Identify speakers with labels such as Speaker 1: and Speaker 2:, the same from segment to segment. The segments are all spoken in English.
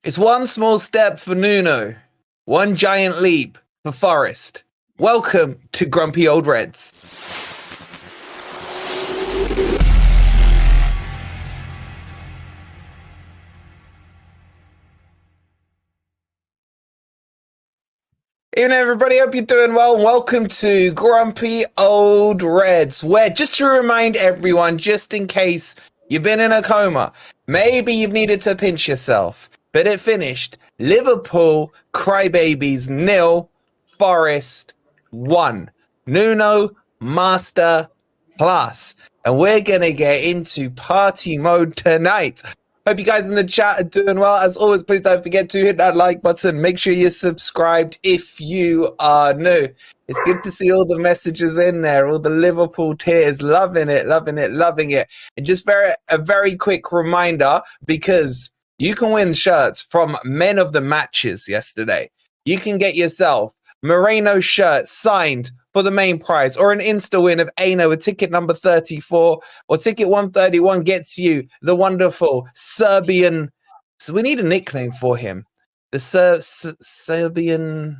Speaker 1: It's one small step for Nuno, one giant leap for Forest. Welcome to Grumpy Old Reds. Evening, everybody. Hope you're doing well. And welcome to Grumpy Old Reds, where, just to remind everyone, just in case you've been in a coma, maybe you've needed to pinch yourself, but it finished Liverpool Crybabies 0, Forest 1. Nuno Master Class. And we're going to get into party mode tonight. Hope you guys in the chat are doing well. As always, please don't forget to hit that like button. Make sure you're subscribed if you are new. It's good to see all the messages in there, all the Liverpool tears. Loving it, loving it, loving it. And just a very quick reminder, because you can win shirts from Men of the Matches yesterday. You can get yourself Moreno shirt signed for the main prize, or an Insta win of Aina with ticket number 34, or ticket 131 gets you the wonderful Serbian. So we need a nickname for him. The Serbian,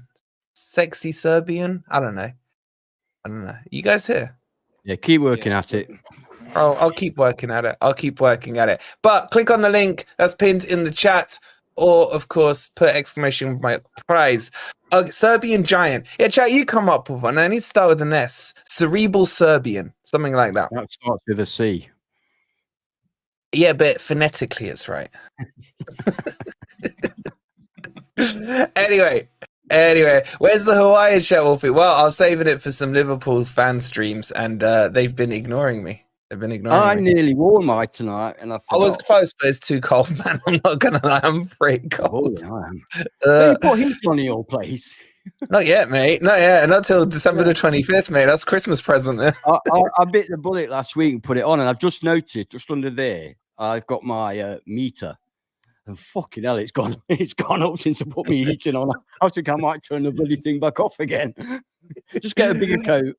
Speaker 1: sexy Serbian. I don't know. You guys here?
Speaker 2: Yeah, keep working at it.
Speaker 1: I'll keep working at it. But click on the link that's pinned in the chat, or of course put exclamation mark prize. Serbian giant. Yeah, chat, you come up with one. I need to start with an S. Cerebral Serbian. Something like that.
Speaker 2: That starts with a C.
Speaker 1: Yeah, but phonetically it's right. Anyway, where's the Hawaiian chat, Wolfie? Well, I was saving it for some Liverpool fan streams, and they've been ignoring me. I
Speaker 2: nearly wore mine tonight, and I
Speaker 1: was close, but it's too cold, man. I'm not gonna lie, I'm pretty cold.
Speaker 2: Oh, I am. You put heat on your place.
Speaker 1: Not yet, mate. Not yet. Not till December the 25th, mate. That's Christmas present.
Speaker 2: I bit the bullet last week and put it on, and I've just noticed, just under there, I've got my meter. And fucking hell, it's gone. It's gone up since I put my heating on. I think I might turn the bloody thing back off again. Just get a bigger coat.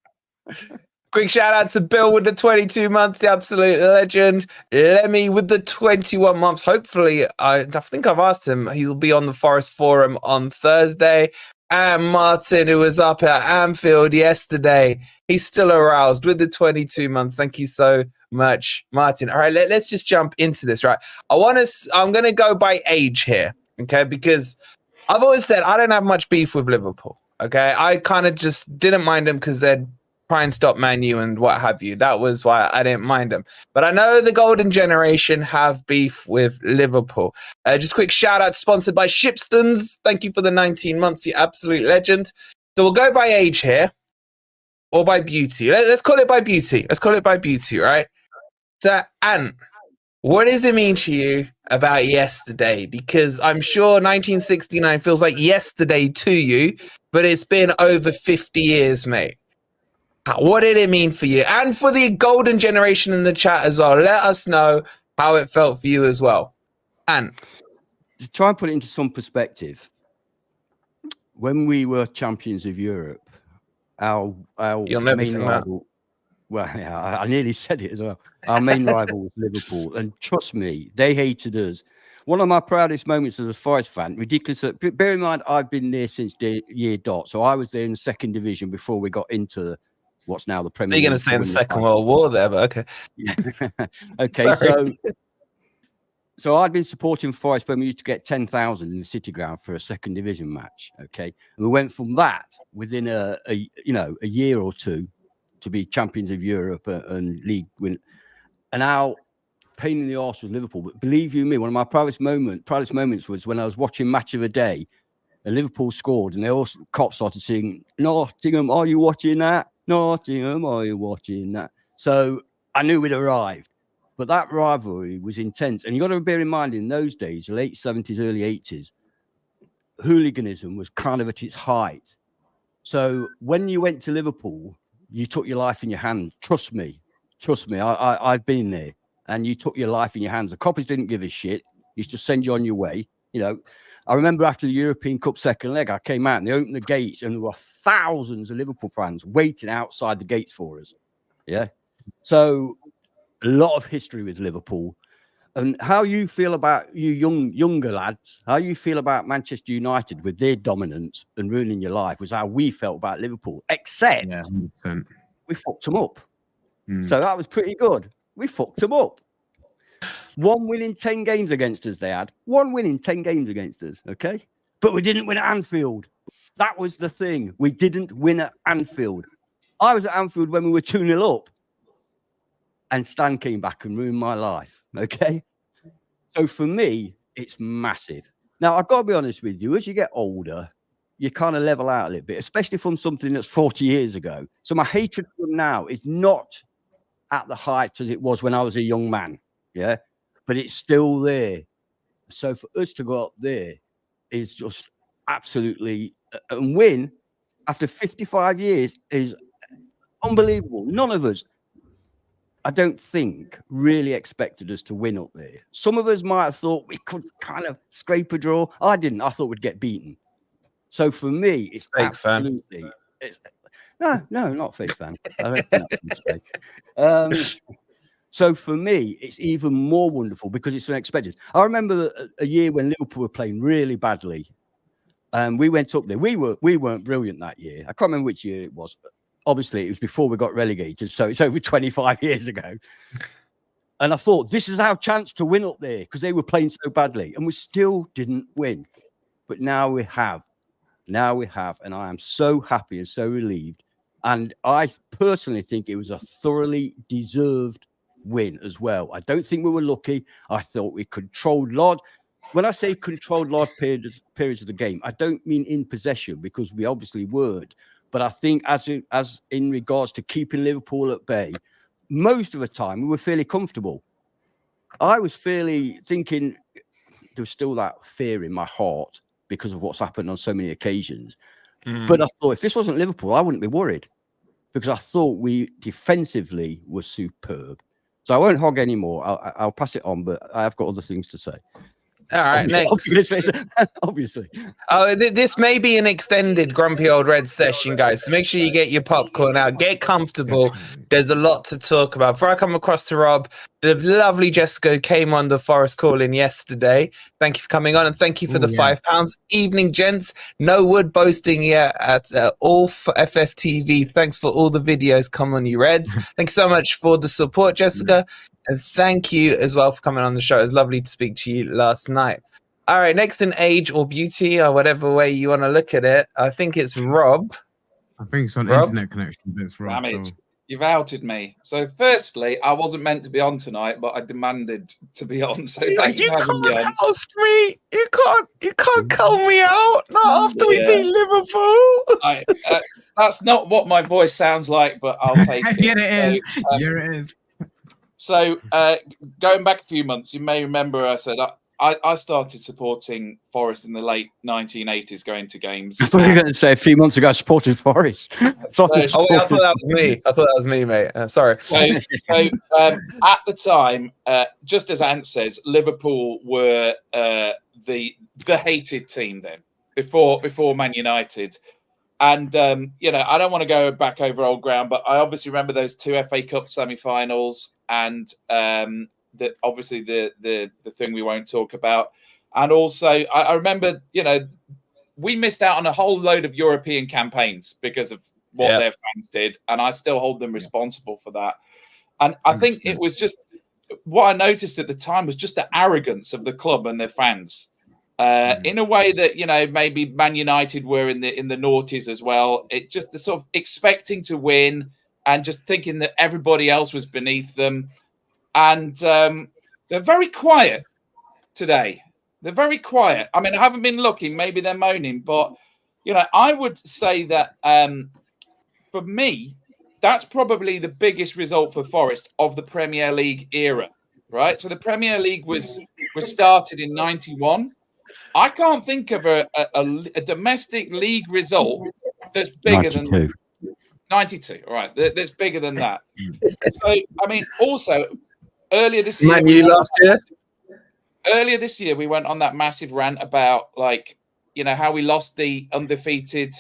Speaker 1: Quick shout out to Bill with the 22 months, the absolute legend. Lemmy with the 21 months. Hopefully, I think I've asked him. He'll be on the Forest Forum on Thursday. And Martin, who was up at Anfield yesterday, he's still aroused with the 22 months. Thank you so much, Martin. All right, let's just jump into this. Right, I'm going to go by age here, okay? Because I've always said I don't have much beef with Liverpool. Okay, I kind of just didn't mind them because they'd try and stop Man U and what have you. That was why I didn't mind them. But I know the golden generation have beef with Liverpool. Just quick shout out, sponsored by Shipstons. Thank you for the 19 months, you absolute legend. So we'll go by age here, or by beauty. Let's call it by beauty. Right? So, Ant, what does it mean to you about yesterday? Because I'm sure 1969 feels like yesterday to you, but it's been over 50 years, mate. What did it mean for you? And for the golden generation in the chat as well. Let us know how it felt for you as well. And
Speaker 2: to try and put it into some perspective, when we were champions of Europe, our main rival, well, yeah, I nearly said it as well. Our main rival was Liverpool. And trust me, they hated us. One of my proudest moments as a Forest fan, ridiculous. Bear in mind, I've been there since year dot. So I was there in the second division before we got into what's now the Premier League.
Speaker 1: You're going to say in the Second World War there, but okay.
Speaker 2: Yeah. Okay, so I'd been supporting Forest when we used to get 10,000 in the City Ground for a second division match. Okay, and we went from that within a year or two to be champions of Europe and league win. And our pain in the arse was Liverpool. But believe you me, one of my proudest moments was when I was watching Match of the Day, and Liverpool scored, and cops started singing, "Nottingham, are you watching that? Nottingham, are you watching that?" So I knew we'd arrived. But that rivalry was intense. And you got to bear in mind, in those days, late 70s, early 80s, hooliganism was kind of at its height. So when you went to Liverpool, you took your life in your hand. Trust me, I've been there. And you took your life in your hands. The coppers didn't give a shit. They used to send you on your way. You know, I remember after the European Cup second leg, I came out and they opened the gates and there were thousands of Liverpool fans waiting outside the gates for us. Yeah. So a lot of history with Liverpool. And how you feel about you younger lads, how you feel about Manchester United with their dominance and ruining your life was how we felt about Liverpool, except we fucked them up. So that was pretty good. We fucked them up. 1 win in 10 games against us, they had. 1 win in 10 games against us, okay? But we didn't win at Anfield. That was the thing. We didn't win at Anfield. I was at Anfield when we were 2-0 up. And Stan came back and ruined my life, okay? So for me, it's massive. Now, I've got to be honest with you. As you get older, you kind of level out a little bit, especially from something that's 40 years ago. So my hatred for them now is not at the height as it was when I was a young man, yeah? But it's still there. So for us to go up there is just absolutely... And win after 55 years is unbelievable. None of us, I don't think, really expected us to win up there. Some of us might have thought we could kind of scrape a draw. I didn't. I thought we'd get beaten. So for me, it's
Speaker 1: fake
Speaker 2: absolutely... fan. No, not fake fan. I don't think that's a mistake. So for me, it's even more wonderful because it's unexpected. I remember a year when Liverpool were playing really badly. We went up there. We weren't brilliant that year. I can't remember which year it was. But obviously, it was before we got relegated, so it's over 25 years ago. And I thought, this is our chance to win up there because they were playing so badly. And we still didn't win. But now we have. Now we have. And I am so happy and so relieved. And I personally think it was a thoroughly deserved win as well. I don't think we were lucky. I thought we controlled large. When I say controlled large periods of the game, I don't mean in possession because we obviously weren't. But I think as in regards to keeping Liverpool at bay, most of the time we were fairly comfortable. I was fairly thinking there was still that fear in my heart because of what's happened on so many occasions. But I thought if this wasn't Liverpool, I wouldn't be worried because I thought we defensively were superb. So I won't hog anymore. I'll pass it on, but I have got other things to say.
Speaker 1: All right, next.
Speaker 2: Obviously.
Speaker 1: This may be an extended Grumpy Old Red session, guys. So make sure you get your popcorn out. Get comfortable. There's a lot to talk about. Before I come across to Rob, the lovely Jessica came on the Forest call-in yesterday. Thank you for coming on, and thank you for the £5. Evening, gents. No wood boasting yet at all for FFTV. Thanks for all the videos. Come on, you Reds. Thank you so much for the support, Jessica. And thank you as well for coming on the show. It was lovely to speak to you last night. All right, next in age or beauty or whatever way you want to look at it, I think it's Rob.
Speaker 3: I think it's on internet connection, but it's Rob.
Speaker 4: Damn it. You've outed me. So firstly, I wasn't meant to be on tonight, but I demanded to be on. So thank you for having me on.
Speaker 1: You can't oust me. You can't call me out. Not after we beat Liverpool.
Speaker 4: That's not what my voice sounds like, but I'll take it.
Speaker 3: Yeah, it is. Here it is.
Speaker 4: So going back a few months, you may remember I said I started supporting Forest in the late 1980s, going to games.
Speaker 2: I thought you were going to say a few months ago I supported Forest.
Speaker 1: I thought that was me. I thought that was me, mate. Sorry.
Speaker 4: So at the time, just as Ant says, Liverpool were the hated team then, before Man United. And, I don't want to go back over old ground, but I obviously remember those 2 FA Cup semi-finals and obviously the thing we won't talk about. And also, I remember, we missed out on a whole load of European campaigns because of what their fans did. And I still hold them responsible for that. And I think it was just what I noticed at the time was just the arrogance of the club and their fans. In a way that, maybe Man United were in the noughties as well. It just the sort of expecting to win and just thinking that everybody else was beneath them. And they're very quiet today. They're very quiet. I mean, I haven't been looking. Maybe they're moaning. But, I would say that for me, that's probably the biggest result for Forest of the Premier League era, right? So the Premier League was started in 91. I can't think of a domestic league result that's bigger
Speaker 2: 92.
Speaker 4: than 92. All right, that's bigger than that. So, I mean, also earlier this year, Earlier this year, we went on that massive rant about how we lost the undefeated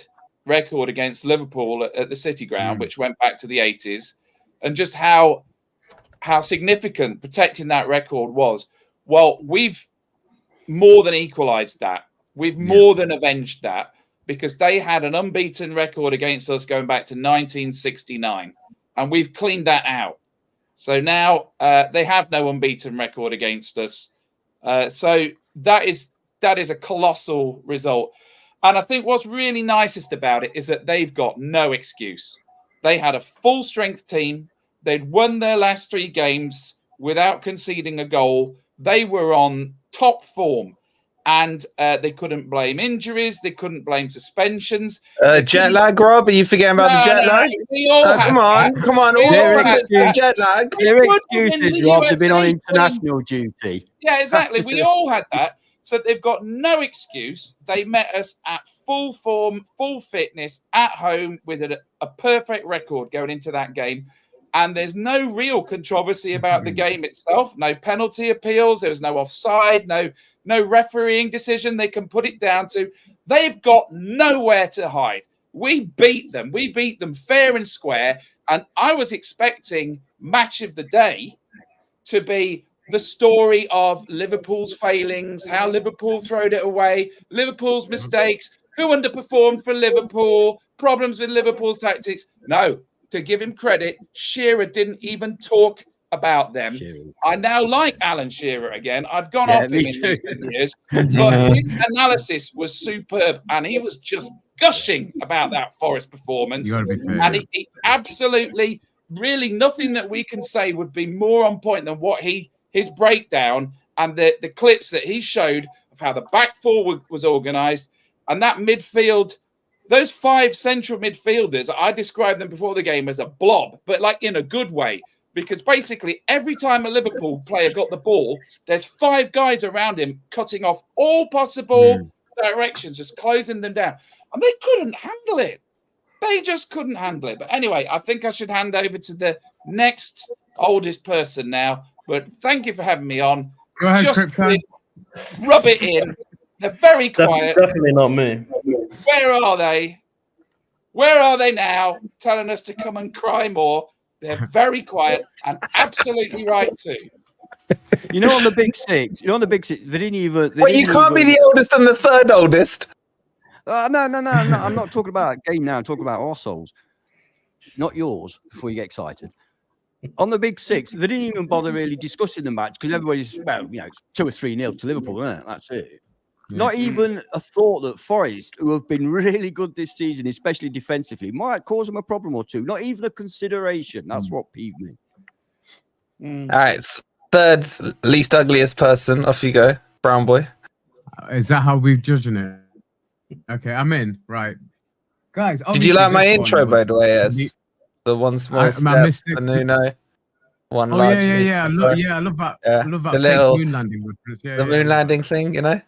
Speaker 4: record against Liverpool at the City Ground, which went back to the 80s, and just how significant protecting that record was. Well, we've more than equalised that. We've more than avenged that, because they had an unbeaten record against us going back to 1969, and we've cleaned that out. So now they have no unbeaten record against us. So that is a colossal result. And I think what's really nicest about it is that they've got no excuse. They had a full strength team. They'd won their last 3 games without conceding a goal. They were on top form, and they couldn't blame injuries. They couldn't blame suspensions.
Speaker 1: Jet lag, Rob? Are you forgetting about the jet lag? Come on. All jet lag.
Speaker 2: Their excuses, Rob. They've been on international duty.
Speaker 4: Yeah, exactly. We all had that. So they've got no excuse. They met us at full form, full fitness, at home with a perfect record going into that game. And there's no real controversy about the game itself. No penalty appeals. There was no offside, no refereeing decision they can put it down to. They've got nowhere to hide. We beat them. We beat them fair and square. And I was expecting match of the day to be the story of Liverpool's failings, how Liverpool throwed it away, Liverpool's mistakes, who underperformed for Liverpool, problems with Liverpool's tactics. No, to give him credit, Shearer didn't even talk about them. I now like Alan Shearer again. I'd gone off him in recent years, but his analysis was superb, and he was just gushing about that Forest performance. And he absolutely, really nothing that we can say would be more on point than what his breakdown and the clips that he showed of how the back four was organised, and that midfield, those 5 central midfielders, I described them before the game as a blob, but like in a good way, because basically every time a Liverpool player got the ball, there's 5 guys around him cutting off all possible directions, just closing them down. And they couldn't handle it. They just couldn't handle it. But anyway, I think I should hand over to the next oldest person now. But thank you for having me on.
Speaker 3: Go ahead,
Speaker 4: just rub it in. They're very quiet.
Speaker 5: Definitely not me.
Speaker 4: Where are they? Where are they now? Telling us to come and cry more. They're very quiet and absolutely right too.
Speaker 2: You know, on the big six, they didn't even.
Speaker 1: Well, you can't be the oldest and the third oldest.
Speaker 2: No. I'm not talking about a game now. I'm talking about our souls, not yours. Before you get excited. On the big six, they didn't even bother really discussing the match because everybody's, it's 2 or 3-0 to Liverpool, isn't it? That's it. Yeah. Not even a thought that Forest, who have been really good this season, especially defensively, might cause them a problem or two. Not even a consideration. That's what peeved me.
Speaker 1: All right, third least ugliest person. Off you go, brown boy.
Speaker 3: Is that how we're judging it? Okay, I'm in. Right, guys.
Speaker 1: Did you like my intro, by the way? Yes. The one small step for Nuno. One large.
Speaker 3: Yeah. I love that.
Speaker 1: Yeah.
Speaker 3: I love that
Speaker 1: the
Speaker 3: fake
Speaker 1: little
Speaker 3: moon landing reference.
Speaker 1: The moon landing thing, you know.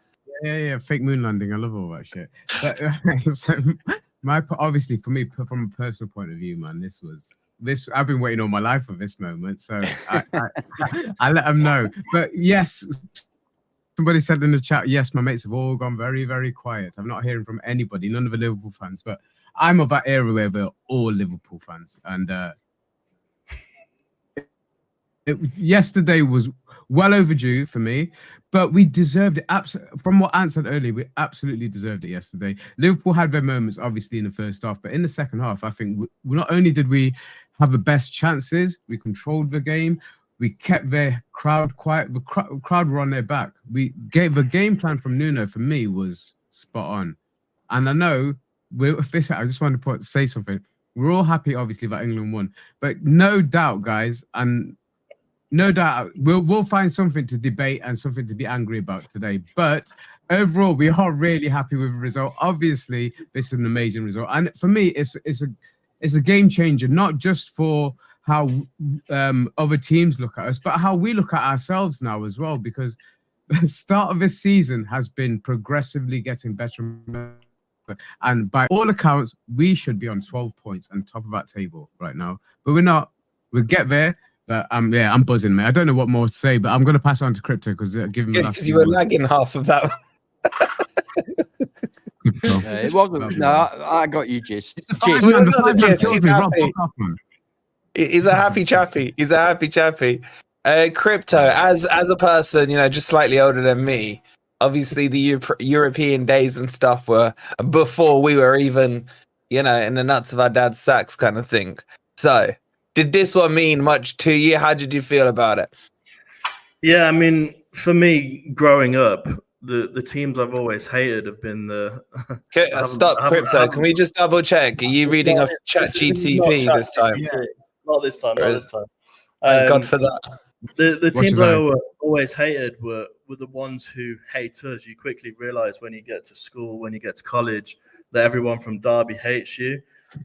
Speaker 3: Yeah. Fake moon landing. I love all that shit. But, so obviously, for me, from a personal point of view, man, this. I've been waiting all my life for this moment, so I let them know. But yes, somebody said in the chat, yes, my mates have all gone very, very quiet. I'm not hearing from anybody, none of the Liverpool fans, but I'm of that era where we're all Liverpool fans. And yesterday was well overdue for me, but we deserved it. From what Ant said earlier, we absolutely deserved it yesterday. Liverpool had their moments, obviously, in the first half, but in the second half, I think not only did we have the best chances, we controlled the game, we kept their crowd quiet. The crowd were on their back. We gave the game plan from Nuno, for me, was spot on. And I know, I just wanted to say something. We're all happy, obviously, that England won, but no doubt, guys, and no doubt we'll find something to debate and something to be angry about today. But overall, we are really happy with the result. Obviously, this is an amazing result, and for me, it's a game changer, not just for how other teams look at us, but how we look at ourselves now as well. Because the start of this season has been progressively getting better and better. And by all accounts, we should be on 12 points and top of that table right now. But we're not. We'll get there. But I'm buzzing, mate. I don't know what more to say, but I'm going to pass it on to Crypto because given
Speaker 1: because you were lagging half of that.
Speaker 2: It wasn't. No, I got you, gist.
Speaker 1: He's a happy chappy. Crypto, as a person, just slightly older than me, obviously the European days and stuff were before we were even, in the nuts of our dad's sacks kind of thing. So, did this one mean much to you? How did you feel about it?
Speaker 5: Yeah, I mean, for me, growing up, the teams I've always hated have been the.
Speaker 1: Stop, Crypto. Can we just double check? Are you reading off ChatGTP this time?
Speaker 5: Yeah. Not this time.
Speaker 1: Thank God for that.
Speaker 5: The teams I always hated were the ones who hate us. You quickly realize when you get to school, when you get to college, that everyone from Derby hates you.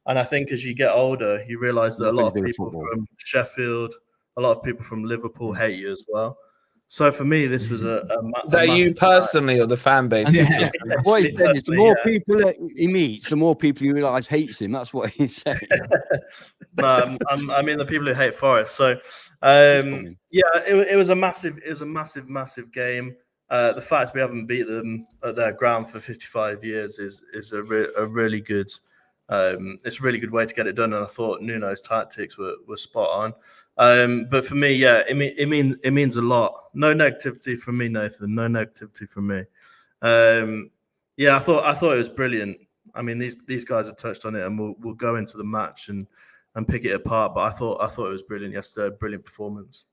Speaker 5: And I think as you get older, you realize that a lot of people from Sheffield, a lot of people from Liverpool hate you as well. So for me, this was a
Speaker 1: is that you personally or the fan base?
Speaker 2: Yeah. What he's saying is the more people that he meets, the more people you realise hates him. That's what he's saying.
Speaker 5: No, I mean the people who hate Forest. So it was a massive massive game. The fact we haven't beat them at their ground for 55 years is a really good. It's a really good way to get it done, and I thought Nuno's tactics were spot on. But for me, it means a lot. No negativity from me, Nathan. No negativity from me. I thought it was brilliant. I mean, these guys have touched on it, and we'll go into the match and pick it apart. But I thought it was brilliant yesterday. Brilliant performance.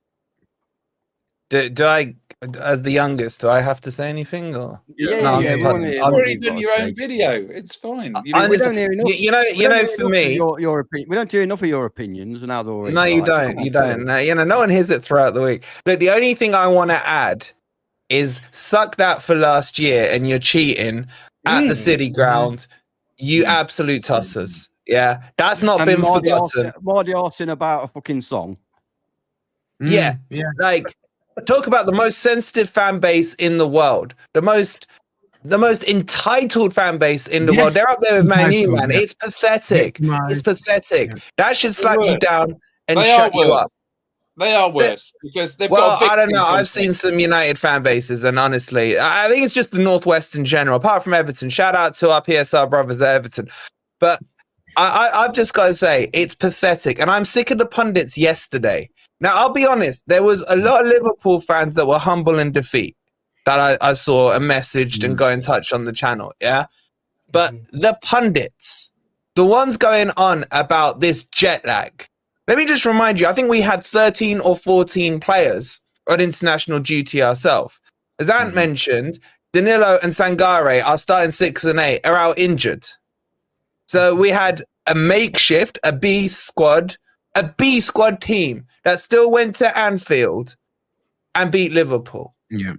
Speaker 1: Do I, as the youngest, do I have to say anything? Or
Speaker 4: You've already done your own video. It's fine.
Speaker 2: We don't hear enough.
Speaker 1: For me,
Speaker 2: your opinion. We don't do enough of your opinions, and now they're already.
Speaker 1: No, you don't. You don't. No one hears it throughout the week. Look, the only thing I want to add is suck that for last year, and you're cheating at the City ground. You absolute tossers. Yeah, that's not been forgotten.
Speaker 2: Mardy asking about a fucking song.
Speaker 1: Yeah. Like. Talk about the most sensitive fan base in the world, the most entitled fan base in the world. They're up there with Man U, man. It's pathetic. It's pathetic. That should slap you down and shut you up.
Speaker 4: They are worse because they've got.
Speaker 1: I don't know. I've seen some United fan bases, and honestly, I think it's just the Northwest in general. Apart from Everton, shout out to our PSR brothers at Everton, but I've just got to say it's pathetic, and I'm sick of the pundits yesterday. Now, I'll be honest, there was a lot of Liverpool fans that were humble in defeat that I saw and messaged and got in touch on the channel, yeah? But the pundits, the ones going on about this jet lag, let me just remind you, I think we had 13 or 14 players on international duty ourselves. As Ant mentioned, Danilo and Sangare, our starting 6 and 8, are out injured. So we had a makeshift, a B squad team that still went to Anfield and beat Liverpool.
Speaker 3: Yeah.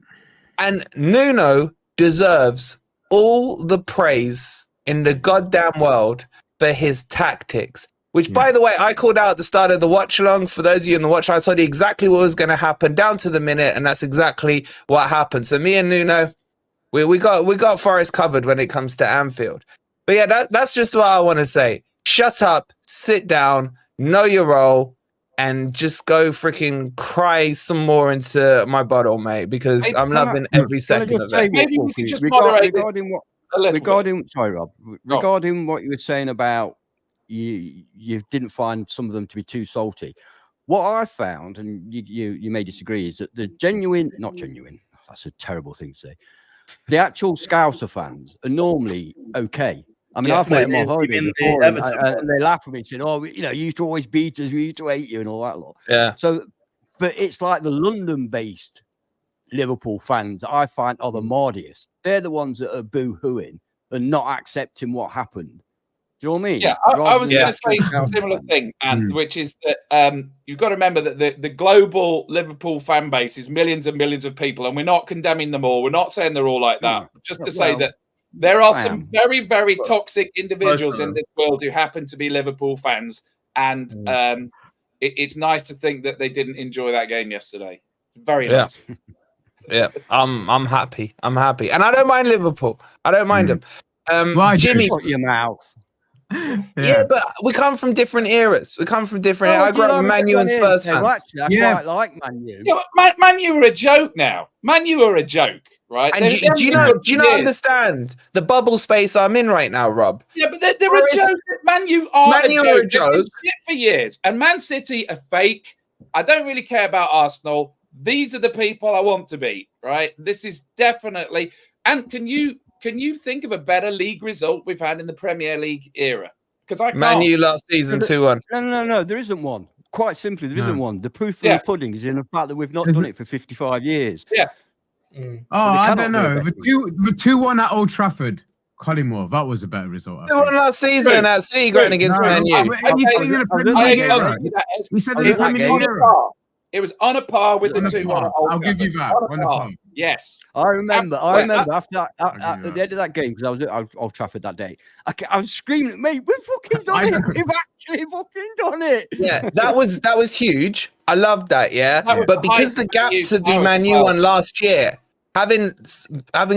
Speaker 1: And Nuno deserves all the praise in the goddamn world for his tactics, which, by the way, I called out at the start of the watch along. For those of you in the watch, I told you exactly what was going to happen down to the minute, and that's exactly what happened. So me and Nuno, we got Forest covered when it comes to Anfield. But yeah, that's just what I want to say. Shut up, sit down, know your role, and just go freaking cry some more into my bottle, mate, because I'm loving every second of it.
Speaker 4: Maybe we can just moderate regarding
Speaker 2: what you were saying about you didn't find some of them to be too salty. What I found, and you may disagree, is that the not genuine, that's a terrible thing to say, the actual Scouser fans are normally okay. I mean, I've met them on holiday before, and they laugh at me and say, "Oh, you used to always beat us, we used to hate you, and all that lot."
Speaker 1: Yeah.
Speaker 2: So, but it's like the London-based Liverpool fans that I find are the mardiest. They're the ones that are boo-hooing and not accepting what happened. Do you know what I mean?
Speaker 4: Yeah, I was going to say a similar thing, which is that you've got to remember that the global Liverpool fan base is millions and millions of people, and we're not condemning them all. We're not saying they're all like that. Just to say that there are some very, very toxic individuals in this world who happen to be Liverpool fans, and it's nice to think that they didn't enjoy that game yesterday. Very nice.
Speaker 1: Yeah, I'm happy. I'm happy, and I don't mind Liverpool. I don't mind them. Jimmy,
Speaker 2: shut your mouth.
Speaker 1: Yeah, but we come from different eras. I grew up with Man U and Spurs fans.
Speaker 2: Actually, I quite like Man U.
Speaker 4: Yeah, Man U are a joke now. Man U are a joke. Right.
Speaker 1: And do you not understand the bubble space I'm in right now, Rob?
Speaker 4: Yeah, but they're a joke. Man U are a joke. Shit for years. And Man City are fake. I don't really care about Arsenal. These are the people I want to beat, right? This is definitely. And can you think of a better league result we've had in the Premier League era? Because I can't.
Speaker 1: Man U last season 2-1.
Speaker 2: No, there isn't one. Quite simply, there isn't one. The proof of the pudding is in the fact that we've not done it for 55 years.
Speaker 4: Yeah.
Speaker 3: Oh, I don't know. The 2-1 at Old Trafford, Collymore, that was a better result.
Speaker 1: 2-1 last season at City Ground against Man U.
Speaker 4: It was on a par with the 2-1.
Speaker 3: I'll give you that. On a par.
Speaker 4: Yes.
Speaker 2: I remember after at the end of that game, because I was at Old Trafford that day, I was screaming, mate, we've fucking done it. We've actually fucking done it.
Speaker 1: Yeah, that was huge. I loved that, yeah. But because the gap to the Man U one last year, having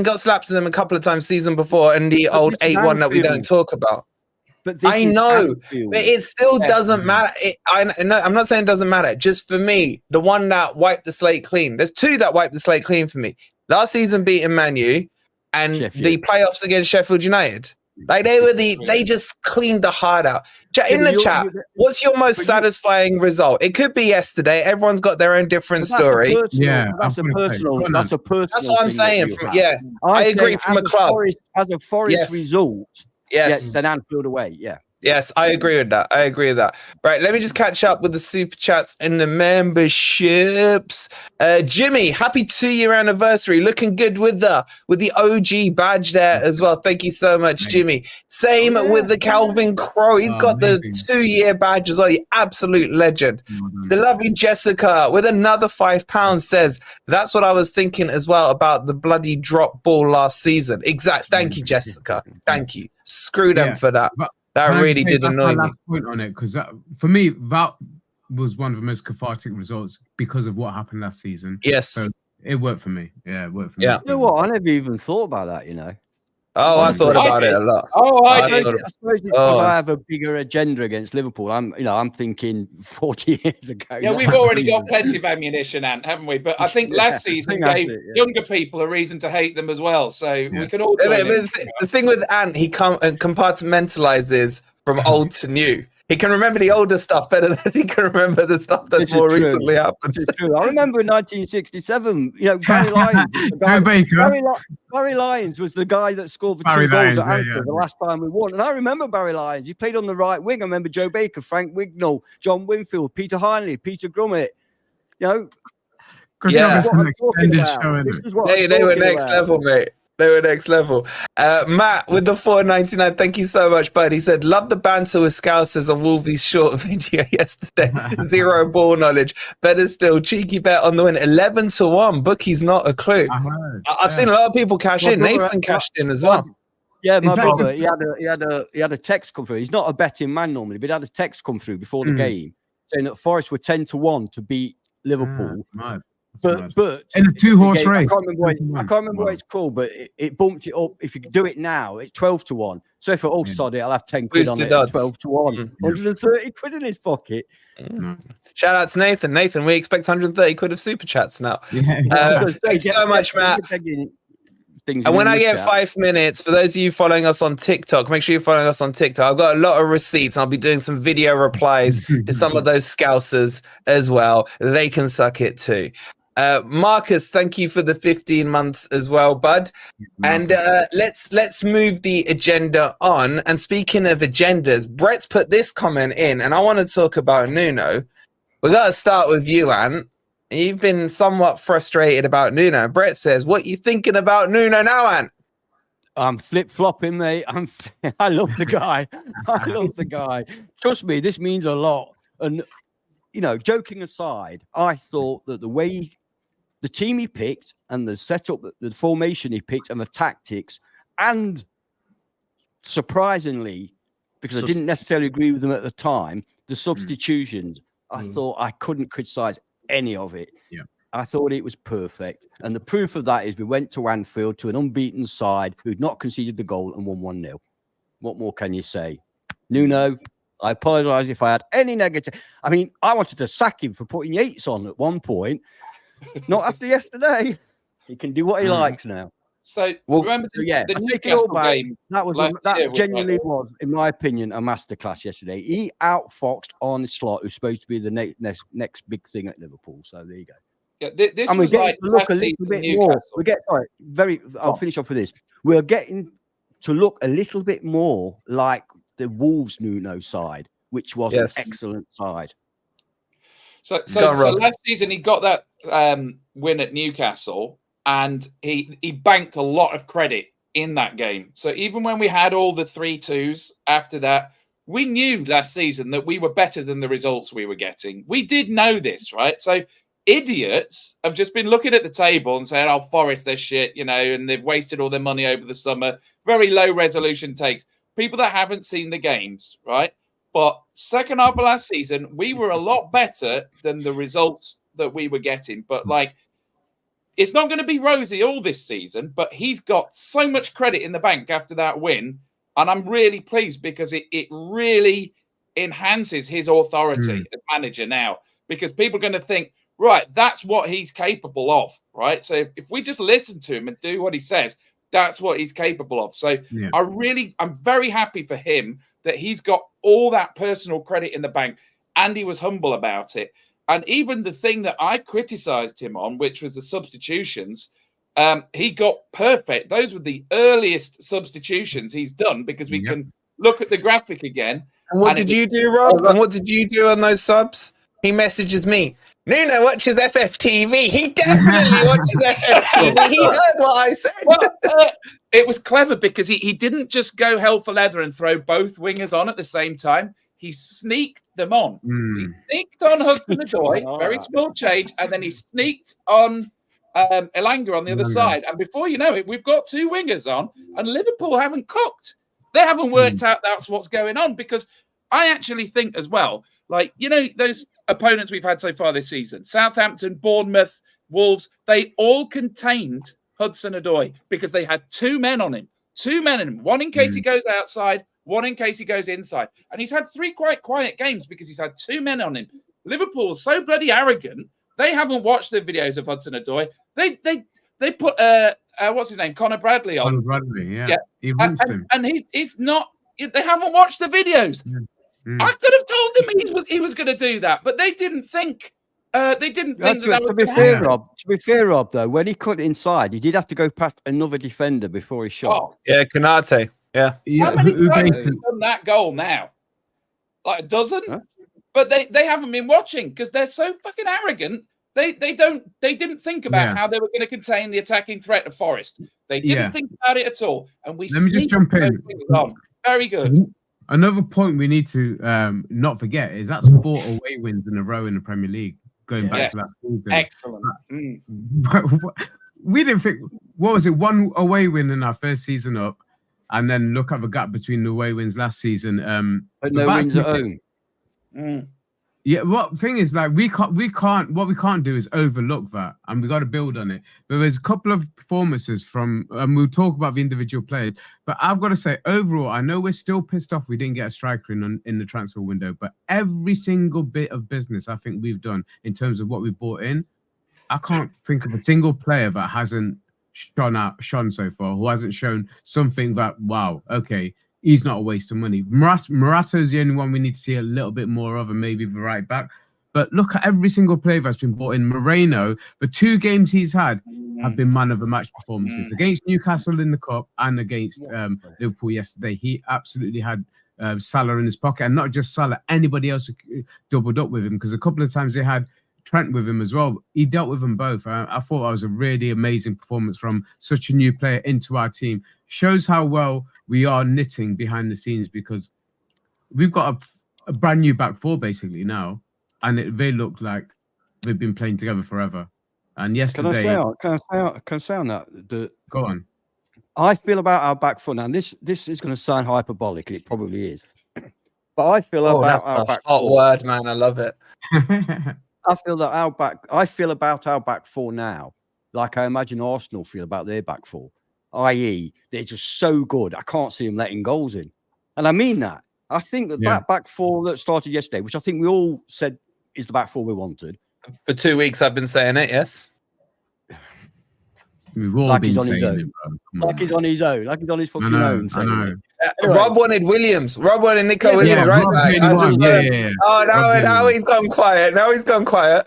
Speaker 1: got slapped to them a couple of times season before and the old 8-1 that we don't talk about.
Speaker 2: But
Speaker 1: I know, but it still doesn't matter. I'm not saying it doesn't matter. Just for me, the one that wiped the slate clean. There's two that wiped the slate clean for me. Last season beating Man U and the playoffs against Sheffield United. Like they just cleaned the heart out. In the chat, what's your most satisfying result? It could be yesterday. Everyone's got their own different story.
Speaker 2: That's a personal. That's
Speaker 1: what I'm saying. I agree from a club.
Speaker 2: As a Forest result.
Speaker 1: Yes.
Speaker 2: Then Anfield away. Yeah.
Speaker 1: Yes, I agree with that. Right, let me just catch up with the super chats and the memberships. Jimmy, happy 2-year anniversary. Looking good with the OG badge there as well. Thank you so much, Jimmy. Same with the Calvin Crow. He's got the 2-year badge as well. You absolute legend. The lovely Jessica with another £5 says, that's what I was thinking as well about the bloody drop ball last season. Exact. Thank you, Jessica. Thank you. Screw them for that. That really did annoy me.
Speaker 3: Point on it, because for me, that was one of the most cathartic results because of what happened last season.
Speaker 1: Yes,
Speaker 3: so it worked for me. Yeah, it worked for me.
Speaker 2: You know what? I never even thought about that. You know.
Speaker 1: Oh, I thought about it a lot.
Speaker 2: I suppose it's because I have a bigger agenda against Liverpool. I'm thinking 40 years ago.
Speaker 4: Yeah, we've already got plenty of ammunition, Ant, haven't we? But I think last season gave younger people a reason to hate them as well. So we can all.
Speaker 1: The thing with Ant, he compartmentalizes from old to new. He can remember the older stuff better than he can remember the stuff that's more recently happened.
Speaker 2: I remember in 1967, Barry Lyons. Barry Lyons was the guy that scored for 2 goals at Anfield the last time we won. And I remember Barry Lyons. He played on the right wing. I remember Joe Baker, Frank Wignall, John Winfield, Peter Heinley, Peter Grummett.
Speaker 1: They were next level, mate. They were next level. Matt with the $4.99. Thank you so much, bud. He said, love the banter with Scousers on Wolvie's short video yesterday. 0 ball knowledge. Better still, cheeky bet on the win. 11-1. Bookie's not a clue. I've seen a lot of people cash in. Nathan cashed in as well.
Speaker 2: Yeah, my brother. He had a text come through. He's not a betting man normally, but he had a text come through before the game saying that Forest were 10-1 to beat Liverpool. But
Speaker 3: in a 2-horse race,
Speaker 2: I can't remember what it's called, but it bumped it up. If you do it now, it's 12-1. So if I sod it, I'll have 10 quid on it. 12-1, 130 quid in his pocket.
Speaker 1: Shout out to Nathan. Nathan, we expect 130 quid of super chats now. Thanks so much, Matt. And when I get 5 minutes, for those of you following us on TikTok, make sure you're following us on TikTok. I've got a lot of receipts. I'll be doing some video replies to some of those Scousers as well. They can suck it too. Marcus, thank you for the 15 months as well, bud. And let's move the agenda on. And speaking of agendas, Brett's put this comment in, and I want to talk about Nuno. We got to start with you, Ant. You've been somewhat frustrated about Nuno. Brett says, what you thinking about Nuno now, Ant?
Speaker 2: I'm flip-flopping, mate. I love the guy. I love the guy. Trust me, this means a lot. And, joking aside, I thought that the way the team he picked and the setup, the formation he picked and the tactics, and surprisingly, because I didn't necessarily agree with them at the time, the substitutions, I thought I couldn't criticize any of it.
Speaker 3: Yeah.
Speaker 2: I thought it was perfect. And the proof of that is we went to Anfield to an unbeaten side who'd not conceded the goal and won 1-0. What more can you say? Nuno, I apologise if I had any negative. I mean, I wanted to sack him for putting Yates on at one point. Not after yesterday. He can do what he likes now.
Speaker 4: So
Speaker 1: Well,
Speaker 4: remember the
Speaker 2: I take it
Speaker 4: Newcastle
Speaker 2: all back.
Speaker 4: game?
Speaker 2: That
Speaker 4: That
Speaker 2: genuinely was, in my opinion, a masterclass yesterday. He outfoxed Arne Slot, who's supposed to be the next big thing at Liverpool. So there you go.
Speaker 4: Yeah, this
Speaker 2: and
Speaker 4: was
Speaker 2: we're getting
Speaker 4: like
Speaker 2: to look
Speaker 4: last
Speaker 2: a little
Speaker 4: season
Speaker 2: bit
Speaker 4: Newcastle.
Speaker 2: more. I'll finish off with this. We're getting to look a little bit more like the Wolves Nuno side, which was an excellent side.
Speaker 4: So last season he got that win at Newcastle, and he banked a lot of credit in that game. So even when we had all the 3-2s after that, we knew last season that we were better than the results we were getting. We did know this, right? So idiots have just been looking at the table and saying, "Oh, Forest, they're shit," and they've wasted all their money over the summer. Very low resolution takes. People that haven't seen the games, right? But second half of last season, we were a lot better than the results that we were getting. But it's not going to be rosy all this season, but he's got so much credit in the bank after that win. And I'm really pleased because it really enhances his authority as manager now, because people are going to think, right, that's what he's capable of, right? So if we just listen to him and do what he says, that's what he's capable of. So I'm very happy for him that he's got all that personal credit in the bank, and he was humble about it. And even the thing that I criticized him on, which was the substitutions, he got perfect. Those were the earliest substitutions he's done, because we can look at the graphic again.
Speaker 1: And what did you do, Rob? And what did you do on those subs? He messages me, Nuno watches FFTV. He definitely watches FFTV. He heard what I said.
Speaker 4: Well, it was clever because he didn't just go hell for leather and throw both wingers on at the same time. He sneaked them on. He sneaked on Hudson-Odoi, very small change, and then he sneaked on Elanga on the other side. And before you know it, we've got two wingers on, and Liverpool haven't cooked. They haven't worked out that's what's going on, because I actually think as well, those opponents we've had so far this season, Southampton, Bournemouth, Wolves, they all contained Hudson-Odoi because they had two men on him. One in case he goes outside, one in case he goes inside. And he's had three quite quiet games because he's had two men on him. Liverpool's so bloody arrogant, they haven't watched the videos of Hudson-Odoi. They put what's his name, Connor Bradley on.
Speaker 3: Connor Bradley, yeah. He rinsed him.
Speaker 4: And he's not. They haven't watched the videos. I could have told them he was going to do that, but they didn't think. They didn't think that
Speaker 2: to
Speaker 4: was
Speaker 2: be fair, Rob. To be fair, Rob, though, when he cut inside, he did have to go past another defender before he shot.
Speaker 4: Oh.
Speaker 1: Yeah, Kanate. Yeah.
Speaker 4: How many times have done that goal now? Like a dozen? Huh? But they haven't been watching because they're so fucking arrogant. They didn't think about how they were going to contain the attacking threat of Forest. They didn't think about it at all. And
Speaker 3: let me just jump in.
Speaker 4: Very good.
Speaker 3: Another point we need to not forget is that's 4 away wins in a row in the Premier League, going back to that season.
Speaker 4: Excellent.
Speaker 3: We didn't think, what was it, 1 away win in our first season up, and then look at the gap between the away wins last season.
Speaker 2: But no wins at home.
Speaker 3: Yeah, what thing is, what we can't do is overlook that, and we got to build on it. But there's a couple of performances from, and we'll talk about the individual players, but I've got to say, overall, I know we're still pissed off we didn't get a striker in the transfer window, but every single bit of business I think we've done in terms of what we bought in, I can't think of a single player that hasn't shone so far, who hasn't shown something that, wow, okay, he's not a waste of money. Morata's the only one we need to see a little bit more of, and maybe the right back. But look at every single player that's been brought in. Moreno, the 2 games he's had have been man of the match performances. Against Newcastle in the Cup and against Liverpool yesterday, he absolutely had Salah in his pocket. And not just Salah, anybody else doubled up with him, because a couple of times they had Trent with him as well. He dealt with them both. I thought that was a really amazing performance from such a new player into our team. Shows how well we are knitting behind the scenes, because we've got a brand new back four basically now, and they look like they've been playing together forever. And yesterday,
Speaker 2: can I say on that?
Speaker 3: Go on.
Speaker 2: I feel about our back four now. This is going to sound hyperbolic, and it probably is, but I feel about our back
Speaker 1: hot
Speaker 2: four.
Speaker 1: Word, man. I love it.
Speaker 2: I feel about our back four now, like I imagine Arsenal feel about their back four, i.e., they're just so good. I can't see them letting goals in, and I mean that. I think that back four that started yesterday, which I think we all said is the back four we wanted.
Speaker 1: For 2 weeks, I've been saying it. Yes.
Speaker 3: We've all
Speaker 2: Like
Speaker 3: been
Speaker 2: he's on his
Speaker 3: saying
Speaker 2: own.
Speaker 3: it, bro. Come
Speaker 2: Like
Speaker 3: on,
Speaker 2: he's
Speaker 3: man.
Speaker 2: on his own. Like he's on his fucking own.
Speaker 3: I know.
Speaker 2: Anyway.
Speaker 1: Rob wanted Williams. Rob wanted Nico
Speaker 2: Yeah,
Speaker 1: Williams,
Speaker 3: Yeah,
Speaker 1: right
Speaker 3: Rob
Speaker 1: back.
Speaker 3: did
Speaker 1: I
Speaker 3: one.
Speaker 1: just
Speaker 3: Yeah.
Speaker 1: Oh,
Speaker 3: Rob did
Speaker 1: now
Speaker 3: one.
Speaker 1: he's gone quiet. Now he's gone quiet.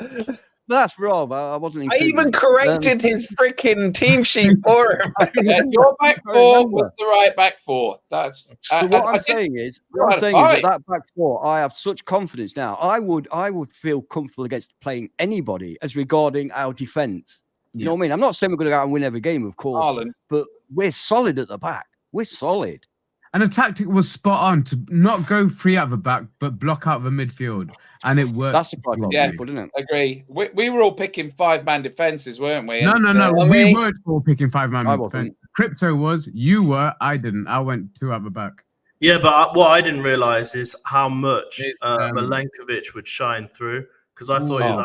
Speaker 2: That's Rob. I wasn't
Speaker 1: I
Speaker 2: including
Speaker 1: even
Speaker 2: him.
Speaker 1: corrected his freaking team sheet for him.
Speaker 4: Yeah, your back
Speaker 2: I
Speaker 4: four
Speaker 2: remember.
Speaker 4: was the right back four. That's
Speaker 2: So what I'm saying is that back four, I have such confidence now. I would feel comfortable against playing anybody as regarding our defence. You know what I mean? I'm not saying we're going to go out and win every game, of course,
Speaker 4: Haaland.
Speaker 2: but we're solid at the back. We're solid.
Speaker 3: And the tactic was spot on to not go free out the back, but block out the midfield. And it worked.
Speaker 2: That's the problem,
Speaker 4: Yeah.
Speaker 2: people, isn't it?
Speaker 4: Agree. We were all picking 5-man defences, weren't we?
Speaker 3: No.
Speaker 1: I
Speaker 3: We
Speaker 1: mean-
Speaker 3: weren't all picking 5-man
Speaker 2: I
Speaker 3: defense.
Speaker 2: wasn't.
Speaker 3: Crypto was. You were. I didn't. I went 2 out the back.
Speaker 5: Yeah, but what I didn't realize is how much
Speaker 3: It's,
Speaker 5: Milenkovic would shine through, because I thought he was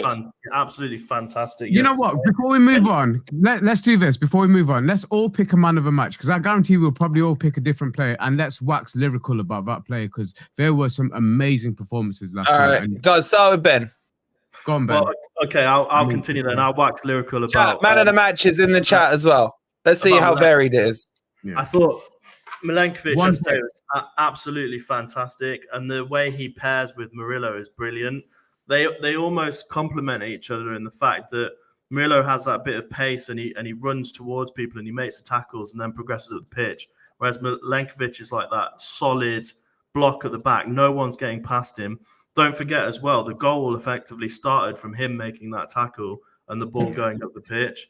Speaker 4: Oh,
Speaker 5: absolutely fantastic.
Speaker 3: You know what? Before we move on, let's do this. Before we move on, let's all pick a man of the match, because I guarantee we'll probably all pick a different player, and let's wax lyrical about that player, because there were some amazing performances last
Speaker 1: All
Speaker 3: night.
Speaker 1: right,
Speaker 3: And
Speaker 1: guys, start with Ben.
Speaker 3: go on, Ben.
Speaker 5: Well, okay, I'll continue then. I'll wax lyrical
Speaker 1: Chat,
Speaker 5: about
Speaker 1: man of the match is in the chat as well. Let's see
Speaker 5: about
Speaker 1: how
Speaker 5: that.
Speaker 1: varied it is.
Speaker 5: I thought Milenkovic
Speaker 3: One
Speaker 5: yesterday was absolutely fantastic, and the way he pairs with Murillo is brilliant. They almost complement each other in the fact that Murillo has that bit of pace, and he runs towards people and he makes the tackles and then progresses up the pitch, whereas Milenkovic is like that solid block at the back. No one's getting past him. Don't forget as well, the goal effectively started from him making that tackle and the ball going up the pitch.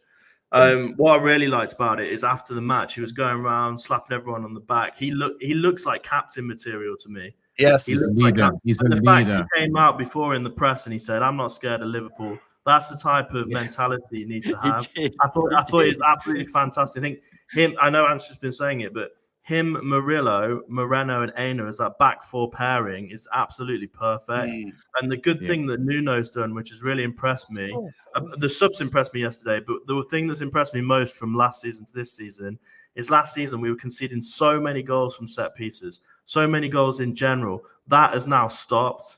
Speaker 5: What I really liked about it is after the match, he was going around slapping everyone on the back. He looks like captain material to me.
Speaker 1: Yes.
Speaker 5: He looks
Speaker 3: Leader.
Speaker 5: like that.
Speaker 3: He's a
Speaker 5: And the fact
Speaker 3: leader.
Speaker 5: he came out before in the press and he said, "I'm not scared of Liverpool." That's the type of mentality you need to have. I thought he's absolutely fantastic. I think him. I know Ance's been saying it, but him, Murillo, Moreno, and Aina as that back four pairing is absolutely perfect. And the good thing that Nuno's done, which has really impressed me, the subs impressed me yesterday, but the thing that's impressed me most from last season to this season is last season we were conceding so many goals from set pieces, so many goals in general. That has now stopped.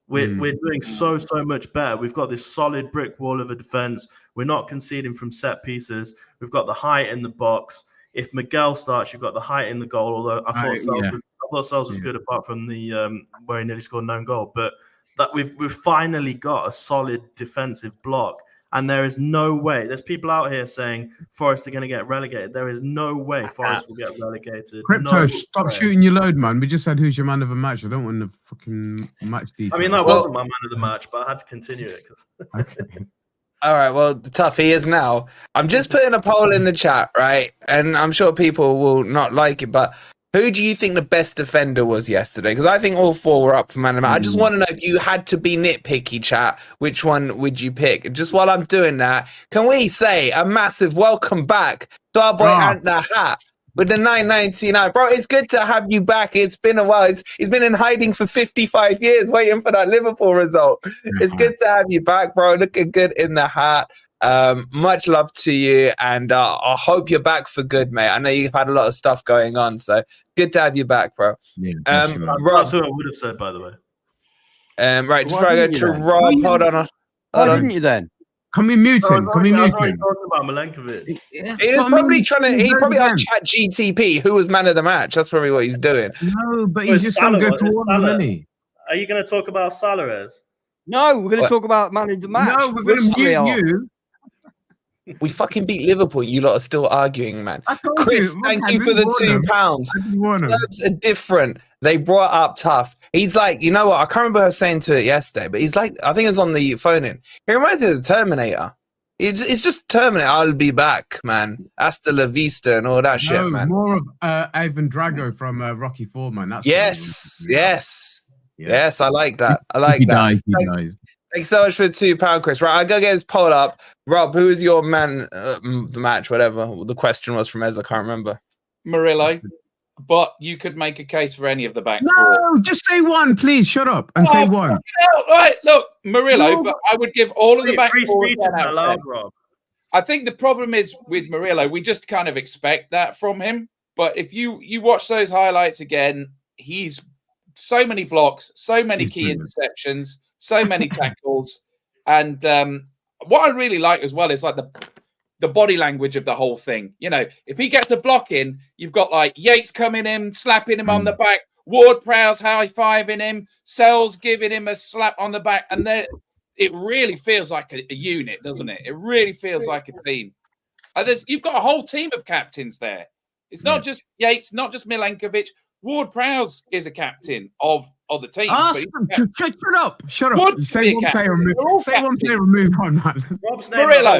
Speaker 5: We're doing so much better. We've got this solid brick wall of a defense. We're not conceding from set pieces. We've got the height in the box. If Miguel starts, you've got the height in the goal. Although I thought Sales was good, apart from the where he nearly scored an own goal. But that we've finally got a solid defensive block. And there is no way. There's people out here saying Forest are going to get relegated. There is no way Forest will get relegated.
Speaker 3: Crypto, stop shooting your load, man. We just said who's your man of the match. I don't want the fucking match details.
Speaker 5: I mean, that wasn't my man of the match, but I had to continue it.
Speaker 1: All right, well, tough he is now. I'm just putting a poll in the chat, right? And I'm sure people will not like it, but who do you think the best defender was yesterday? Because I think all 4 were up for man of the match. I just want to know, if you had to be nitpicky, chat, which one would you pick? Just while I'm doing that, can we say a massive welcome back to our boy Ant the Hat with the 9.99? Bro, it's good to have you back. It's been a while. He's been in hiding for 55 years waiting for that Liverpool result. It's good to have you back, bro. Looking good in the hat. Much love to you, and I hope you're back for good, mate. I know you've had a lot of stuff going on, so good to have you back, bro.
Speaker 3: Yeah,
Speaker 5: That's who I would have said, by the way.
Speaker 1: Right, just before I go to Rob, hold on.
Speaker 2: Why didn't you then?
Speaker 3: Can we mute him? Can we
Speaker 5: I was
Speaker 3: mute
Speaker 5: already
Speaker 3: him?
Speaker 5: talking about Milenkovic.
Speaker 1: He was probably trying to. He probably asked Chat GTP who was man of the match. That's probably what he's doing.
Speaker 3: No, but
Speaker 5: Well,
Speaker 3: he's just going to go
Speaker 5: Salah,
Speaker 3: to all the money.
Speaker 5: Are you going to talk about Salah?
Speaker 2: No, we're going to talk about man of the match.
Speaker 3: No, we're going to mute you.
Speaker 1: We fucking beat Liverpool. You lot are still arguing, man. Chris, thank you for the £2. Serbs are different. They brought up tough. He's like, you know what? I can't remember her saying to it yesterday, but he's like, I think it was on the phone in. He reminds me of the Terminator. It's just Terminator. I'll be back, man. Hasta la vista and all that shit, man.
Speaker 3: More of Ivan Drago from Rocky 4, man. That's
Speaker 1: Yes. I like that. I like that.
Speaker 3: He dies.
Speaker 1: Thanks so much for the £2, Chris. Right, I'll go get his poll up. Rob, who is your man the match, whatever the question was from Ez, I can't remember.
Speaker 4: Murillo. But you could make a case for any of the back 4.
Speaker 3: No, just say one, please. Shut up and say one.
Speaker 4: Right, look, Murillo, but I would give all of the back 4
Speaker 5: allowed, Rob.
Speaker 4: I think the problem is with Murillo, we just kind of expect that from him. But if you watch those highlights again, he's so many blocks, so many key interceptions, so many tackles. And what I really like as well is like the body language of the whole thing. You know, if he gets a block in, you've got like Yates coming in, slapping him on the back, Ward-Prowse high-fiving him, Sells giving him a slap on the back, and then it really feels like a unit, doesn't it? It really feels like a team. You've got a whole team of captains there. It's not just Yates, not just Milenkovic. Ward-Prowse is a captain of the team.
Speaker 3: Shut up. Say one player remove on that.
Speaker 4: Murillo.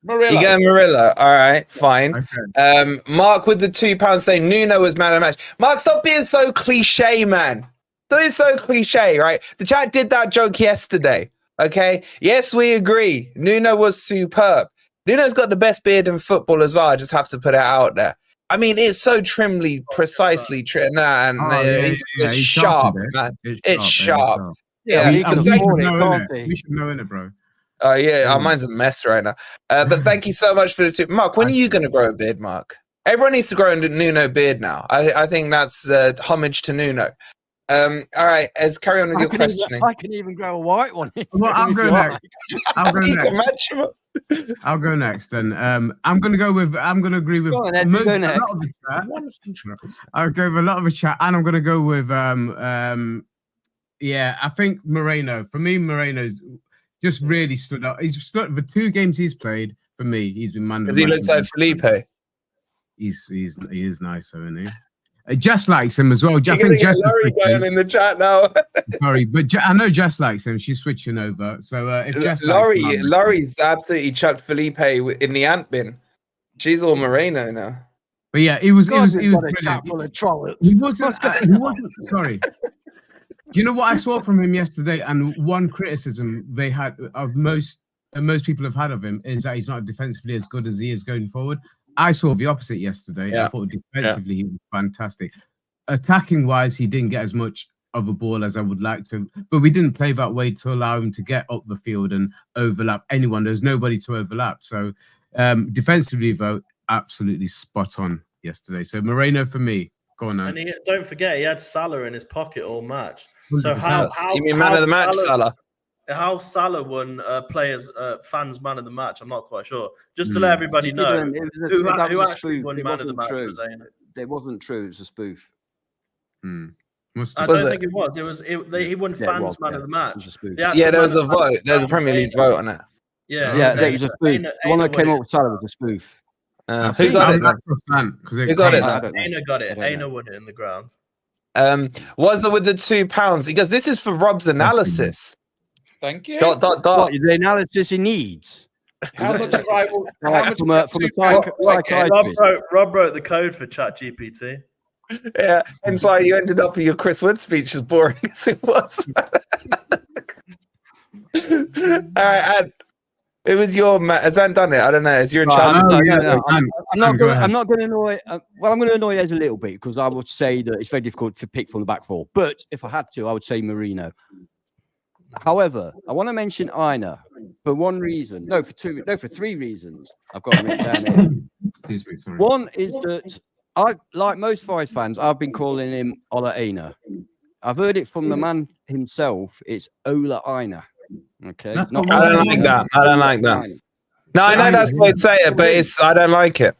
Speaker 1: You get Murillo. All right, fine. Okay. Mark with the £2 saying Nuno was man of the match. Mark, stop being so cliche, man. Don't be so cliche, right? The chat did that joke yesterday. Okay. Yes, we agree. Nuno was superb. Nuno's got the best beard in football as well. I just have to put it out there. I mean, it's so trimly, precisely trimmed, and it's sharp, man. It's sharp. Yeah,
Speaker 3: we should know in it, bro.
Speaker 1: Our mind's a mess right now. But thank you so much for the tip. Mark, when are you going to grow a beard, Mark? Everyone needs to grow a Nuno beard now. I think that's homage to Nuno. All right, let's carry on with your questioning.
Speaker 2: I can even grow a white one.
Speaker 3: Well, I'll go next. I'll go next, and I'm going to agree with. I'll go with a lot of the chat, and I'm going to go with I think Moreno. For me, Moreno's just really stood up. He's stood the 2 games he's played. For me, he's been man.
Speaker 1: Because he looks like Felipe.
Speaker 3: He is nice, isn't he? Jess likes him as well. I think
Speaker 1: Jess Laurie going in the chat now.
Speaker 3: Sorry, but I know Jess likes him. She's switching over. So if Jess
Speaker 1: Laurie's absolutely chucked Felipe in the ant bin. She's all Moreno now.
Speaker 3: But yeah, he was brilliant.
Speaker 2: He
Speaker 3: wasn't. Sorry. Do you know what I saw from him yesterday? And one criticism they had of most people have had of him is that he's not defensively as good as he is going forward. I saw the opposite yesterday. I thought defensively he was fantastic. Attacking wise, he didn't get as much of a ball as I would like to, but we didn't play that way to allow him to get up the field and overlap anyone. There's nobody to overlap. So defensively, though, absolutely spot on yesterday. So Moreno for me. Go on now.
Speaker 5: And don't forget, he had Salah in his pocket all match.
Speaker 3: 100%.
Speaker 5: So how
Speaker 1: you mean man of the match, Salah?
Speaker 5: How Salah won fans man of the match, I'm not quite sure. Just to let everybody know, who actually won man of the match was Aina.
Speaker 2: It wasn't true. It was a spoof.
Speaker 5: I don't think it was. He won fans man of the match.
Speaker 1: There was a vote. There's a Premier League vote on it.
Speaker 2: It was a spoof. The one that came up with Salah was a spoof.
Speaker 1: Who got it?
Speaker 3: Who
Speaker 1: got it?
Speaker 5: Aina got it. Aina won it in the ground.
Speaker 1: Was it with the £2? He goes, this is for Rob's analysis.
Speaker 4: Thank you.
Speaker 2: What, the analysis he needs.
Speaker 4: How much rival?
Speaker 5: Rob wrote the code for ChatGPT.
Speaker 1: Yeah, and so you ended up with your Chris Wood speech as boring as it was. All right, and it was your has Ant done it? I don't know. Is your challenge?
Speaker 2: No. I'm not going to annoy. I'm going to annoy Ed a little bit because I would say that it's very difficult to pick from the back four. But if I had to, I would say Marino. However, I want to mention Aina for one reason. No, for 3 reasons. I've got to write down here.
Speaker 3: Excuse me, sorry.
Speaker 2: One is that I, like most Forest fans, I've been calling him Ola Aina. I've heard it from the man himself. It's Ola Aina. Okay.
Speaker 1: I don't like that. No, I know that's the way to say it, but I don't like it.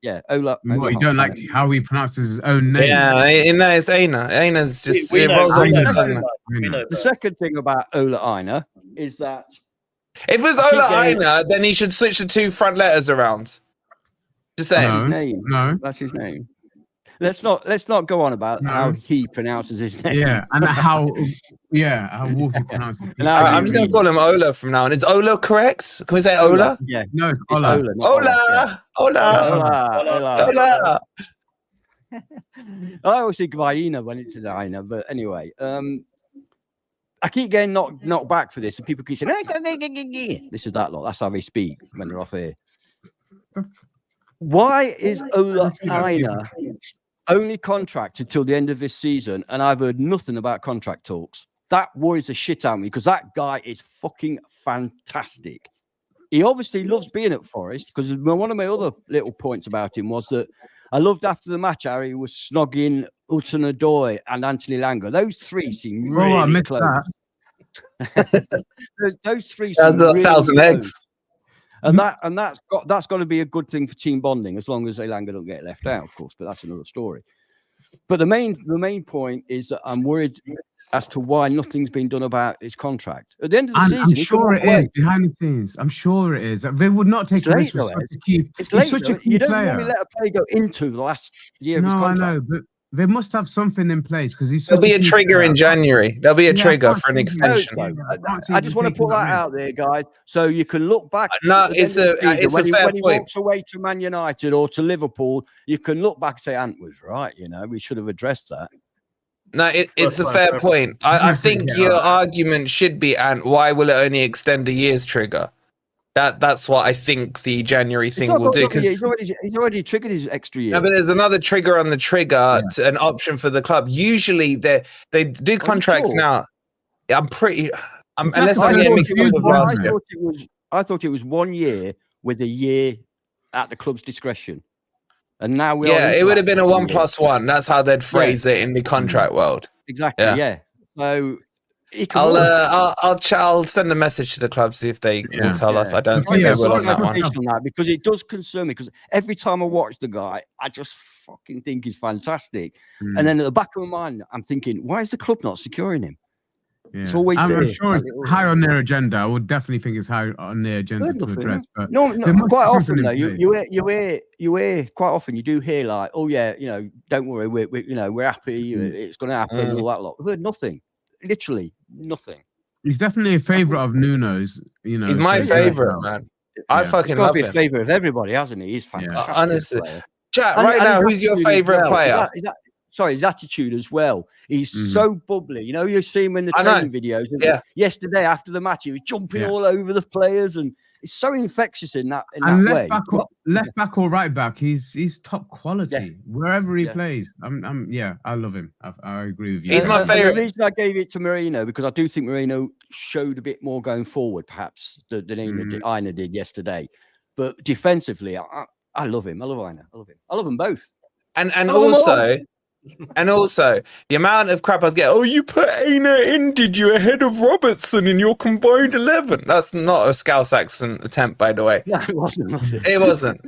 Speaker 2: Yeah, Ola.
Speaker 3: What, you don't like how he pronounces his own name?
Speaker 1: Yeah, it's Aina. Aina's just it rolls off the tongue.
Speaker 2: The second thing about Ola Aina is that
Speaker 1: if it was Ola Aina, then he should switch the 2 front letters around. Just saying.
Speaker 2: That's his name.
Speaker 3: No,
Speaker 2: that's his name. Let's not go on about how he pronounces his name.
Speaker 3: Yeah, and how Wolfie pronounces it.
Speaker 1: I'm just going to call him Ola from now on. Is Ola correct? Can we say Ola?
Speaker 2: Yeah.
Speaker 3: No, it's Ola.
Speaker 1: Ola.
Speaker 2: I always think of Aina when it says Aina, but anyway, I keep getting knocked back for this, and people keep saying, this is that lot. That's how they speak when they're off here. Why is Ola Aina only contracted till the end of this season, and I've heard nothing about contract talks? That worries the shit out of me because that guy is fucking fantastic. He obviously loves being at Forest because one of my other little points about him was that I loved after the match how he was snogging Hudson-Odoi and Anthony Langer. Those 3 seem really close. Those 3 seem
Speaker 1: really 1,000 eggs.
Speaker 2: And that's got to be a good thing for team bonding, as long as Elanga don't get left out, of course. But that's another story. But the main point is that I'm worried as to why nothing's been done about his contract. At the end of the season,
Speaker 3: I'm sure it is behind the scenes. I'm sure it is. They would not take a risk for such a key.
Speaker 2: It's late,
Speaker 3: such a key
Speaker 2: you don't
Speaker 3: player.
Speaker 2: normally let a player go into the last year of his contract.
Speaker 3: I know, but they must have something in place because he's.
Speaker 1: There'll be a trigger in January. There'll be a trigger for an extension.
Speaker 2: I just want to put that out there, guys, so you can look back.
Speaker 1: No, it's a fair
Speaker 2: when he
Speaker 1: point.
Speaker 2: walks away to Man United or to Liverpool, you can look back and say, Ant was right. We should have addressed that.
Speaker 1: No, it's a fair point. I think your argument should be, Ant, why will it only extend a year's trigger? That's what I think the January thing will do. Because
Speaker 2: he's already triggered his extra year.
Speaker 1: No, but there's another trigger on the trigger, an option for the club. Usually they do contracts now. Unless I'm getting mixed up with last year.
Speaker 2: I thought it was 1 year with a year at the club's discretion. And now
Speaker 1: it would have been a 1+1. That's how they'd phrase it in the contract world.
Speaker 2: Exactly. Yeah. So
Speaker 1: I'll send a message to the club, see if they will tell us. I don't think they will on that one.
Speaker 2: Because it does concern me. Because every time I watch the guy, I just fucking think he's fantastic. And then at the back of my mind, I'm thinking, why is the club not securing him?
Speaker 3: Yeah.
Speaker 2: It's always
Speaker 3: I'm
Speaker 2: there.
Speaker 3: sure it's high on their agenda. I would definitely think it's high on their agenda to address. But
Speaker 2: no, quite often though, you hear quite often you do hear like, oh yeah, don't worry, we're happy, it's going to happen, and all that lot. I've heard nothing, literally nothing.
Speaker 3: He's definitely a favorite of Nuno's.
Speaker 1: He's my favorite, man. I fucking love him.
Speaker 2: He's got to be a favorite of everybody, hasn't he? He's fantastic.
Speaker 1: Honestly, chat right now. Who's your favorite player?
Speaker 2: Sorry, his attitude as well. He's so bubbly. You see him in the training videos. Yesterday after the match, he was jumping all over the players, and it's so infectious in that way.
Speaker 3: Left back or right back, he's top quality wherever he plays. I love him. I agree with you.
Speaker 1: He's my favorite.
Speaker 2: The reason I gave it to Merino because I do think Merino showed a bit more going forward, perhaps than Aina did yesterday. But defensively, I love him. I love Aina. I love them both.
Speaker 1: And also, the amount of crap I was getting, oh, you put Aina in, did you, ahead of Robertson in your combined 11? That's not a Scouse accent attempt, by the way.
Speaker 2: No, it wasn't.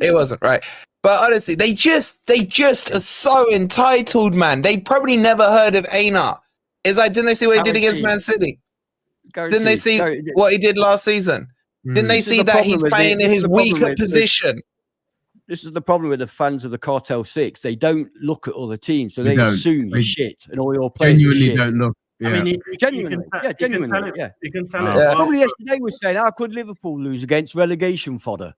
Speaker 1: It wasn't, right? But honestly, they just are so entitled, man. They probably never heard of Aina. It's like, didn't they see what he did against Man City? Didn't they see what he did last season? Didn't they see that he's playing in his weaker position?
Speaker 2: This is the problem with the fans of the Cartel 6. They don't look at other teams, so they assume you're shit and all your players are shit.
Speaker 3: Don't look. Yeah.
Speaker 5: I mean,
Speaker 2: genuinely.
Speaker 5: You can tell it.
Speaker 2: Probably yesterday was saying, how could Liverpool lose against relegation fodder?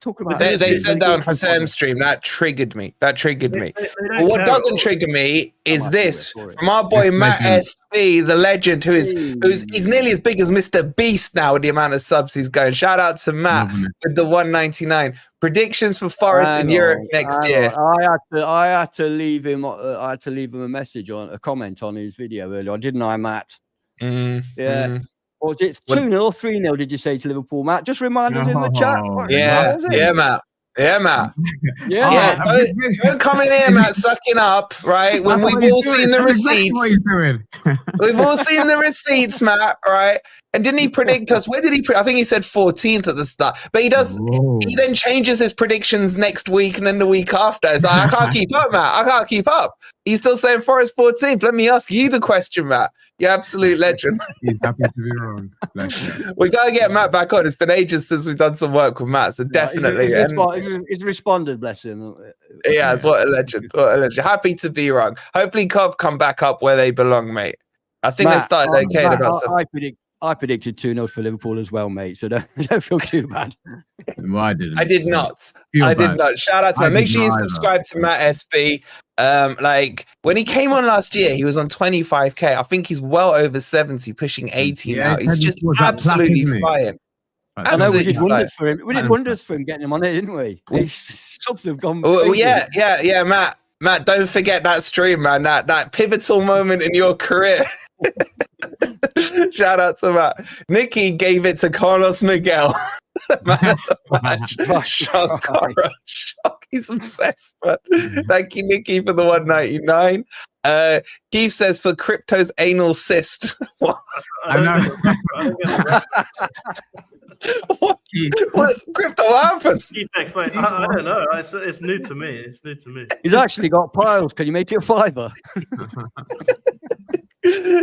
Speaker 3: Talk
Speaker 1: about they said that on Hassan's stream. That triggered me. But what doesn't trigger me is this from our boy Matt SB, the legend, he's nearly as big as Mr. Beast now with the amount of subs he's going. Shout out to Matt with the 199 predictions for Forest in Europe next year.
Speaker 2: I had to leave him. I had to leave him a comment on his video earlier, didn't I, Matt? Or was it 2-0 or 3-0, did you say, to Liverpool, Matt? Just remind us in the chat.
Speaker 1: Matt. Don't come in here, Matt, sucking up, right? When we've all seen the receipts. We've all seen the receipts, Matt, right? And didn't he predict us? Where did he? I think he said 14th at the start. But he does. He then changes his predictions next week and then the week after. It's like, I can't keep up, Matt. I can't keep up. He's still saying Forest 14th. Let me ask you the question, Matt. You absolute legend.
Speaker 3: He's happy to be wrong.
Speaker 1: We gotta get Matt back on. It's been ages since we've done some work with Matt, so definitely.
Speaker 2: He's responded, bless him.
Speaker 1: Yeah, what a legend. What a legend. Happy to be wrong. Hopefully, Cov come back up where they belong, mate. I think they started okay.
Speaker 2: I predicted 2-0 for Liverpool as well, mate. So don't feel too bad.
Speaker 3: Well, I didn't.
Speaker 1: I did not. Shout out to Matt. Make sure you subscribe to Matt SB. When he came on last year, he was on 25k. I think he's well over 70, pushing 80 now. He's just absolutely flying.
Speaker 2: I know we did wonders for him. We did wonders for him getting him on it, didn't we? His subs have gone.
Speaker 1: Yeah, Matt, don't forget that stream, man. That pivotal moment in your career. Shout out to Matt. Nicky gave it to Carlos Miguel. Man of the match. Shock. He's obsessed, man. Thank you, Nicky, for the 199. Keith says for Crypto's anal cyst.
Speaker 3: I know.
Speaker 1: What crypto happens?
Speaker 5: Keith, explain. I don't know. It's new to me. It's new to me.
Speaker 2: He's actually got piles. Can you make it a fiver?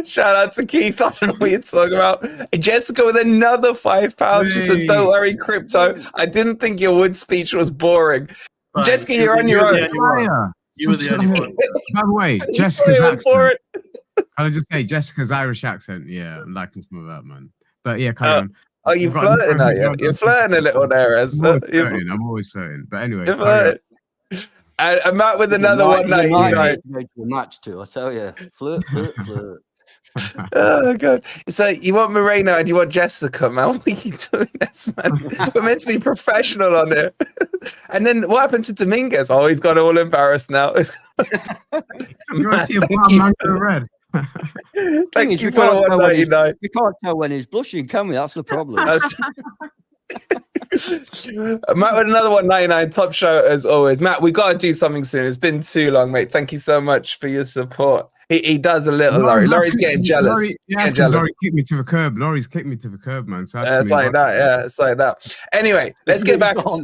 Speaker 1: Shout out to Keith. I don't know what you're talking about. Jessica with another £5. She said, "Don't worry, crypto. I didn't think your wood speech was boring."
Speaker 5: Fine.
Speaker 1: Jessica, you're on your own.
Speaker 5: You were the only one.
Speaker 3: By the way, Jessica's accent. Can I just say Jessica's Irish accent? Yeah, I'm liking some of that, man. But yeah, carry on.
Speaker 1: Oh, you're flirting, are you? You're flirting a little there, Ez.
Speaker 3: I'm always flirting. But anyway.
Speaker 1: You're flirting. And Matt with another 199.
Speaker 2: Go to a match too, I tell you. Flirt.
Speaker 1: Oh god! So you want Moreno and you want Jessica, man? What are you doing, this man? We're meant to be professional on here. And then what happened to Dominguez? Oh, he's got all embarrassed now.
Speaker 3: You want to see a brown man go red?
Speaker 1: Thank you for 199.
Speaker 2: We can't tell when he's blushing, can we? That's the problem.
Speaker 1: Matt with another 199. Top show as always. Matt, we got to do something soon. It's been too long, mate. Thank you so much for your support. He does a little, Laurie. Laurie's getting jealous.
Speaker 3: Laurie kicked me to the curb. Laurie's kicked me to the curb, man. So
Speaker 1: it's like that. Yeah, it's like that. Anyway, let's get back. All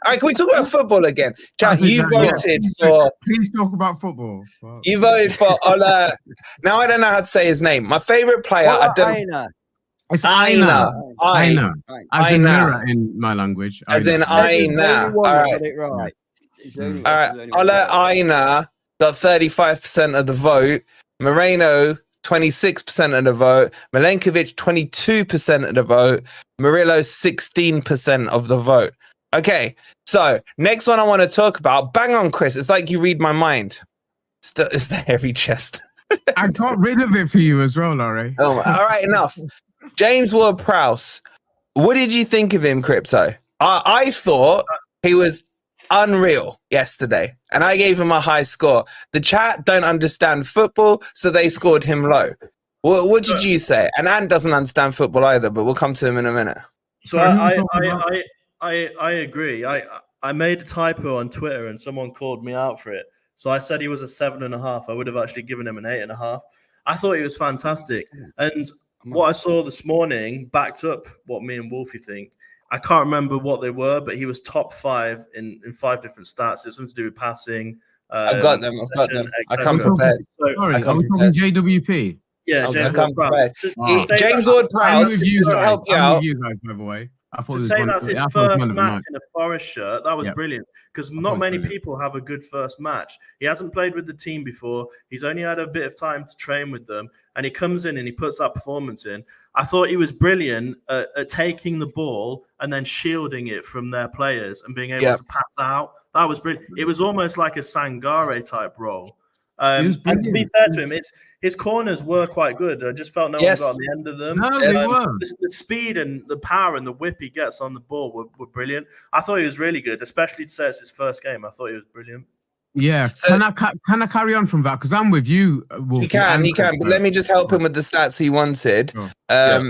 Speaker 1: right, can we talk about football again? Jack, you voted for...
Speaker 3: Please talk about football.
Speaker 1: You voted for Ola... Now I don't know how to say his name. My favorite player...
Speaker 2: Ola Aina.
Speaker 3: It's Aina. Aina. As in mirror in my language.
Speaker 1: As in Aina. All right. All right. Ola Aina got 35% of the vote. Moreno, 26% of the vote. Milenkovic, 22% of the vote. Murillo, 16% of the vote. Okay, so next one I want to talk about. Bang on, Chris. It's like you read my mind. It's the heavy chest.
Speaker 3: I got rid of it for you as well, Laurie.
Speaker 1: Oh, all right, enough. James Ward-Prowse. What did you think of him, Crypto? I thought he was unreal yesterday, and I gave him a high score. The chat don't understand football, so they scored him low. What did you say? And Ant doesn't understand football either, but we'll come to him in a minute.
Speaker 5: So I agree. I made a typo on Twitter, and someone called me out for it. So I said he was a 7.5. I would have actually given him an 8.5. I thought he was fantastic, and what I saw this morning backed up what me and Wolfie think. I can't remember what they were, but he was top 5 in 5 different stats. It's something to do with passing.
Speaker 1: I've got them. I come prepared.
Speaker 3: Sorry, are we talking JWP?
Speaker 5: Yeah, James Ward-Prowse.
Speaker 1: James Ward-Prowse, just to help you out.
Speaker 3: You guys, by the way.
Speaker 5: To say that's his first match in a Forest shirt, that was brilliant, because not many people have a good first match. He hasn't played with the team before. He's only had a bit of time to train with them, and he comes in and he puts that performance in. I thought he was brilliant at taking the ball and then shielding it from their players and being able to pass out. That was brilliant. It was almost like a Sangare type role. And to be fair to him, his corners were quite good. I just felt no one got on the end of them.
Speaker 3: No, they were.
Speaker 5: The speed and the power and the whip he gets on the ball were brilliant. I thought he was really good, especially to say it's his first game. I thought he was brilliant.
Speaker 3: Yeah. So, can I carry on from that? Because I'm with you, Wolfie.
Speaker 1: He can. But let me just help him with the stats he wanted. Sure.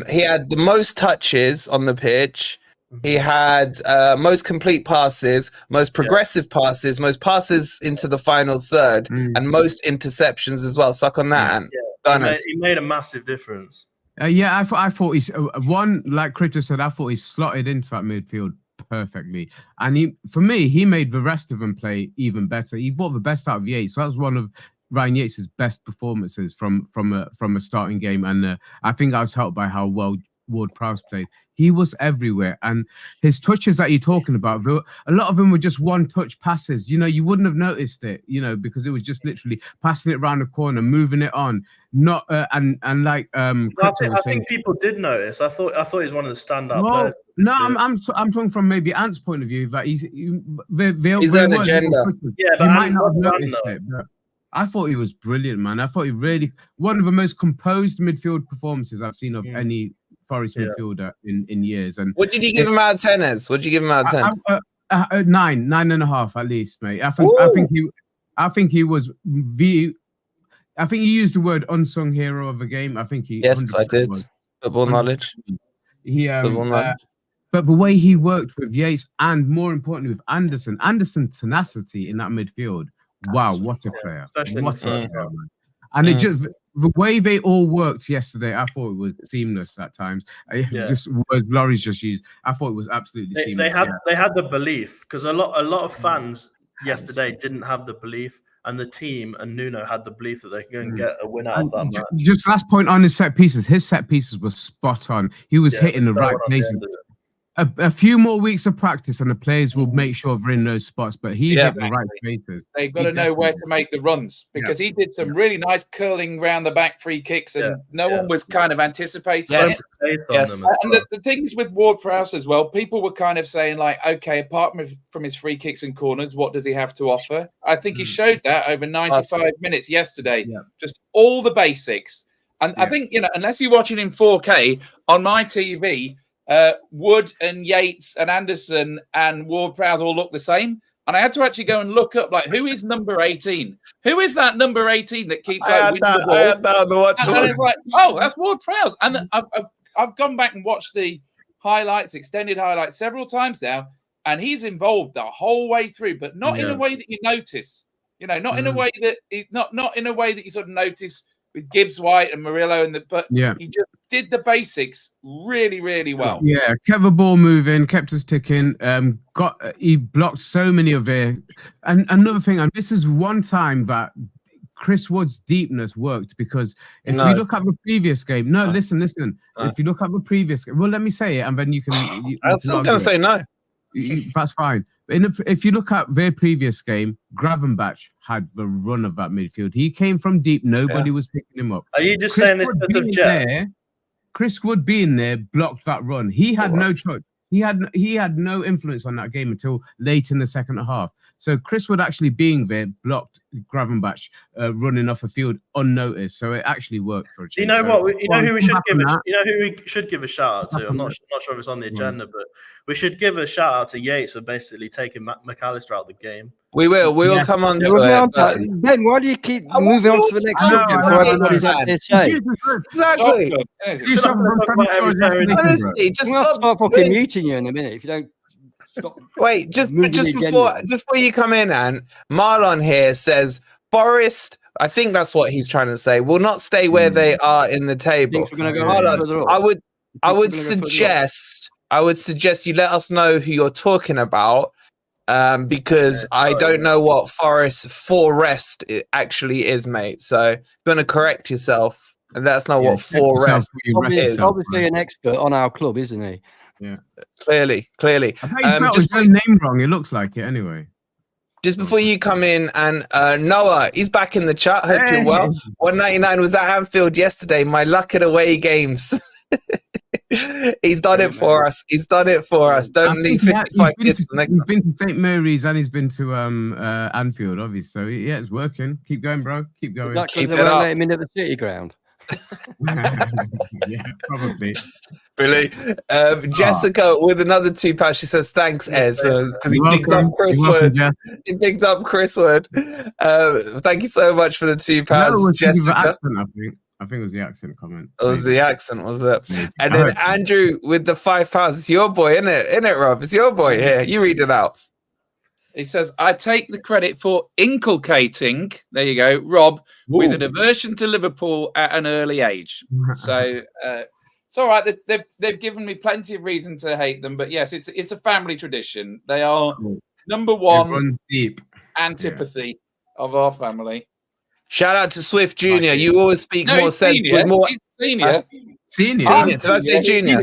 Speaker 1: He had the most touches on the pitch. He had most complete passes, most progressive passes, most passes into the final third, and most interceptions as well. Suck on that, and
Speaker 5: he made a massive difference.
Speaker 3: I thought he's one, like Crypto said. I thought he slotted into that midfield perfectly, and for me, he made the rest of them play even better. He brought the best out of Yates. So that was one of Ryan Yates' best performances from a starting game, and I think I was helped by how well Ward-Prowse played. He was everywhere, and his touches that you're talking about, a lot of them were just one-touch passes. You wouldn't have noticed it, because it was just literally passing it around the corner, moving it on. Not and like I
Speaker 5: think people did notice. I thought he was one of the standout players.
Speaker 3: No, I'm talking from maybe Ant's point of view that he's
Speaker 1: an agenda.
Speaker 5: Yeah, but
Speaker 3: you might not have noticed it, but I thought he was brilliant, man. I thought he really one of the most composed midfield performances I've seen of any Forest midfielder in years. And
Speaker 1: what did you give him out of 10? What did you give him out of 10?
Speaker 3: 9.5 at least, mate. I think he was I think he used the word unsung hero of the game. I think he.
Speaker 1: Yes, I did. Football knowledge.
Speaker 3: Football knowledge. But the way he worked with Yates and more importantly with Anderson tenacity in that midfield. Wow, what a player!
Speaker 5: Especially
Speaker 3: what a player, man. And it just the way they all worked yesterday, I thought it was seamless at times. Just words Laurie's just used. I thought it was absolutely seamless.
Speaker 5: They had the belief, because a lot of fans yesterday didn't have the belief, and the team and Nuno had the belief that they could go and get a win out of that match.
Speaker 3: Just last point on his set pieces. His set pieces were spot on. He was hitting the right places. A few more weeks of practice and the players will make sure they're in those spots, but he hit the right places.
Speaker 4: They've got to know where to make the runs, because he did some really nice curling round the back free kicks, and no one was kind of anticipating it. And the things with Ward-Prowse as well, people were kind of saying like, okay, apart from his free kicks and corners, what does he have to offer? I think he showed that over 95 minutes yesterday, just all the basics. And I think, unless you're watching in 4K on my TV, Wood and Yates and Anderson and Ward-Prowse all look the same, and I had to actually go and look up like, who is number 18? Who is that number 18 that keeps winning the ball?
Speaker 1: I had that on the watch.
Speaker 4: And it's like, oh, that's Ward-Prowse. And I've gone back and watched the highlights, extended highlights, several times now, and he's involved the whole way through, but not in a way that you notice. Not in a way that he's not in a way that you sort of notice with Gibbs White and Murillo, but he just did the basics really, really well.
Speaker 3: Yeah, kept the ball moving, kept us ticking. He blocked so many of their. And another thing, and this is one time that Chris Wood's deepness worked, because if you look at the previous game, listen. If you look at the previous game, well, let me say it, and then you can.
Speaker 1: I was still going to say no.
Speaker 3: That's fine. If you look at their previous game, Gravenbach had the run of that midfield. He came from deep. Nobody was picking him up.
Speaker 5: Are you just saying this because of Jet?
Speaker 3: Chris Wood being there blocked that run. He had no choice. He had no influence on that game until late in the second half. So Chris Wood actually being there blocked Gravenbach running off a field unnoticed. So it actually worked for a change.
Speaker 5: You know what? You know who we should give a shout out to. I'm not sure if it's on the agenda, but we should give a shout out to Yates for basically taking McAllister out of the game.
Speaker 1: We will come on to it.
Speaker 2: Ben, why do you keep moving on to the next subject where everybody's out there saying?
Speaker 1: Exactly.
Speaker 2: Honestly, just start fucking muting you in a minute if you don't. Stop.
Speaker 1: Wait, just before you come in, and Marlon here says Forest. I think that's what he's trying to say. Will not stay where they are in the table. Marlon, I would suggest you let us know who you're talking about, because I don't know what Forest actually is, mate. So you're going to correct yourself and let us know what Forest is.
Speaker 2: Obviously an expert on our club, isn't he?
Speaker 3: Yeah,
Speaker 1: clearly.
Speaker 3: Just his name wrong. It looks like it anyway.
Speaker 1: Just before you come in, and Noah, he's back in the chat. Hope you're well. 199 was at Anfield yesterday. My luck at away games. He's done it for us. Don't leave 55 kids for the next time.
Speaker 3: He's been to St. Mary's and he's been to Anfield, obviously. So yeah, it's working. Keep going, bro. Keep going.
Speaker 2: Keep it up. Let him into the City ground.
Speaker 3: Yeah, probably.
Speaker 1: Really? Jessica with another £2. She says thanks, Ez, because he picked up Chris Wood. He picked up Chris Wood. Thank you so much for the £2, Jessica.
Speaker 3: I think it was the accent comment.
Speaker 1: It was the accent, was it? And then Andrew with the £5. It's your boy, isn't it, Rob? It's your boy. Here, you read it out.
Speaker 4: He says, I take the credit for inculcating, there you go, Rob, with an aversion to Liverpool at an early age. So it's all right. They've given me plenty of reason to hate them. But yes, it's a family tradition. They are number one antipathy of our family.
Speaker 1: Shout out to Swift Jr. You always speak more sense with more.
Speaker 4: Senior.
Speaker 1: Senior. Did I say junior?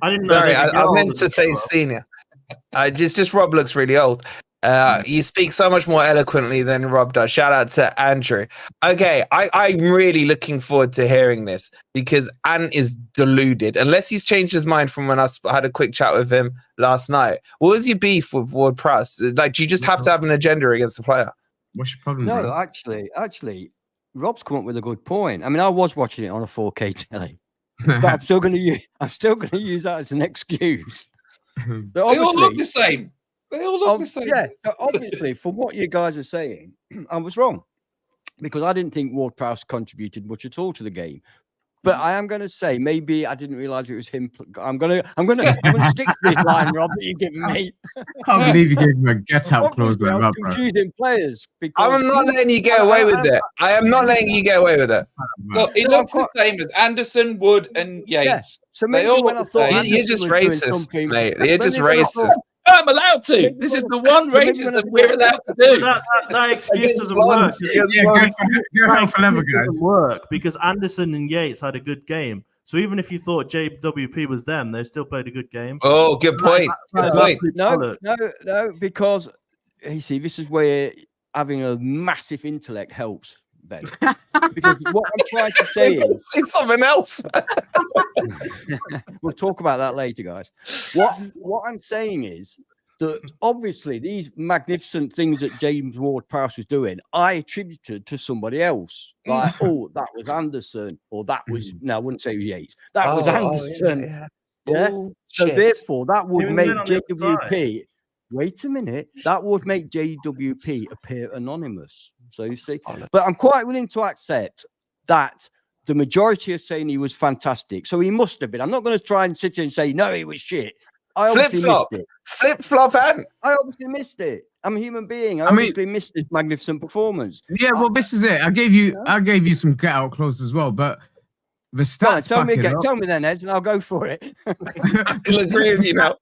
Speaker 5: I didn't know.
Speaker 1: Sorry, I meant to say senior. Just Rob looks really old. You speak so much more eloquently than Rob does. Shout out to Andrew. Okay, I'm really looking forward to hearing this, because Ant is deluded. Unless he's changed his mind from when I had a quick chat with him last night. What was your beef with Ward-Prowse? Like, do you just have to have an agenda against the player?
Speaker 3: What's your problem?
Speaker 2: No,
Speaker 3: bro?
Speaker 2: actually, Rob's come up with a good point. I mean, I was watching it on a 4K telly, but I'm still going to use that as an excuse.
Speaker 4: They all look the same.
Speaker 2: Yeah, so obviously, from what you guys are saying, I was wrong, because I didn't think Ward-Prowse contributed much at all to the game. But I am going to say, maybe I didn't realize it was him. I'm going to stick to this line, Rob, that you're giving me.
Speaker 3: Can't believe you gave him a get out clause
Speaker 2: Obviously,
Speaker 3: like
Speaker 2: I'm
Speaker 3: that, bro.
Speaker 2: confusing players because
Speaker 1: I'm not letting you get away with it. I am not letting you get away with it.
Speaker 4: Look, he looks the same as Anderson, Wood, and Yates.
Speaker 2: Yeah. So
Speaker 4: They
Speaker 2: maybe
Speaker 4: all
Speaker 2: when I
Speaker 4: look the
Speaker 2: thought
Speaker 4: same.
Speaker 1: You're
Speaker 2: Anderson
Speaker 1: just
Speaker 2: was doing
Speaker 1: racist,
Speaker 2: something,
Speaker 1: mate. You're just
Speaker 2: maybe when I
Speaker 1: racist.
Speaker 2: thought-
Speaker 4: I'm allowed to. This is the one
Speaker 2: So maybe when I
Speaker 4: racism
Speaker 2: thought-
Speaker 4: we're allowed to do.
Speaker 5: That excuse
Speaker 1: Against
Speaker 5: doesn't work.
Speaker 1: blondes. Against
Speaker 3: Yeah, go
Speaker 1: blondes.
Speaker 3: for leather, guys.
Speaker 5: Doesn't work because Anderson and Yates had a good game. So even if you thought JWP was them, they still played a good game.
Speaker 1: Oh, good point. Good point.
Speaker 2: No, because you see, this is where having a massive intellect helps, Ben. Because what I'm trying to say is,
Speaker 1: Say something else.
Speaker 2: we'll talk about that later, guys. What I'm saying is that obviously these magnificent things that James Ward-Prowse was doing, I attributed to somebody else. Like, oh, that was Anderson, or that was no, I wouldn't say it was Yates. That was Anderson. Yeah. So therefore, that would
Speaker 5: Even
Speaker 2: make
Speaker 5: then on the other
Speaker 2: JWP. Wait a minute. That would make JWP appear anonymous. So you see, but I'm quite willing to accept that the majority are saying he was fantastic. So he must have been. I'm not going to try and sit here and say no, he was shit. I obviously missed it.
Speaker 1: Flip flop, and
Speaker 2: I obviously missed it. I'm a human being. I obviously missed this magnificent performance.
Speaker 3: Yeah, well, this is it. I gave you some get out clause as well, but the stats
Speaker 2: Tell me
Speaker 3: back it
Speaker 2: again.
Speaker 3: up.
Speaker 2: Tell me then, Ed, and I'll go for it.
Speaker 1: I'll agree with you now.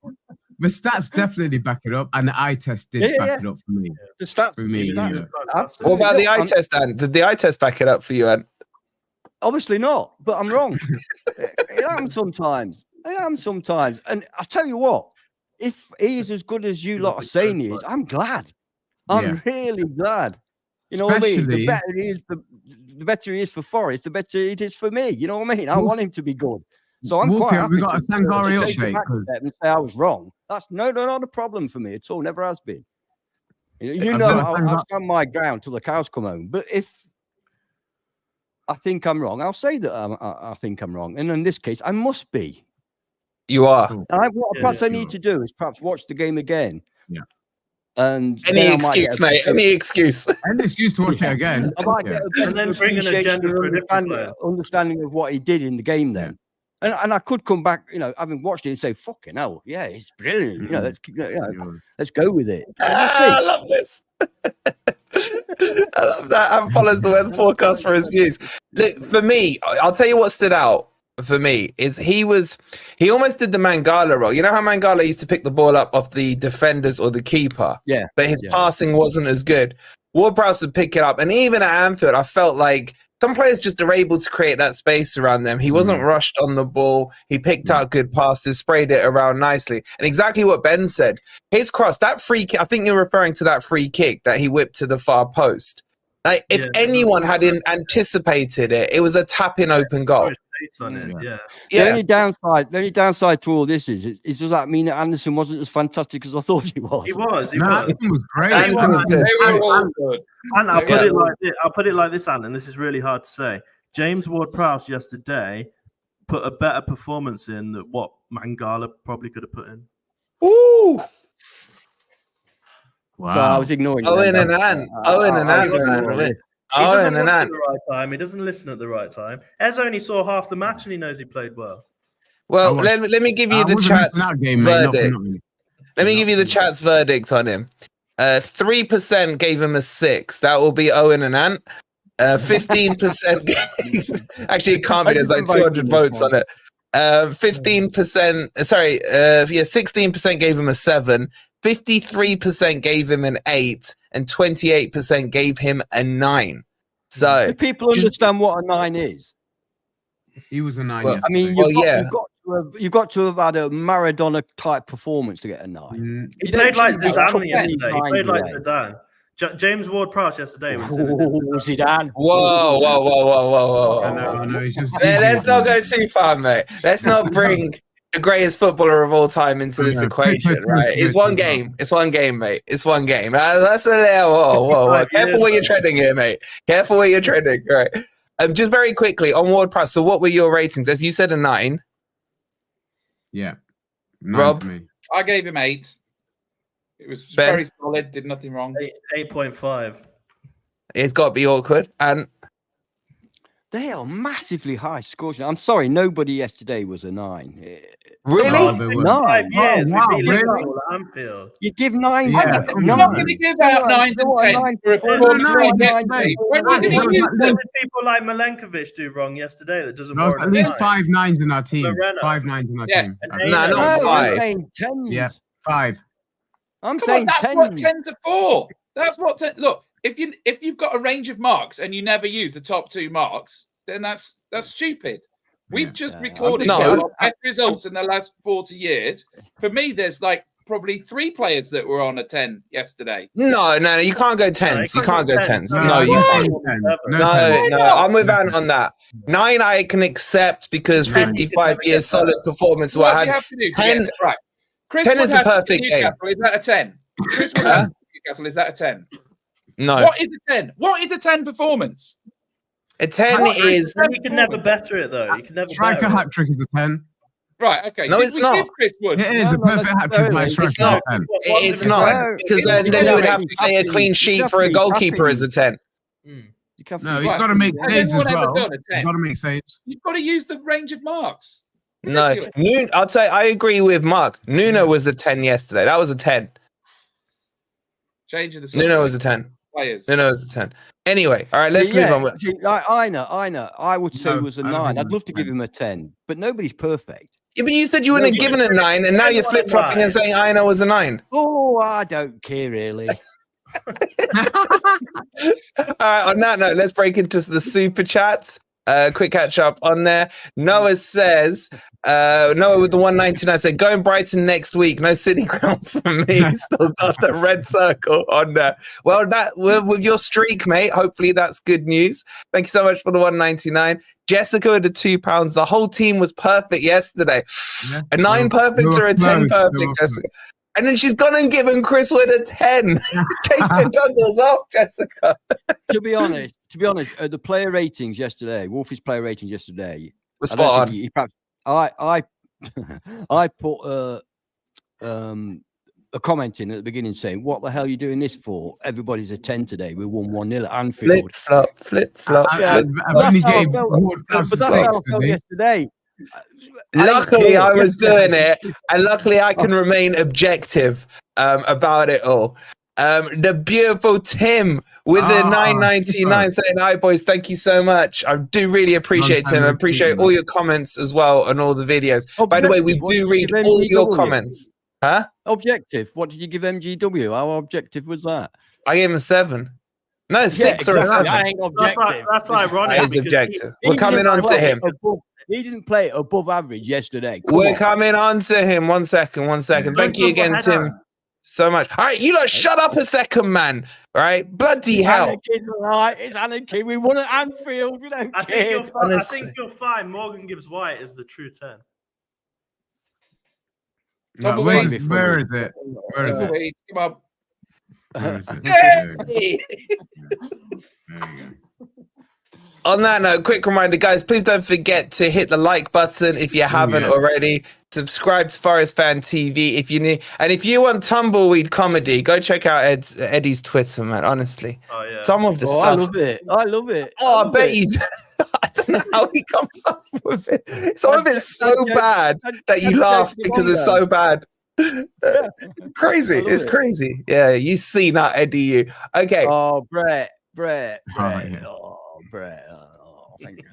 Speaker 3: The stats definitely back it up, and the eye test did back it up for me.
Speaker 2: The stats.
Speaker 3: For me, yeah.
Speaker 1: What about the eye test, Dan? Did the eye test back it up for you, Ed?
Speaker 2: Obviously not, but I'm wrong. It happens sometimes. And I tell you what, if he's as good as you lot are saying he is, I'm glad. I'm really glad. You know what I mean? The better he is, the better he is for Forest, the better it is for me. You know what I mean? I want him to be good. So I'm quite happy
Speaker 3: we got a Sangari update
Speaker 2: and say I was wrong. That's not a problem for me at all. Never has been. You know, I'll stand my ground till the cows come home. But if I think I'm wrong, I'll say that I think I'm wrong. And in this case, I must be.
Speaker 1: You are.
Speaker 2: What perhaps I need to do is perhaps watch the game again.
Speaker 3: Yeah.
Speaker 2: And
Speaker 1: any excuse, mate. Any excuse.
Speaker 3: Any excuse to watch it again.
Speaker 2: I might get
Speaker 5: And then bring an agenda for a different player.
Speaker 2: understanding of what he did in the game then. And I could come back, you know, having watched it and say, fucking hell, yeah, it's brilliant. You know, let's go with it.
Speaker 1: I love this. I love that. And follows the weather forecast for his views. Look, for me, I'll tell you what stood out for me is he almost did the Mangala role. You know how Mangala used to pick the ball up off the defenders or the keeper?
Speaker 2: Yeah.
Speaker 1: But his passing wasn't as good. Ward-Prowse would pick it up. And even at Anfield, I felt like some players just are able to create that space around them. He wasn't rushed on the ball. He picked out good passes, sprayed it around nicely. And exactly what Ben said, his cross, that free kick, I think you're referring to that free kick that he whipped to the far post. Like, if anyone had anticipated it, it was a tap-in open goal.
Speaker 2: The only downside to all this is does that mean that Anderson wasn't as fantastic as I thought he was?
Speaker 5: He was.
Speaker 3: Anderson was great.
Speaker 1: Anderson was good.
Speaker 4: They were all good.
Speaker 5: And I'll put it like this, Alan. This is really hard to say. James Ward-Prowse yesterday put a better performance in than what Mangala probably could have put in.
Speaker 1: Ooh.
Speaker 3: Wow.
Speaker 2: So I was ignoring
Speaker 1: Owen and Ann. Owen and Ann.
Speaker 5: He doesn't watch at the right time. He doesn't listen at the right time. Ez only saw half the match and he knows he played well.
Speaker 1: Well, let me give you the chat's verdict. Let me give you the chat's verdict on him. 3% gave him a 6. That will be Owen and Ant. 15%. Actually, it can't be. There's like 200 votes on it. 15%. 16% gave him a 7. 53% gave him an 8, and 28% gave him a 9. So
Speaker 2: do people understand what a 9 is?
Speaker 3: He was a 9.
Speaker 1: Well,
Speaker 3: I mean,
Speaker 2: you've got to have had a Maradona type performance to get a 9.
Speaker 5: He played like Zidane yesterday. He played like Zidane. James Ward-Prowse yesterday was
Speaker 2: Zidane.
Speaker 1: Whoa.
Speaker 3: I know,
Speaker 1: Let's not go too far, mate. Let's not bring the greatest footballer of all time into this equation, right? It's one game. It's one game, mate. It's one game. That's a little, whoa. Careful where you're treading here, mate. Careful where you're treading, right? Just very quickly on Ward-Prowse. So, what were your ratings? As you said, a 9.
Speaker 3: Yeah.
Speaker 1: Rob,
Speaker 4: I gave him 8. It was very solid. Did nothing wrong.
Speaker 5: 8.5.
Speaker 1: It's got to be awkward. And
Speaker 2: They are massively high scores. I'm sorry, nobody yesterday was a 9.
Speaker 1: Really?
Speaker 3: Oh, they were.
Speaker 2: 9.
Speaker 5: Years,
Speaker 3: wow,
Speaker 5: we beat
Speaker 3: really?
Speaker 5: Liverpool at Anfield.
Speaker 2: You give 9
Speaker 3: Yeah,
Speaker 2: to
Speaker 3: come
Speaker 2: it.
Speaker 4: I'm
Speaker 3: on.
Speaker 4: not going to give out 9s and 10s for a performance
Speaker 3: no,
Speaker 4: like
Speaker 3: no,
Speaker 4: yesterday. When
Speaker 3: no,
Speaker 4: did
Speaker 3: no,
Speaker 4: he use
Speaker 3: no,
Speaker 4: them?
Speaker 5: What did people like Milenkovic do wrong yesterday that doesn't
Speaker 3: There was
Speaker 5: warrant
Speaker 3: at least
Speaker 5: a
Speaker 3: 5 9s in our team.
Speaker 5: Moreno.
Speaker 3: 5 9s in our
Speaker 4: Yes.
Speaker 3: team.
Speaker 5: And
Speaker 1: Nah,
Speaker 5: Aina.
Speaker 1: not
Speaker 2: No,
Speaker 1: five.
Speaker 2: I'm saying 10s.
Speaker 3: Yeah, 5.
Speaker 2: I'm
Speaker 4: Come
Speaker 2: saying
Speaker 4: on, that's
Speaker 2: 10s.
Speaker 4: what 10s are for. That's what. Look, if you've got a range of marks and you never use the top 2 marks, then that's stupid. We've just
Speaker 2: Yeah,
Speaker 4: recorded
Speaker 1: No,
Speaker 4: one of our best results in the last 40 years. For me, there's like probably 3 players that were on a 10 yesterday.
Speaker 1: No, you can't go 10s. You can't go 10s. No, you
Speaker 3: no,
Speaker 1: can't.
Speaker 3: 10.
Speaker 1: No,
Speaker 3: No 10.
Speaker 1: no, I'm with Ant on that. 9 I can accept because 55 years solid performance.
Speaker 4: What
Speaker 1: What
Speaker 4: do you
Speaker 1: had
Speaker 4: have to do to
Speaker 1: 10
Speaker 4: get it right? Chris
Speaker 1: 10 is a
Speaker 4: Woodhouse at
Speaker 1: perfect game.
Speaker 4: Newcastle, is that a 10? Chris Woodhouse at Newcastle, is that a 10?
Speaker 1: no.
Speaker 4: What is a 10? What is a 10 performance?
Speaker 1: A 10 is
Speaker 5: You can never better it though. You can never
Speaker 3: Striker
Speaker 5: better it.
Speaker 3: hat trick is a 10.
Speaker 4: Right, okay.
Speaker 1: No,
Speaker 4: Did
Speaker 1: it's
Speaker 4: we
Speaker 1: not.
Speaker 4: give Chris Wood?
Speaker 3: It is
Speaker 2: No,
Speaker 3: a perfect
Speaker 2: not
Speaker 3: hat trick by a
Speaker 2: necessarily.
Speaker 3: striker
Speaker 1: It's
Speaker 3: is a 10.
Speaker 1: it's not because then you would have to say a clean sheet for a goalkeeper is a 10.
Speaker 3: No, he's got to make
Speaker 4: Has
Speaker 3: saves as
Speaker 4: anyone ever
Speaker 3: well.
Speaker 4: done a
Speaker 3: He's
Speaker 4: 10?
Speaker 3: got to make saves.
Speaker 4: You've got to use the range of marks.
Speaker 1: No,
Speaker 4: Ridiculous.
Speaker 1: I'll say I agree with Mark. Nuno was a 10 yesterday. That was a 10.
Speaker 4: Changing the
Speaker 1: Nuno was a 10.
Speaker 4: players.
Speaker 1: Nuno was a 10. Anyway, all right, let's move on.
Speaker 2: Aina, I would say
Speaker 3: No,
Speaker 2: was a
Speaker 3: I don't
Speaker 2: 9.
Speaker 3: think
Speaker 2: I'd love to
Speaker 3: that's
Speaker 2: give him a 10, but nobody's perfect.
Speaker 1: Yeah, but you said you wouldn't have given a 9, and now you're flip flopping and saying Aina was a 9.
Speaker 2: Oh, I don't care really.
Speaker 1: All right, on that note, let's break into the super chats. Quick catch up on there. Noah says, Noah with the 199 said, going Brighton next week. No City ground for me. Still got the red circle on there. Well, with your streak, mate, hopefully that's good news. Thank you so much for the 199. Jessica with the £2. The whole team was perfect yesterday.
Speaker 3: Yeah.
Speaker 1: A 9 perfect or a 10 perfect,
Speaker 3: close.
Speaker 1: Jessica. And then she's gone and given Chris Wood a 10. Take the goggles off, Jessica.
Speaker 2: to be honest, the player ratings yesterday, Wolfie's player ratings yesterday,
Speaker 1: Was
Speaker 2: I don't
Speaker 1: spot
Speaker 2: think
Speaker 1: on.
Speaker 2: he perhaps, I put a comment in at the beginning saying, "What the hell are you doing this for? Everybody's a 10 today. We won 1-0 at Anfield."
Speaker 1: Flip flop.
Speaker 3: I've only gave Ward
Speaker 2: But
Speaker 3: plus
Speaker 2: that's how I
Speaker 3: 6
Speaker 2: felt
Speaker 3: today.
Speaker 2: yesterday.
Speaker 1: Luckily, I was doing it, and luckily, I can remain objective about it all. The beautiful Tim with the 999 saying, "Hi, boys, thank you so much. I do really appreciate Tim. I appreciate all your comments as well on all the videos. By the way, we do read all your comments." Huh?
Speaker 2: Objective. What did you give MGW? How objective was that?
Speaker 1: I gave him a 7. No, 6 or a 7.
Speaker 2: That ain't objective.
Speaker 5: That's ironic.
Speaker 1: That is
Speaker 5: because
Speaker 1: objective.
Speaker 2: He
Speaker 1: We're coming
Speaker 2: didn't
Speaker 1: on to
Speaker 2: play
Speaker 1: him.
Speaker 2: He didn't play above average yesterday. Come
Speaker 1: We're
Speaker 2: on.
Speaker 1: coming on to him. 1 second. Thank you again, Tim, so much. All right, you lot, shut up a second, man. All right, bloody hell.
Speaker 2: It's anarchy. We won at Anfield. We don't
Speaker 5: I
Speaker 2: care.
Speaker 5: think you'll find Morgan Gibbs White is the true 10.
Speaker 3: No,
Speaker 4: Top of
Speaker 3: where
Speaker 4: the
Speaker 3: is it? Where is it?
Speaker 4: Come on.
Speaker 3: Where is it?
Speaker 4: Hey!
Speaker 3: There you go.
Speaker 1: On that note, quick reminder, guys, please don't forget to hit the like button if you haven't already. Subscribe to Forest Fan TV if you need. And if you want tumbleweed comedy, go check out Eddie's Twitter, man. Honestly,
Speaker 5: Oh yeah.
Speaker 1: some of the stuff.
Speaker 2: I love it.
Speaker 1: Oh, I bet you do. I don't know how he comes up with it. Some of it's so bad that you laugh because it's so bad. It's crazy. It's crazy. Yeah, you see that, Eddie. You okay?
Speaker 2: Oh, Brett.
Speaker 3: yeah.
Speaker 2: Oh, Brett. Oh, thank you.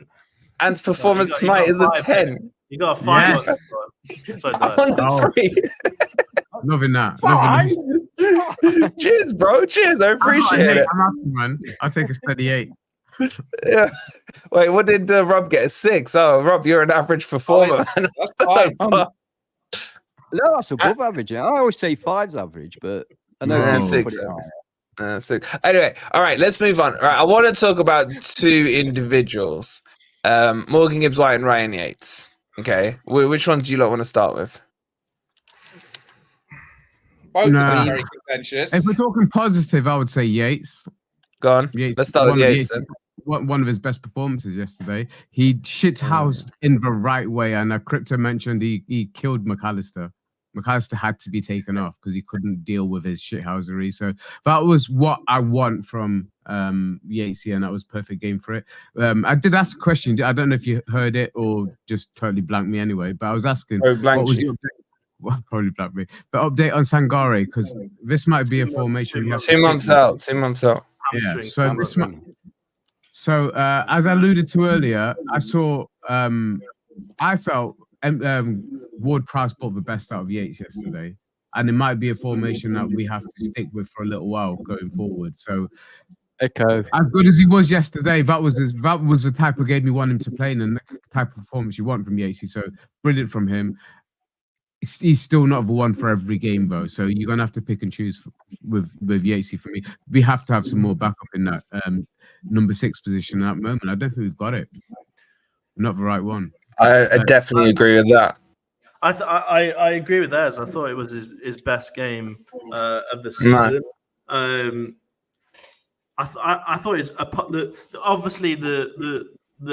Speaker 1: And performance
Speaker 5: you
Speaker 1: tonight
Speaker 5: got
Speaker 1: is a
Speaker 5: 5
Speaker 1: 10.
Speaker 5: You got a 5
Speaker 3: Yes.
Speaker 5: on this one. So
Speaker 1: I'm on the 3.
Speaker 3: Loving that.
Speaker 1: Cheers, bro. Cheers. I appreciate it.
Speaker 3: I'm happy, man. I'll take a steady 8.
Speaker 1: Yeah. Wait, what did Rob get? A 6? Oh, Rob, you're an average performer. Man.
Speaker 4: That's fine.
Speaker 2: No, that's above average. I always say 5's average, but I know
Speaker 3: No.
Speaker 2: people
Speaker 1: 6.
Speaker 2: put it higher.
Speaker 1: 6. Anyway, all right, let's move on. All right, I want to talk about 2 individuals, Morgan Gibbs White and Ryan Yates. Okay, which ones do you lot want to start with?
Speaker 4: Both
Speaker 3: Nah.
Speaker 4: of them very contentious.
Speaker 3: If we're talking positive, I would say Yates.
Speaker 1: Go on.
Speaker 3: Yates
Speaker 1: Let's start with
Speaker 3: one of
Speaker 1: Yates then.
Speaker 3: One of his best performances yesterday. He shithoused in the right way, and Crypto mentioned he killed McAllister. McAllister had to be taken off because he couldn't deal with his shithousery. So that was what I want from Yatesy, and that was perfect game for it. I did ask a question. I don't know if you heard it or just totally blanked me anyway, but I was asking what was the update? Well, probably blanked me. But update on Sangare, because this might be a formation.
Speaker 1: 2 months out. 2 months out.
Speaker 3: Yeah. So this might. So as I alluded to earlier, I saw. I felt Ward-Prowse brought the best out of Yates yesterday, and it might be a formation that we have to stick with for a little while going forward. So,
Speaker 2: Echo.
Speaker 3: as good as he was yesterday, that was the type of game you want him to play in, and the type of performance you want from Yatesy. So brilliant from him. He's still not the one for every game though, so you're gonna have to pick and choose with Yatesy for me. We have to have some more backup in that number 6 position at the moment. I don't think we've got it. Not the right one.
Speaker 1: I definitely agree with that.
Speaker 5: I agree with theirs. I thought it was his best game of the season. I thought it's obviously the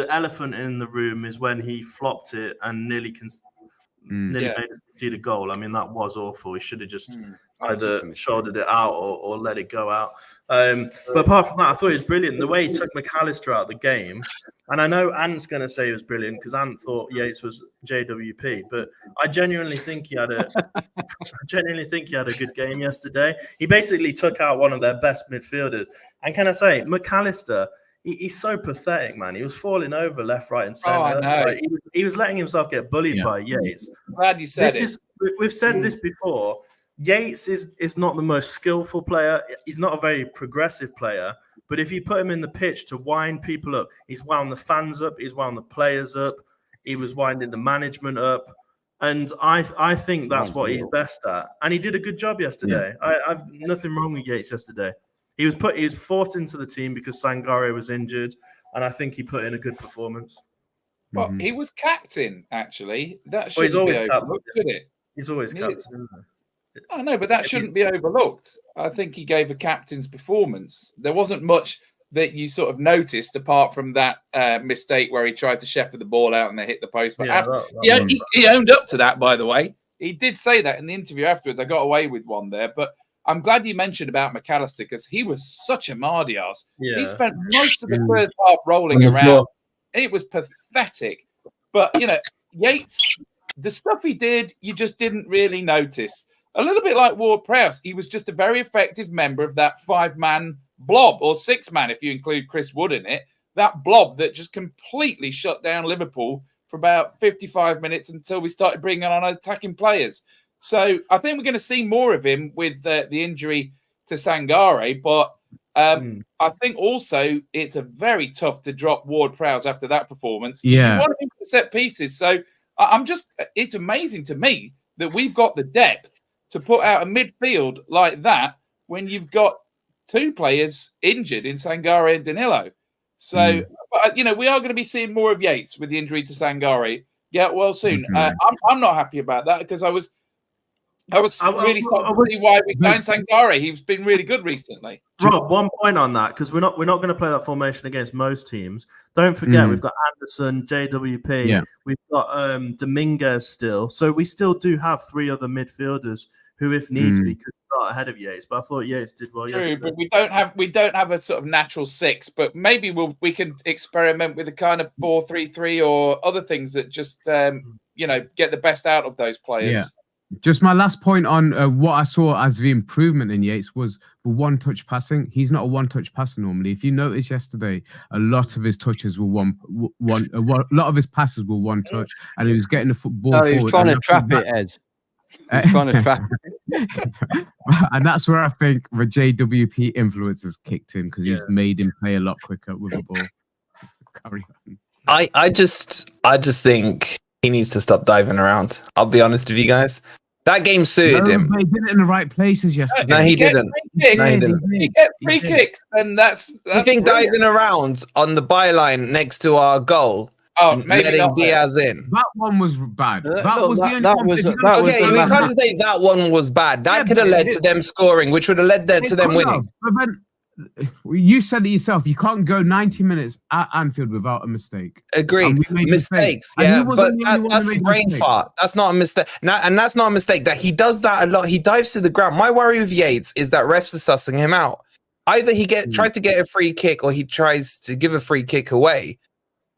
Speaker 5: elephant in the room is when he flopped it and nearly made us see the goal. I mean, that was awful. He should have just either shouldered it out or let it go out. But apart from that, I thought it was brilliant. The way he took McAllister out of the game, and I know Ant's going to say it was brilliant because Ant thought Yates was JWP, but I genuinely think he had a good game yesterday. He basically took out one of their best midfielders. And can I say, McAllister, he's so pathetic, man. He was falling over left, right, and centre.
Speaker 4: Oh, I know.
Speaker 5: Like, he was letting himself get bullied by Yates.
Speaker 4: Glad you said it.
Speaker 5: We've said this before. Yates is not the most skillful player. He's not a very progressive player. But if you put him in the pitch to wind people up, he's wound the fans up. He's wound the players up. He was winding the management up. And I think that's what he's best at. And he did a good job yesterday. Yeah. I've nothing wrong with Yates yesterday. He was forced into the team because Sangare was injured, and I think he put in a good performance.
Speaker 4: Well, he was captain, actually. That
Speaker 5: he's
Speaker 4: shouldn't
Speaker 5: always
Speaker 4: be overlooked, should it?
Speaker 5: He's always captain.
Speaker 4: I know, but that shouldn't be overlooked. I think he gave a captain's performance. There wasn't much that you sort of noticed apart from that mistake where he tried to shepherd the ball out and they hit the post. But he owned up to that, by the way. He did say that in the interview afterwards. I got away with one there, but I'm glad you mentioned about McAllister because he was such a mardy-ass. Yeah. He spent most of the first half rolling around. And it was pathetic. But, Yates, the stuff he did, you just didn't really notice. A little bit like Ward-Prowse. He was just a very effective member of that 5-man blob, or 6-man if you include Chris Wood in it. That blob that just completely shut down Liverpool for about 55 minutes until we started bringing on attacking players. So I think we're going to see more of him with the injury to Sangare. But I think also it's a very tough to drop Ward-Prowse after that performance.
Speaker 3: Yeah.
Speaker 4: You want him to set pieces. So it's amazing to me that we've got the depth to put out a midfield like that when you've got 2 players injured in Sangare and Danilo. So, we are going to be seeing more of Yates with the injury to Sangare. Yeah, well, soon. I'm not happy about that because I was really starting to see why we signed Sangare. He's been really good recently.
Speaker 5: Rob, one point on that, because we're not going to play that formation against most teams. Don't forget, we've got Anderson, JWP, we've got Dominguez still. So we still do have 3 other midfielders who, if needs be, could start ahead of Yates. But I thought Yates did well yesterday.
Speaker 4: But we don't have a sort of natural 6. But maybe we can experiment with a kind of 4-3-3 or other things that just get the best out of those players.
Speaker 3: Yeah. Just my last point on what I saw as the improvement in Yates was the one-touch passing. He's not a one-touch passer normally. If you noticed yesterday, a lot of his touches were a lot of his passes were one touch, and he was getting the football forward.
Speaker 2: He was trying to trap it, Ed. He was trying to trap it.
Speaker 3: And that's where I think the JWP influence has kicked in because he's made him play a lot quicker with the ball. Carry on.
Speaker 1: I just think he needs to stop diving around. I'll be honest with you guys. That game suited him.
Speaker 3: He did it in the right places yesterday.
Speaker 1: No, he didn't.
Speaker 4: He gets free kicks, and that's
Speaker 1: you think brilliant. Diving around on the byline next to our goal, letting Diaz in.
Speaker 3: That one was bad. That was the only
Speaker 1: okay, we can't say that one was bad. That could have led to them scoring, which would have led to them winning.
Speaker 3: You said it yourself. You can't go 90 minutes at Anfield without a mistake.
Speaker 1: Agreed.
Speaker 3: And we made
Speaker 1: Mistakes,
Speaker 3: And he
Speaker 1: yeah,
Speaker 3: wasn't
Speaker 1: but
Speaker 3: the only one
Speaker 1: that's
Speaker 3: that
Speaker 1: a
Speaker 3: made
Speaker 1: brain
Speaker 3: mistakes.
Speaker 1: fart. That's not a mistake. And that's not a mistake. That he does that a lot. He dives to the ground. My worry with Yates is that refs are sussing him out. Either he tries to get a free kick, or he tries to give a free kick away,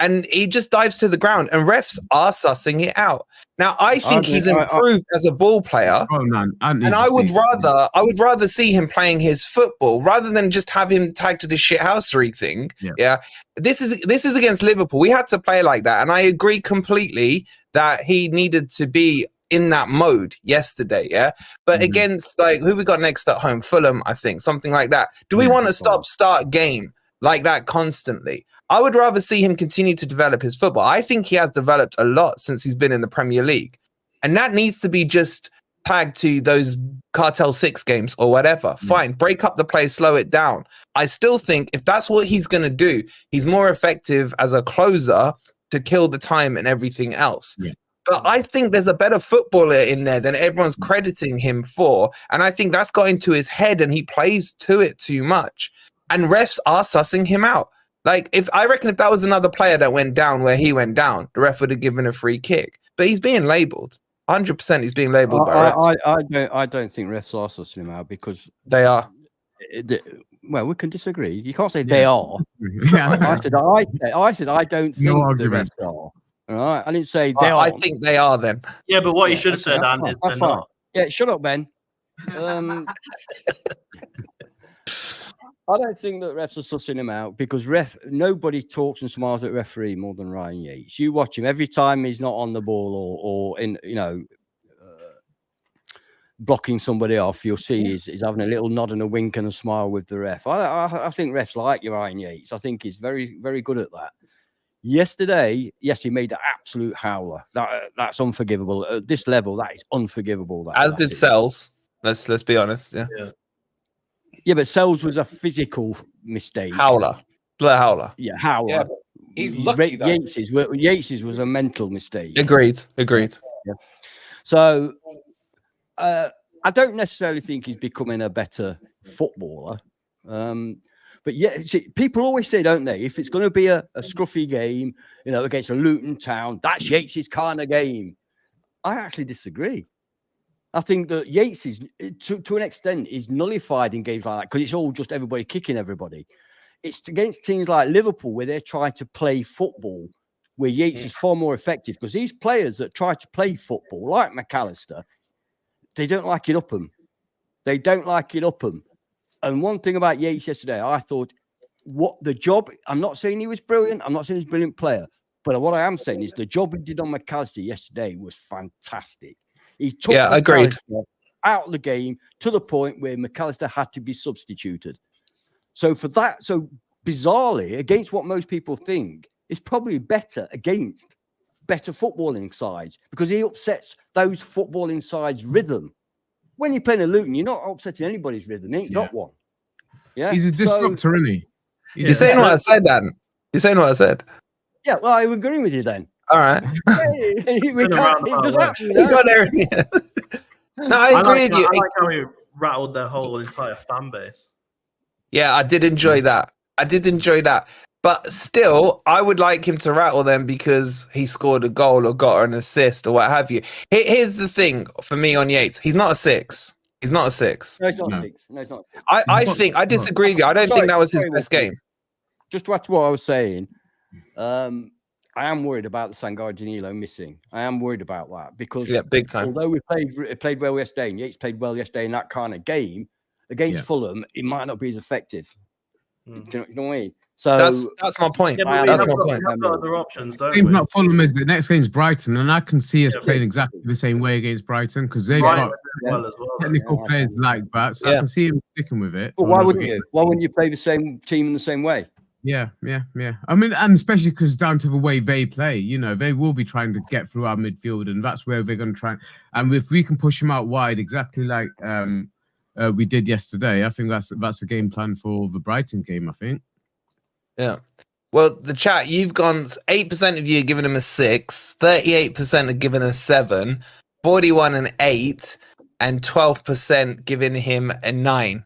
Speaker 1: and he just dives to the ground. And refs are sussing it out. Now, I think he's improved as a ball player.
Speaker 3: Oh man,
Speaker 1: And I would rather see him playing his football rather than just have him tagged to the shithousery thing. Yeah. This is against Liverpool. We had to play like that. And I agree completely that he needed to be in that mode yesterday. Yeah. But against, like, who we got next at home? Fulham, I think, something like that. Do we want a stop-start game like that constantly? I would rather see him continue to develop his football. I think he has developed a lot since he's been in the Premier League. And that needs to be just tagged to those Cartel 6 games or whatever. Fine, break up the play, slow it down. I still think if that's what he's going to do, he's more effective as a closer to kill the time and everything else. Yeah. But I think there's a better footballer in there than everyone's crediting him for. And I think that's got into his head and he plays to it too much. And refs are sussing him out. Like, if that was another player that went down where he went down, the ref would have given a free kick. But he's being labelled. 100% he's being labelled by refs.
Speaker 2: I don't think refs are sussing him out because
Speaker 1: they are.
Speaker 2: Well, we can disagree. You can't say they are. I said I don't think the refs are. All right, I didn't say they are.
Speaker 1: I think they are then.
Speaker 5: Yeah, but what you should have said, Andy, is they're not.
Speaker 2: Yeah, shut up, Ben. I don't think that refs are sussing him out because nobody talks and smiles at referee more than Ryan Yates. You watch him every time he's not on the ball or in, blocking somebody off. You'll see he's having a little nod and a wink and a smile with the ref. I think refs like Ryan Yates. I think he's very, very good at that. Yesterday, yes, he made an absolute howler. That's unforgivable at this level. That is unforgivable.
Speaker 1: As did Sells. Let's be honest. Yeah.
Speaker 2: Yeah, but Sells was a physical mistake.
Speaker 1: Howler. Howler.
Speaker 2: Yeah, howler. Yeah,
Speaker 4: he's lucky.
Speaker 2: Yates's was a mental mistake.
Speaker 1: Agreed.
Speaker 2: Yeah. So I don't necessarily think he's becoming a better footballer. But yeah, see, people always say, don't they, if it's going to be a scruffy game, against a Luton Town, that's Yates's kind of game. I actually disagree. I think that Yates is, to an extent, is nullified in games like that because it's all just everybody kicking everybody. It's against teams like Liverpool where they're trying to play football, where Yates is far more effective because these players that try to play football, like McAllister, they don't like it up them. They don't like it up them. And one thing about Yates yesterday, I thought, I'm not saying he was brilliant. I'm not saying he's a brilliant player. But what I am saying is the job he did on McAllister yesterday was fantastic. He took
Speaker 1: agreed.
Speaker 2: Out of the game to the point where McAllister had to be substituted. So for that, bizarrely, against what most people think, it's probably better against better footballing sides because he upsets those footballing sides' rhythm. When you're playing a Luton, you're not upsetting anybody's rhythm. He ain't got one. Yeah,
Speaker 3: he's a disruptor, isn't he?
Speaker 1: You're saying what I said, Dan. You're saying what I said.
Speaker 2: Yeah, well, I'm agreeing with you then.
Speaker 1: All right.
Speaker 2: We does happen,
Speaker 1: we got there. No, I agree with you.
Speaker 5: I like how he rattled their whole entire fan base.
Speaker 1: Yeah, I did enjoy that. But still, I would like him to rattle them because he scored a goal or got an assist or what have you. Here's the thing for me on Yates. He's not a 6. He's not a 6.
Speaker 2: No, he's not a 6. No, he's not.
Speaker 1: I disagree with you. I don't think that was his best game.
Speaker 2: Just to add to what I was saying, I am worried about the Sangare Danilo missing. I am worried about that because
Speaker 1: big time.
Speaker 2: Although we played well yesterday and Yates played well yesterday in that kind of game, against Fulham, it might not be as effective. Do you know what I mean? So
Speaker 1: that's my point.
Speaker 5: Yeah,
Speaker 1: that's my point.
Speaker 5: We have got other options, don't
Speaker 3: Game's
Speaker 5: we?
Speaker 3: not Fulham, is the next game's Brighton, and I can see us playing exactly the same way against Brighton because they've got technical players like that. So I can see him sticking with it.
Speaker 2: But why wouldn't you? Why wouldn't you play the same team in the same way?
Speaker 3: Yeah. I mean, and especially because down to the way they play, they will be trying to get through our midfield, and that's where they're going to try. And if we can push them out wide, exactly like we did yesterday, I think that's a game plan for the Brighton game. I think.
Speaker 1: Yeah. Well, the chat, you've gone 8% of you are giving him a 6, 38% are giving a 7, 41 an 8, and 12% giving him a 9.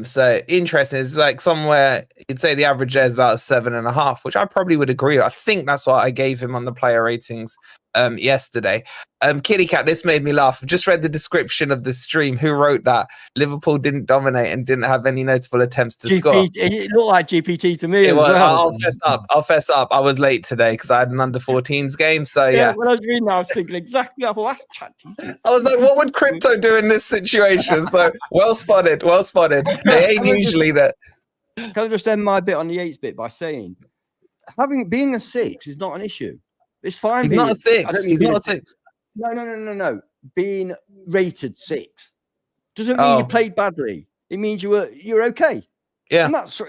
Speaker 1: So interesting. It's like somewhere you'd say the average there is about a 7.5, which I probably would agree with. I think that's what I gave him on the player ratings yesterday. Kitty Cat, this made me laugh. I've just read the description of the stream. Who wrote that? Liverpool didn't dominate and didn't have any notable attempts to score.
Speaker 2: It looked like GPT to me
Speaker 1: It
Speaker 2: as
Speaker 1: was,
Speaker 2: well.
Speaker 1: I'll fess up. I was late today because I had an under 14s game. So yeah.
Speaker 2: When I was reading that, I was thinking exactly. I thought that's ChatGPT.
Speaker 1: I was like, what would crypto do in this situation? So well spotted. They ain't usually that.
Speaker 2: Can I just end my bit on the Yates bit by saying, being a 6 is not an issue. It's fine.
Speaker 1: He's not a 6. He's not a 6.
Speaker 2: No. Being rated 6 doesn't mean you played badly. It means you're okay.
Speaker 1: Yeah.
Speaker 2: And that's,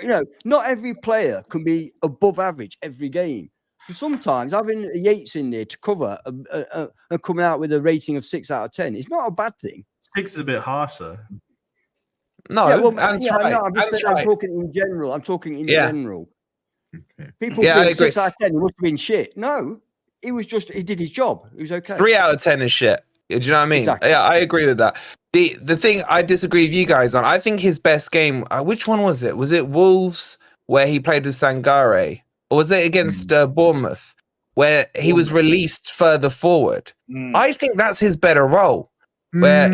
Speaker 2: not every player can be above average every game. So sometimes having Yates in there to cover and coming out with a rating of 6 out of 10 is not a bad thing.
Speaker 5: 6 is a bit harsher.
Speaker 1: No, that's right.
Speaker 2: No, I'm talking in general. General.
Speaker 3: Okay.
Speaker 2: People
Speaker 1: I
Speaker 2: think
Speaker 1: agree.
Speaker 2: 6 out of 10 he must have been shit. No, he did his job. He was okay.
Speaker 1: 3 out of 10 is shit. Do you know what I mean?
Speaker 2: Exactly.
Speaker 1: Yeah, I agree with that. The thing I disagree with you guys on, I think his best game, which one was it? Was it Wolves where he played with Sangare? Or was it against Bournemouth where he was released further forward? I think that's his better role. Where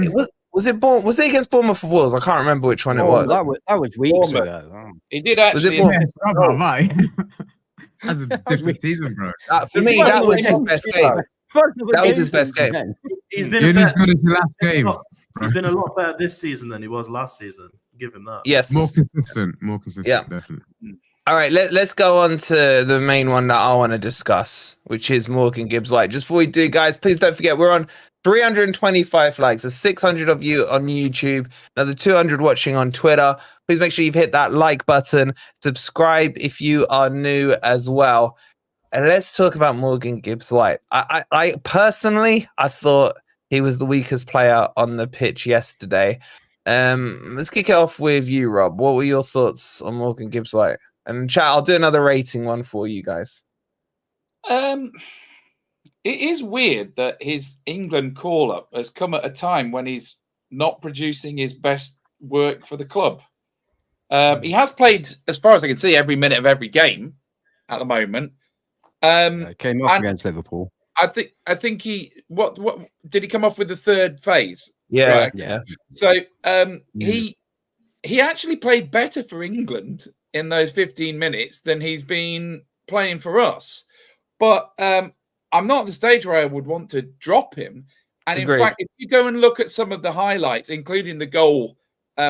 Speaker 1: was it against Bournemouth or Wolves? I can't remember which one it was.
Speaker 2: That was weeks ago. Oh.
Speaker 4: He did actually.
Speaker 3: That's a different season, bro.
Speaker 1: For me, that was his best game. That was his best game.
Speaker 5: He's been
Speaker 3: You're as good as the last game.
Speaker 5: He's been a lot better this season than he was last season. Give him that.
Speaker 1: Yes.
Speaker 3: More consistent. Yeah. Definitely.
Speaker 1: All right, let's go on to the main one that I want to discuss, which is Morgan Gibbs-White. Just before we do, guys, please don't forget we're on 325 likes. There's 600 of you on YouTube, another 200 watching on Twitter. Please make sure you've hit that like button. Subscribe if you are new as well. And let's talk about Morgan Gibbs-White. I personally, I thought he was the weakest player on the pitch yesterday. Let's kick it off with you, Rob. What were your thoughts on Morgan Gibbs-White? And chat, I'll do another rating one for you guys.
Speaker 4: It is weird that his England call-up has come at a time when he's not producing his best work for the club. He has played, as far as I can see, every minute of every game at the moment.
Speaker 2: Came off against Liverpool.
Speaker 4: I think he what did he come off with the third phase?
Speaker 1: Yeah,
Speaker 4: right?
Speaker 1: yeah.
Speaker 4: So he actually played better for England in those 15 minutes than he's been playing for us. But I'm not at the stage where I would want to drop him. And
Speaker 1: Agreed.
Speaker 4: In fact, if you go and look at some of the highlights, including the goal,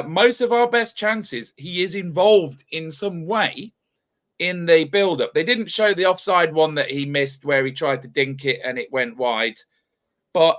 Speaker 4: most of our best chances, he is involved in some way in the build-up. They didn't show the offside one that he missed where he tried to dink it and it went wide. But,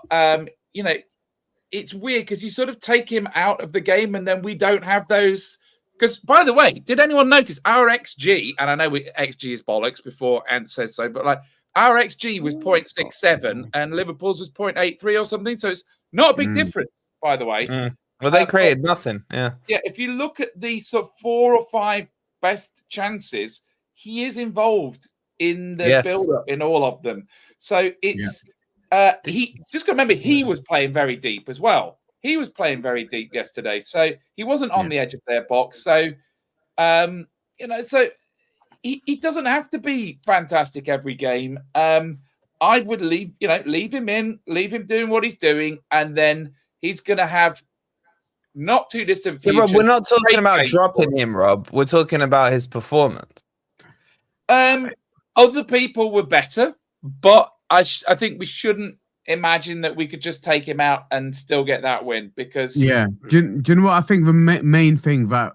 Speaker 4: it's weird because you sort of take him out of the game and then we don't have those. Because, by the way, did anyone notice our XG, and I know XG is bollocks before Ant says so, but like our XG was 0.67 and Liverpool's was 0.83 or something. So it's not a big difference, by the way.
Speaker 1: Well, they created nothing. Yeah.
Speaker 4: Yeah, if you look at the sort of 4 or 5 best chances, he is involved in the build-up in all of them. So it's he just got to remember he was playing very deep as well. He was playing very deep yesterday, so he wasn't on the edge of their box. So so he doesn't have to be fantastic every game. I would leave him in, leave him doing what he's doing, and then he's going to have not too distant future.
Speaker 1: Yeah, Rob, we're not talking about dropping him, Rob. We're talking about his performance.
Speaker 4: Other people were better, but I think we shouldn't imagine that we could just take him out and still get that win because...
Speaker 3: Yeah. Do you know what? I think the main thing that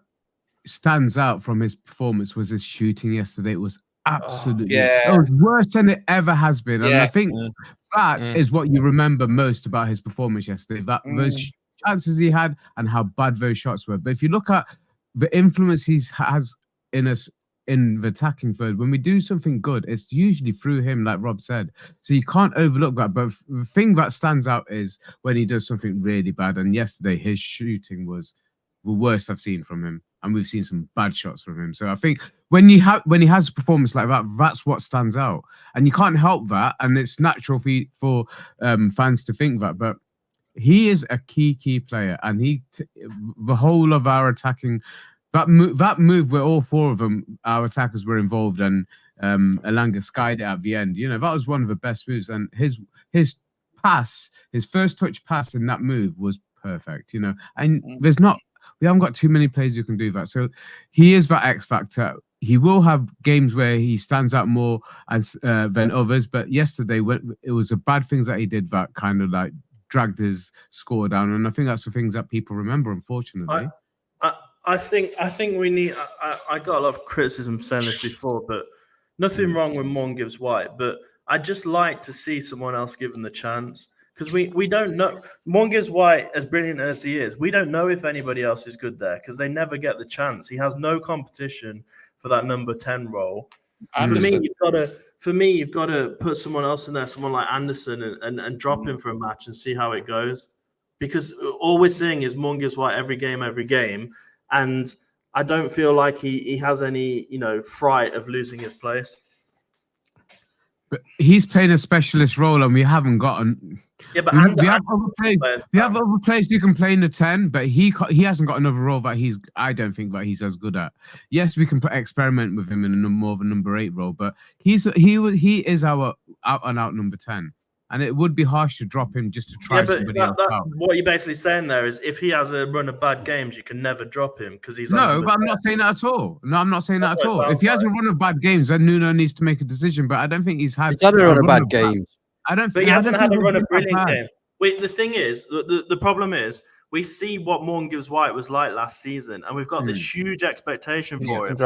Speaker 3: stands out from his performance was his shooting yesterday. It was absolutely it was worse than it ever has been. And I think that is what you remember most about his performance yesterday, that those chances he had and how bad those shots were. But if you look at the influence he has in us in the attacking third, when we do something good, it's usually through him, like Rob said. So you can't overlook that. But the thing that stands out is when he does something really bad. And yesterday, his shooting was the worst I've seen from him. And we've seen some bad shots from him. So I think when he has a performance like that, that's what stands out. And you can't help that. And it's natural for fans to think that. But he is a key player, and the whole of our attacking that move where all four of them, our attackers were involved, and Elanga skied it at the end. That was one of the best moves, and his pass, his first touch pass in that move was perfect. And we haven't got too many players who can do that. So he is that X factor. He will have games where he stands out more than others, but yesterday it was the bad things that he did that kind of like dragged his score down, and I think that's the things that people remember, unfortunately.
Speaker 5: I think we need. I got a lot of criticism saying this before, but nothing wrong with Morgan Gibbs White. But I just like to see someone else given the chance, because we don't know. Morgan Gibbs White, as brilliant as he is, we don't know if anybody else is good there because they never get the chance. He has no competition for that number 10 role.
Speaker 4: Anderson.
Speaker 5: For me, you've got to put someone else in there, someone like Anderson, and drop him for a match and see how it goes. Because all we're seeing is Morgan Gibbs White every game. And I don't feel like he has any, fright of losing his place.
Speaker 3: But he's playing a specialist role, and we haven't gotten.
Speaker 5: Yeah, but
Speaker 3: we have other players who can play in the 10, but he hasn't got another role that I don't think that he's as good at. Yes, we can experiment with him in more of a number 8 role, but he is our out number 10. And it would be harsh to drop him just to try somebody else out.
Speaker 5: What you're basically saying there is, if he has a run of bad games, you can never drop him because he's.
Speaker 3: No, but I'm not saying that at all. No, I'm not saying that at all. If he has a run of bad games, then Nuno needs to make a decision. But I don't think he's had
Speaker 2: a run of bad games.
Speaker 5: But he hasn't had a run of brilliant games. The thing is, the problem is, we see what Morgan Gibbs White was like last season, and we've got this huge expectation for him.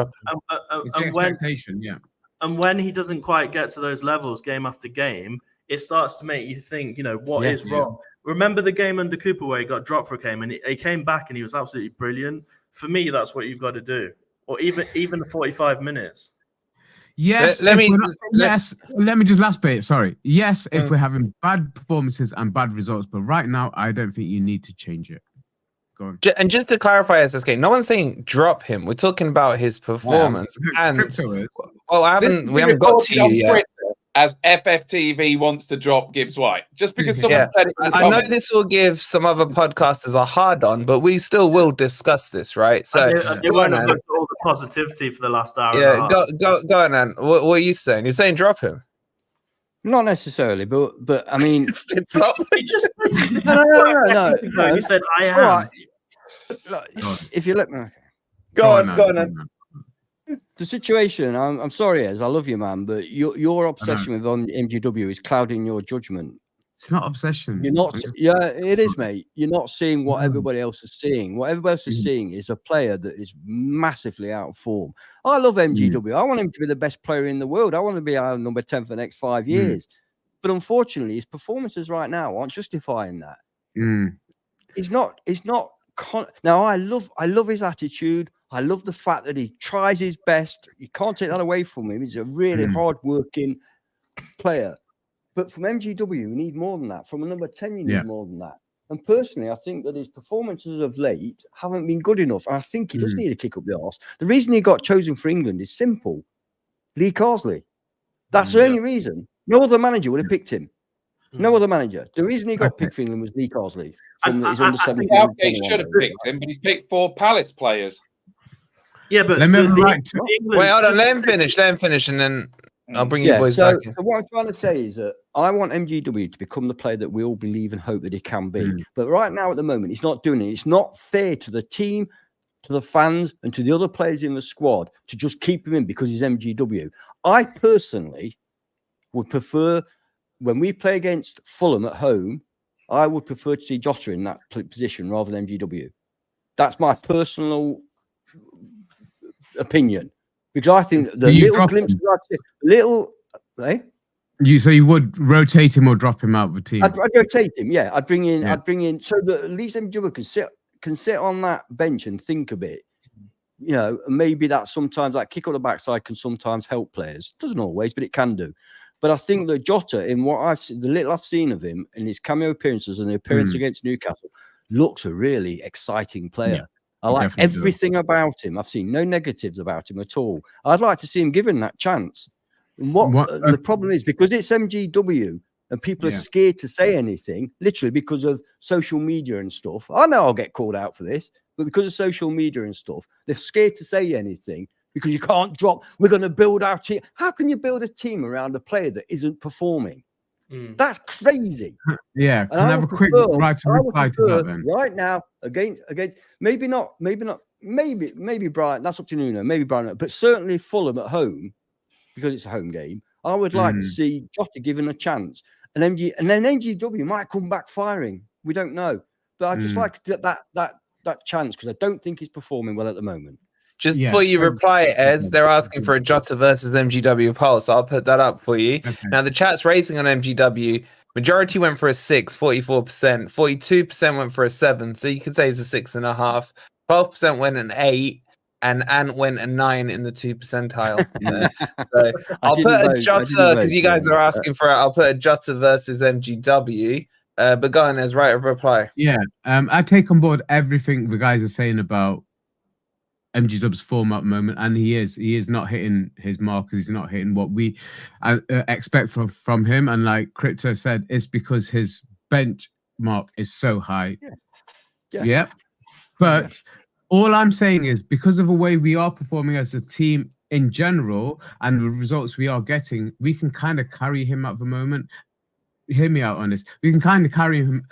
Speaker 5: And when he doesn't quite get to those levels game after game, it starts to make you think, what is wrong? Remember the game under Cooper where he got dropped for a game and he came back and he was absolutely brilliant? For me, that's what you've got to do. Or even the 45 minutes.
Speaker 3: Yes. Let me just last bit. Sorry. Yes, if we're having bad performances and bad results, but right now, I don't think you need to change it. Go on.
Speaker 1: And just to clarify, SSK, no one's saying drop him. We're talking about his performance.
Speaker 3: Yeah.
Speaker 1: And we haven't got to you yet.
Speaker 4: As FFTV wants to drop Gibbs White, just because someone said it.
Speaker 1: I know this will give some other podcasters a hard on, but we still will discuss this, right? So
Speaker 5: go on, An. All the positivity for the last hour.
Speaker 1: Yeah, go on, An. What are you saying? You're saying drop him?
Speaker 2: Not necessarily, but I mean,
Speaker 5: he just
Speaker 2: no.
Speaker 5: He said, "I am."
Speaker 2: Right. Look, if you let me
Speaker 1: go on, An.
Speaker 2: The situation, I'm sorry, Ez, I love you, man, but your obsession with MGW is clouding your judgment.
Speaker 3: It's not obsession.
Speaker 2: You're not. Yeah, it is, mate. You're not seeing what everybody else is seeing. What everybody else is seeing is a player that is massively out of form. I love MGW. I want him to be the best player in the world. I want to be our number 10 for the next 5 years. But unfortunately, his performances right now aren't justifying that. It's not. Now, I love his attitude. I love the fact that he tries his best. You can't take that away from him. He's a really hard-working player. But from MGW, you need more than that. From a number 10, you need more than that. And personally, I think that his performances of late haven't been good enough. And I think he does need a kick up the arse. The reason he got chosen for England is simple. Lee Carsley. That's the only reason. No other manager would have picked him. No other manager. The reason he got picked for England was Lee Carsley.
Speaker 4: Southgate should have picked him, but he picked 4 Palace players.
Speaker 5: Yeah, but
Speaker 3: wait,
Speaker 1: hold on. Let him finish, and then I'll bring you boys back in.
Speaker 2: So what I'm trying to say is that I want MGW to become the player that we all believe and hope that he can be. But right now, at the moment, he's not doing it. It's not fair to the team, to the fans, and to the other players in the squad to just keep him in because he's MGW. I personally would prefer, when we play against Fulham at home, I would prefer to see Jota in that position rather than MGW. That's my personal opinion, because I think the little glimpses
Speaker 3: you would rotate him or drop him out of the team?
Speaker 2: I'd rotate him. Yeah, I'd bring in so that at least MGW can sit on that bench and think a bit. And maybe that sometimes that kick on the backside can sometimes help players. Doesn't always, but it can do. But I think that Jota, in what I've seen, the little I've seen of him in his cameo appearances and the appearance against Newcastle, looks a really exciting player. Yeah. I like everything about him. I've seen no negatives about him at all. I'd like to see him given that chance. And the problem is, because it's MGW, and people are scared to say anything, literally because of social media and stuff. I know I'll get called out for this, but because of social media and stuff, they're scared to say anything because you can't drop. We're going to build our team. How can you build a team around a player that isn't performing? That's crazy.
Speaker 3: Yeah, can I have a quick reply to that then?
Speaker 2: Right now, again, maybe Brighton. That's up to Nuno. Maybe Brighton, but certainly Fulham at home, because it's a home game. I would like to see Jota given a chance, and then NGW might come back firing. We don't know, but I just like that chance because I don't think he's performing well at the moment.
Speaker 1: Just before you reply, Eds, they're asking for a Jota versus MGW poll, so I'll put that up for you. Okay. Now, the chat's raising on MGW. Majority went for a 6, 44%. 42% went for a 7, so you could say it's a 6.5. 12% went an 8, and Ant went a 9 in the 2 percentile. So I'll put a Jota, because you guys are asking for it, I'll put a Jota versus MGW. But go on, there's right of reply.
Speaker 3: Yeah, I take on board everything the guys are saying about MG Dub's form at the moment, and he is not hitting his markers. He's not hitting what we expect from him. And like Crypto said, it's because his benchmark is so high. Yeah. But all I'm saying is because of the way we are performing as a team in general and the results we are getting, we can kind of carry him at the moment. Hear me out on this. We can kind of carry him.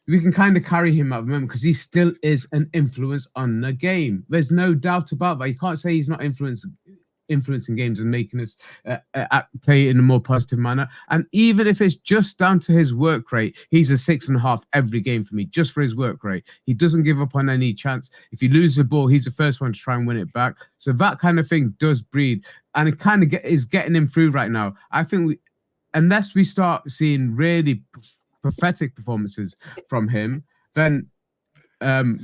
Speaker 3: We can kind of carry him at the moment because he still is an influence on the game. There's no doubt about that. You can't say he's not influencing games and making us play in a more positive manner. And even if it's just down to his work rate, he's a 6.5 every game for me, just for his work rate. He doesn't give up on any chance. If you lose the ball, he's the first one to try and win it back. So that kind of thing does breed, and it kind of is getting him through right now. I think unless we start seeing really pathetic performances from him, then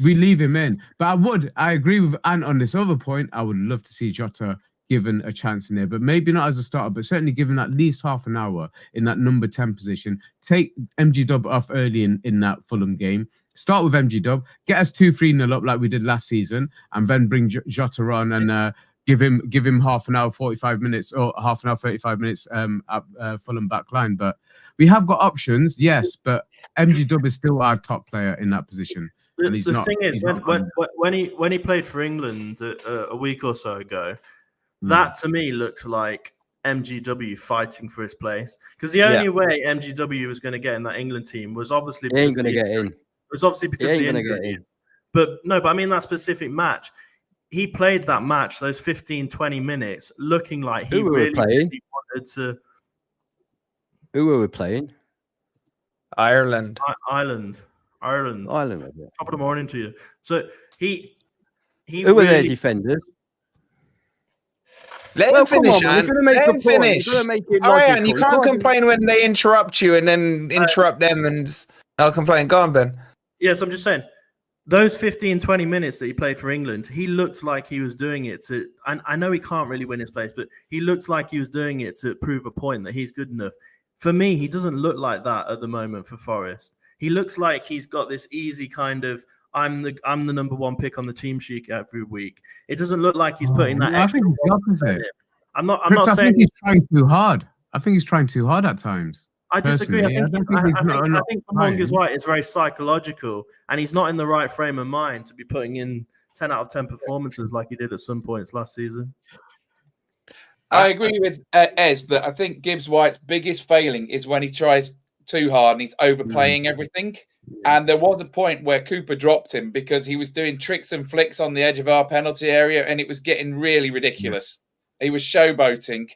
Speaker 3: we leave him in. But I agree with Ant on this other point. I would love to see Jota given a chance in there, but maybe not as a starter, but certainly given at least half an hour in that number 10 position. Take MG Dub off early in that Fulham game. Start with MG Dub, get us 2-3-0 up like we did last season, and then bring Jota on and give him half an hour, 45 minutes, or half an hour, 35 minutes at Fulham back line. But we have got options, yes, but MG Dub is still our top player in that position.
Speaker 5: The thing is, when he played for England a week or so ago, that to me looked like MGW fighting for his place. Because the only way MGW was going to get in that England team was obviously because he ain't going to get in. It was obviously because of the injury. But I mean that specific match. He played that match, those 15, 20 minutes, looking like he really wanted to.
Speaker 2: Who were we playing?
Speaker 1: Ireland.
Speaker 5: Ireland. Top of the morning to you. So he
Speaker 2: who were their defenders?
Speaker 1: Let him finish, Ant. Let him finish. All right, Ant, you can't complain when they interrupt you and then interrupt them and I'll complain. Go on, Ben.
Speaker 5: Yes, I'm just saying. Those 15, 20 minutes that he played for England, he looked like he was doing it to, and I know he can't really win his place, but he looked like he was doing it to prove a point that he's good enough. For me, he doesn't look like that at the moment for Forest. He looks like he's got this easy kind of, I'm the number one pick on the team sheet every week. It doesn't look like he's putting that extra. I think it's the opposite. I'm not saying.
Speaker 3: I think he's trying too hard. I think he's trying too hard at times.
Speaker 5: I disagree. I think Monk is right. It's very psychological, and he's not in the right frame of mind to be putting in 10 out of 10 performances like he did at some points last season.
Speaker 4: I agree with Ez that I think Gibbs White's biggest failing is when he tries too hard and he's overplaying everything. And there was a point where Cooper dropped him because he was doing tricks and flicks on the edge of our penalty area, and it was getting really ridiculous. He was showboating,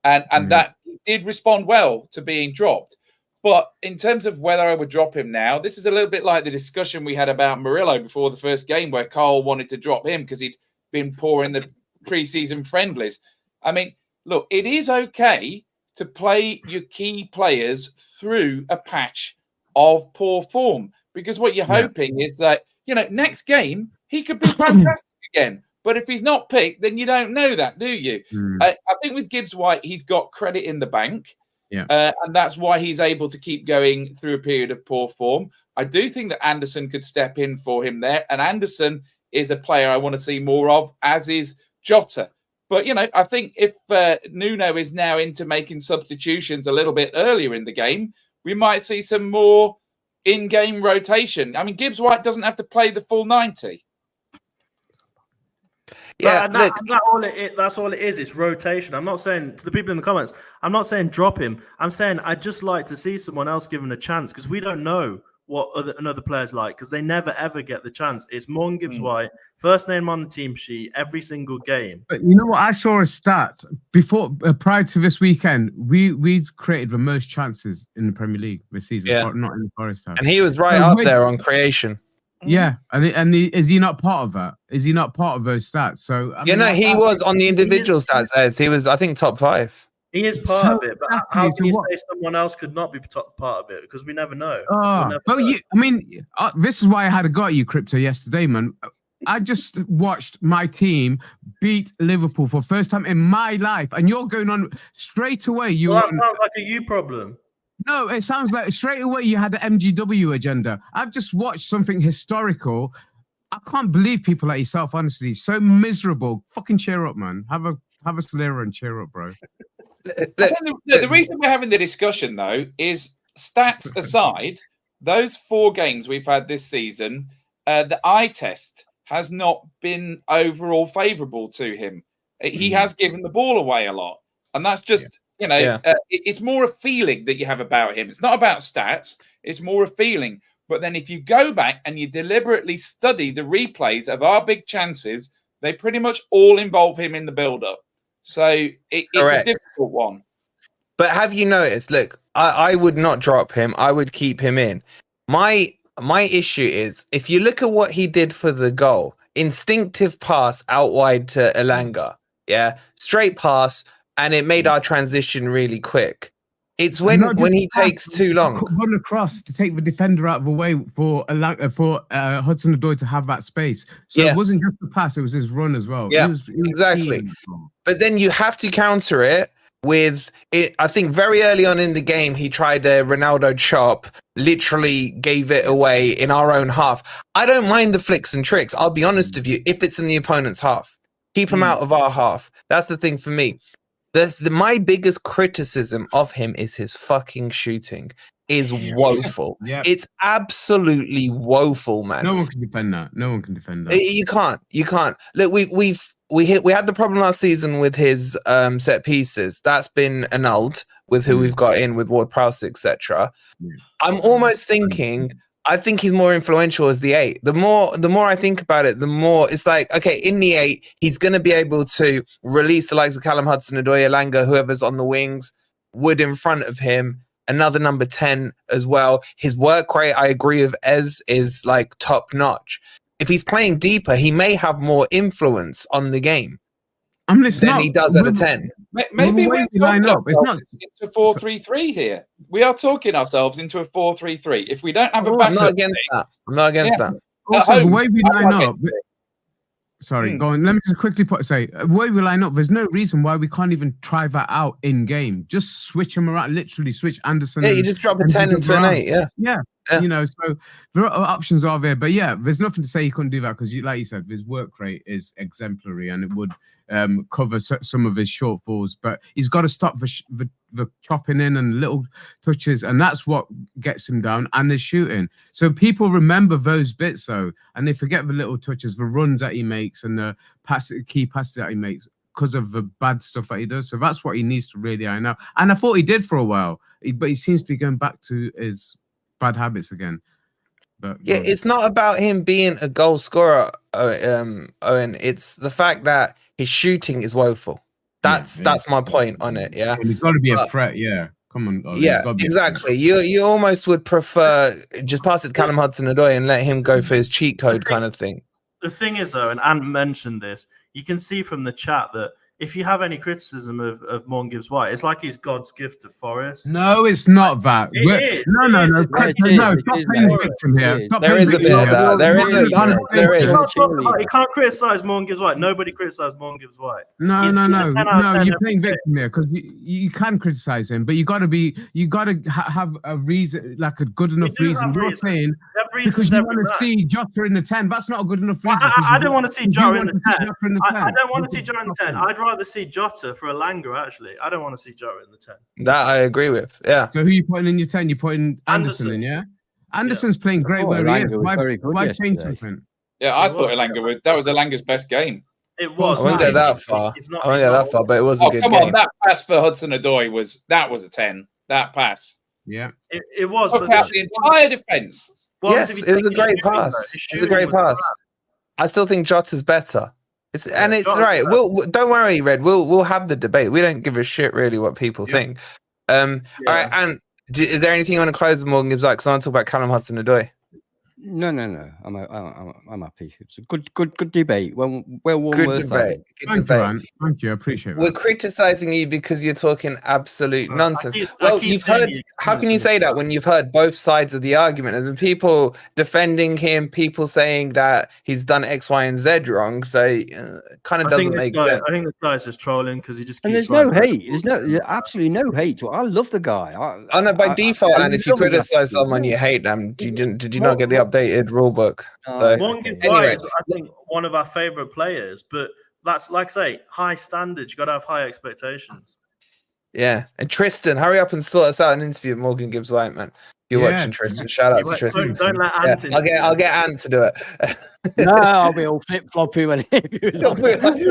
Speaker 4: and that did respond well to being dropped. But in terms of whether I would drop him now, this is a little bit like the discussion we had about Murillo before the first game, where Carl wanted to drop him because he'd been poor in the preseason friendlies. I mean, look, it is okay to play your key players through a patch of poor form, because what you're hoping is that, next game he could be fantastic again. But if he's not picked, then you don't know that, do you? I think with Gibbs White, he's got credit in the bank. And that's why he's able to keep going through a period of poor form. I do think that Anderson could step in for him there. And Anderson is a player I want to see more of, as is Jota. But, I think if Nuno is now into making substitutions a little bit earlier in the game, we might see some more in-game rotation. I mean, Gibbs-White doesn't have to play the full 90.
Speaker 1: Yeah,
Speaker 5: that's all it is. It's rotation. I'm not saying, to the people in the comments, I'm not saying drop him. I'm saying I'd just like to see someone else given a chance, because we don't know what another player's like, because they never ever get the chance. It's Morgan Gibbs-White, first name on the team sheet every single game.
Speaker 3: But you know what? I saw a stat prior to this weekend. We created the most chances in the Premier League this season, not in the Forest house.
Speaker 1: And he was right up there on creation.
Speaker 3: Yeah, is he not part of that? Is he not part of those stats? So
Speaker 1: he was on the individual stats. As he was, I think, top 5.
Speaker 5: He is part of it, but how can you say someone else could not be part of it? Because we never know.
Speaker 3: This is why I had a go at you, Crypto, yesterday, man. I just watched my team beat Liverpool for the first time in my life, and you're going on straight away.
Speaker 5: That sounds like a you problem.
Speaker 3: No, it sounds like straight away you had the MGW agenda. I've just watched something historical. I can't believe people like yourself, honestly. So miserable. Fucking cheer up, man. Have a Solera and cheer up, bro.
Speaker 4: The reason we're having the discussion, though, is stats aside, those 4 games we've had this season, the eye test has not been overall favourable to him. He has given the ball away a lot. And that's just... it's more a feeling that you have about him. It's not about stats. It's more a feeling. But then if you go back and you deliberately study the replays of our big chances, they pretty much all involve him in the build-up. So it's a difficult one.
Speaker 1: But have you noticed, look, I would not drop him. I would keep him in. My issue is, if you look at what he did for the goal, instinctive pass out wide to Elanga, straight pass, and it made our transition really quick. It's when he takes too long.
Speaker 3: Run across to take the defender out of the way for Hudson-Odoi to have that space. So it wasn't just the pass, it was his run as well.
Speaker 1: Yeah, exactly. But then you have to counter it with it. I think very early on in the game, he tried a Ronaldo chop, literally gave it away in our own half. I don't mind the flicks and tricks. I'll be honest with you. If it's in the opponent's half, keep him out of our half. That's the thing for me. My biggest criticism of him is his fucking shooting is woeful. It's absolutely woeful, man.
Speaker 3: No one can defend that.
Speaker 1: You can't. Look, we had the problem last season with his set pieces. That's been annulled with who we've got in with Ward-Prowse, etc. I'm almost thinking, I think he's more influential as the 8. The more I think about it, the more it's like, okay, in the 8, he's going to be able to release the likes of Callum Hudson-Odoi, Elanga, whoever's on the wings, Wood in front of him, another number 10 as well. His work rate, I agree with Ez, is like top notch. If he's playing deeper, he may have more influence on the game than he does at a 10.
Speaker 4: Maybe we line up. It's not into 4-3-3 here. We are talking ourselves into a 4-3-3. If we don't have a backup,
Speaker 1: I'm not against that.
Speaker 3: that. Also, the way we line up. Sorry, go on. Let me just quickly say, the way we line up, there's no reason why we can't even try that out in game. Just switch them around, literally switch Anderson.
Speaker 1: Yeah, you just drop a 10 into an 8.
Speaker 3: Yeah. So there are options are there, but there's nothing to say he couldn't do that because, like you said, his work rate is exemplary and it would cover some of his shortfalls. But he's got to stop the chopping in and little touches, and that's what gets him down. And the shooting. So people remember those bits though, and they forget the little touches, the runs that he makes, and the key passes that he makes because of the bad stuff that he does. So that's what he needs to really iron out. And I thought he did for a while, but he seems to be going back to his bad habits again. But
Speaker 1: it's not about him being a goal scorer, Owen. It's the fact that his shooting is woeful. That's my point on it. Yeah,
Speaker 3: and he's got to be a threat. Yeah, come on.
Speaker 1: Exactly. You almost would prefer just pass it to Callum Hudson-Odoi and let him go for his cheat code kind of thing.
Speaker 5: The thing is, though, and Ant mentioned this, you can see from the chat that if you have any criticism of Morgan Gibbs-White, it's like he's God's gift to Forest.
Speaker 3: No, it's not that. No. Stop playing victim here.
Speaker 1: There is a bit of that. There is.
Speaker 5: You can't criticize Morgan Gibbs-White. Nobody criticized Morgan Gibbs-White.
Speaker 3: No. You're playing victim here because you can criticize him, but you got to have a reason, like a good enough reason. You're saying
Speaker 5: reasons
Speaker 3: Because you
Speaker 5: every
Speaker 3: want to
Speaker 5: match.
Speaker 3: see Jota in the 10. That's not a good enough
Speaker 5: Well,
Speaker 3: reason.
Speaker 5: I don't want to see Jota in the 10.
Speaker 3: Jota in the 10.
Speaker 5: I don't want to see Jota in the 10. I'd rather see Jota for Elanga, actually. I don't want to see Jota in the 10.
Speaker 1: That I agree with. Yeah.
Speaker 3: So who you putting in your 10? You're putting Anderson in,
Speaker 5: Anderson.
Speaker 3: yeah? Anderson's playing great where he is.
Speaker 2: Elanga was very good
Speaker 3: Why change
Speaker 2: yesterday.
Speaker 3: something?
Speaker 4: Yeah, I
Speaker 5: It
Speaker 4: thought
Speaker 5: was.
Speaker 4: that was Elanga's best game.
Speaker 5: It was.
Speaker 1: I won't
Speaker 3: Fine.
Speaker 1: get that far.
Speaker 5: He's not-
Speaker 1: I won't
Speaker 5: he's
Speaker 1: get
Speaker 5: not-
Speaker 1: that far, but it was a
Speaker 4: Oh,
Speaker 1: good
Speaker 4: come
Speaker 1: game.
Speaker 4: on, that pass for Hudson-Odoi was a 10. That pass.
Speaker 3: Yeah.
Speaker 5: It was.
Speaker 4: Took out the entire defence.
Speaker 1: Yes, it was a great pass. It was a great pass. I still think Jota's better. It's
Speaker 5: Jota's
Speaker 1: right.
Speaker 5: better.
Speaker 1: We'll don't worry, Red. We'll have the debate. We don't give a shit really what people think. All right. And is there anything you want to close with Morgan Gibbs? Like, because I want to talk about Callum Hudson-Odoi.
Speaker 2: No. I'm happy. It's a good debate. Well worth
Speaker 1: Good
Speaker 2: having.
Speaker 1: debate. Good
Speaker 3: Thank you,
Speaker 1: debate.
Speaker 3: man. Thank you. I appreciate
Speaker 1: We're
Speaker 3: that.
Speaker 1: criticizing you because you're talking absolute
Speaker 5: I
Speaker 1: nonsense.
Speaker 5: keep
Speaker 1: Well,
Speaker 5: saying
Speaker 1: you've heard.
Speaker 5: you
Speaker 1: How can you say that when you've heard both sides of the argument? And the people defending him, people saying that he's done X, Y, and Z wrong. So it kind of doesn't make sense.
Speaker 5: I think this guy's just trolling because he just keeps.
Speaker 2: And there's no hate. There's absolutely no hate. I love the guy.
Speaker 1: I know by default, and if you
Speaker 2: love him.
Speaker 1: criticize someone, you hate them. Did you not get the updated rule book? So-
Speaker 5: Morgan
Speaker 1: Anyway.
Speaker 5: is, I think, one of our favourite players, but that's like I say, high standards. You got to have high expectations.
Speaker 1: Yeah, and Tristan, hurry up and sort us out an interview with Morgan Gibbs White, man. If you're
Speaker 3: Yeah.
Speaker 1: watching, Tristan, shout out to Tristan.
Speaker 5: Don't let
Speaker 1: Yeah,
Speaker 5: Ant in.
Speaker 1: I'll get Ant to do it.
Speaker 2: No, I'll be all flip floppy when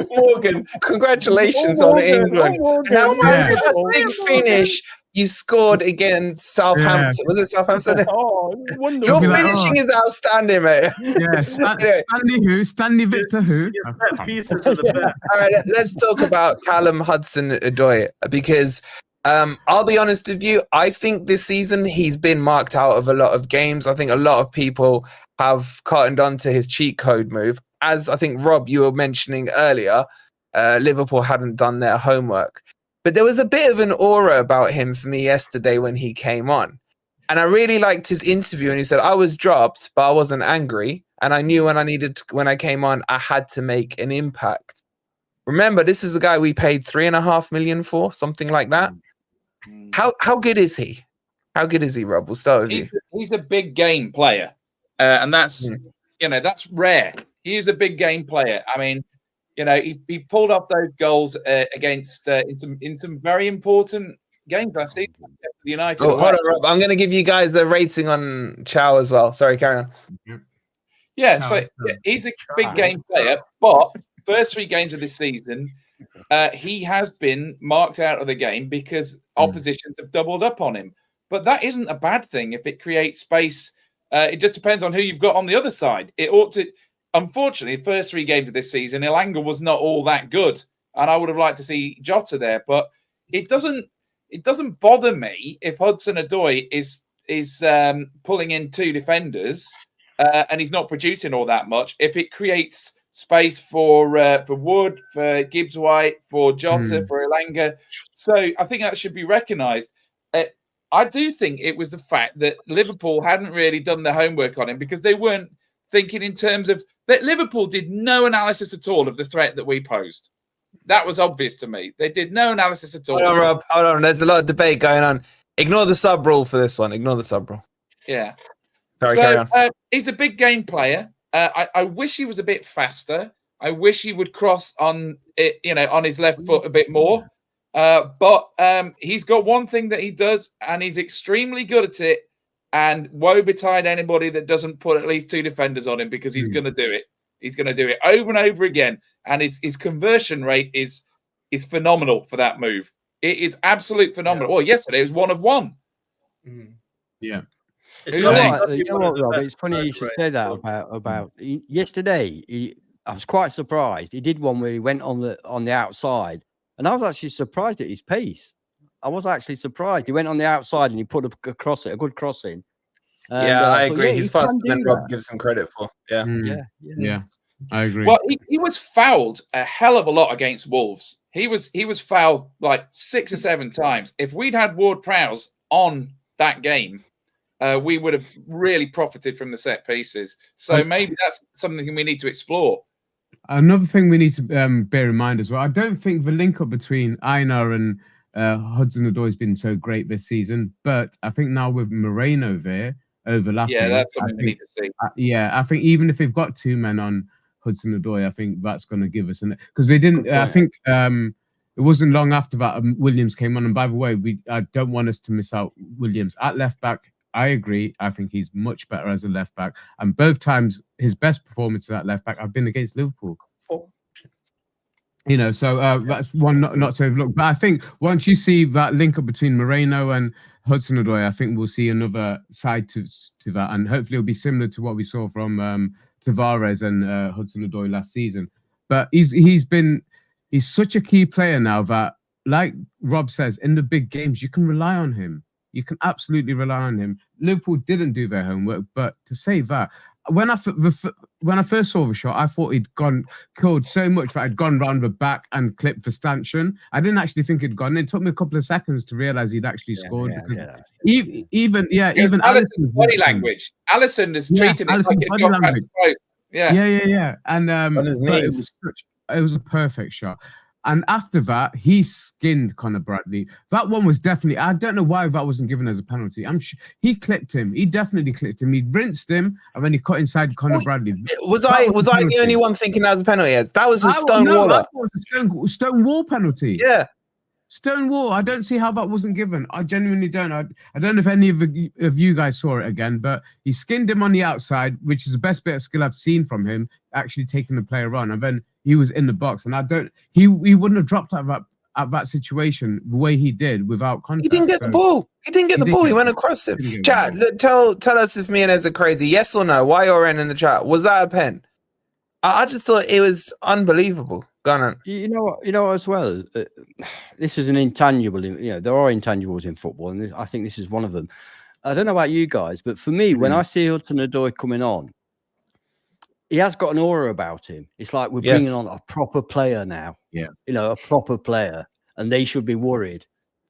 Speaker 1: Morgan, congratulations on England. And that
Speaker 3: Yeah.
Speaker 1: fantastic finish you scored against Southampton. Was it Southampton?
Speaker 2: Oh, wonderful.
Speaker 1: Your
Speaker 3: You'll be like,
Speaker 1: finishing is outstanding, mate.
Speaker 3: Yeah. Stanley who? Stanley Victor who?
Speaker 5: Your set pieces are the best.
Speaker 1: All right, let's talk about Callum Hudson-Odoi because I'll be honest with you. I think this season he's been marked out of a lot of games. I think a lot of people have cottoned on to his cheat code move. As I think, Rob, you were mentioning earlier, Liverpool hadn't done their homework. But there was a bit of an aura about him for me yesterday when he came on. And I really liked his interview. And he said, I was dropped, but I wasn't angry. And I knew when I came on, I had to make an impact. Remember, this is a guy we paid $3.5 million for, something like that. How good is he? How good is he, Rob? We'll start with you.
Speaker 4: He's a big game player. And that's, that's rare. He is a big game player. I mean, he pulled off those goals against in some very important games last season. United.
Speaker 1: Oh, hold on, Rob. I'm going to give you guys the rating on Chow as well. Sorry, carry on.
Speaker 4: Yeah, so he's a big game player, but first 3 games of this season, he has been marked out of the game because oppositions have doubled up on him. But that isn't a bad thing if it creates space. It just depends on who you've got on the other side. It ought to. Unfortunately, the first 3 games of this season, Elanga was not all that good, and I would have liked to see Jota there. But it doesn't bother me if Hudson-Odoi is pulling in 2 defenders and he's not producing all that much. If it creates space for Wood, for Gibbs White, for Jota, for Elanga, so I think that should be recognised. I do think it was the fact that Liverpool hadn't really done their homework on him because they weren't thinking in terms of that. Liverpool did no analysis at all of the threat that we posed. That was obvious to me. They did no analysis at all.
Speaker 1: Hold on, Rob. Hold on. There's a lot of debate going on. Ignore the sub rule for this one. Ignore the sub rule.
Speaker 4: Yeah.
Speaker 1: Sorry, carry on.
Speaker 4: He's a big game player. I wish he was a bit faster. I wish he would cross on it, on his left foot a bit more. But he's got one thing that he does, and he's extremely good at it. And woe betide anybody that doesn't put at least 2 defenders on him because he's going to do it. He's going to do it over and over again. And his conversion rate is phenomenal for that move. It is absolute phenomenal. Yeah. Well, yesterday it was 1 of 1.
Speaker 3: Yeah.
Speaker 2: You know what, Rob? It's funny you should say that about yesterday. I was quite surprised. He did one where he went on the outside, and I was actually surprised at his pace. I was actually surprised. He went on the outside and he put a good cross in.
Speaker 1: I agree. He's faster than Rob gives him credit for. Yeah.
Speaker 3: Yeah, I agree.
Speaker 4: Well, he was fouled a hell of a lot against Wolves. He was fouled like 6 or 7 times. If we'd had Ward-Prowse on that game, we would have really profited from the set pieces. So maybe that's something we need to explore.
Speaker 3: Another thing we need to bear in mind as well, I don't think the link up between Aina and Hudson-Odoi has been so great this season, but I think now with Moreno there, overlapping.
Speaker 4: Yeah, that's something we need to see.
Speaker 3: I think even if they've got 2 men on Hudson-Odoi, I think that's going to give us because they didn't. I think it wasn't long after that Williams came on. And by the way, I don't want us to miss out Williams at left back. I agree. I think he's much better as a left back. And both times his best performances at left back have been against Liverpool. You know, so that's one not to overlook. But I think once you see that link up between Moreno and Hudson-Odoi, I think we'll see another side to that, and hopefully it'll be similar to what we saw from Tavares and Hudson-Odoi last season. But he's such a key player now that, like Rob says, in the big games you can rely on him. You can absolutely rely on him. Liverpool didn't do their homework, but to say that, when I first saw the shot, I thought he'd killed so much that I'd gone round the back and clipped the stanchion. I didn't actually think it'd gone. It took me a couple of seconds to realise he'd actually scored. Even
Speaker 4: Alisson's body language. Alisson is treating it like it's gone past the post.
Speaker 3: Yeah. And it was a perfect shot. And after that, he skinned Connor Bradley. That one was definitely, I don't know why that wasn't given as a penalty. He clipped him. He definitely clipped him. He rinsed him, and then he cut inside Connor Bradley.
Speaker 1: Was I the only one thinking that was a penalty? That was a Stonewall.
Speaker 3: That was a Stonewall penalty.
Speaker 1: Yeah.
Speaker 3: Stonewall. I don't see how that wasn't given. I genuinely don't. I don't know if any of you guys saw it again, but he skinned him on the outside, which is the best bit of skill I've seen from him, actually taking the player on. And then he was in the box, and he wouldn't have dropped at that situation the way he did without contact.
Speaker 1: He didn't get the ball. He didn't get the ball. He went across him. Chat, tell us if me and Ez are crazy. Yes or no? Why you're in the chat? Was that a pen? I just thought it was unbelievable. Go on.
Speaker 2: You know as well. This is an intangible. There are intangibles in football, and I think this is one of them. I don't know about you guys, but for me, when I see Hudson-Odoi coming on, he has got an aura about him. It's like we're bringing on a proper player now.
Speaker 3: Yeah.
Speaker 2: A proper player, and they should be worried.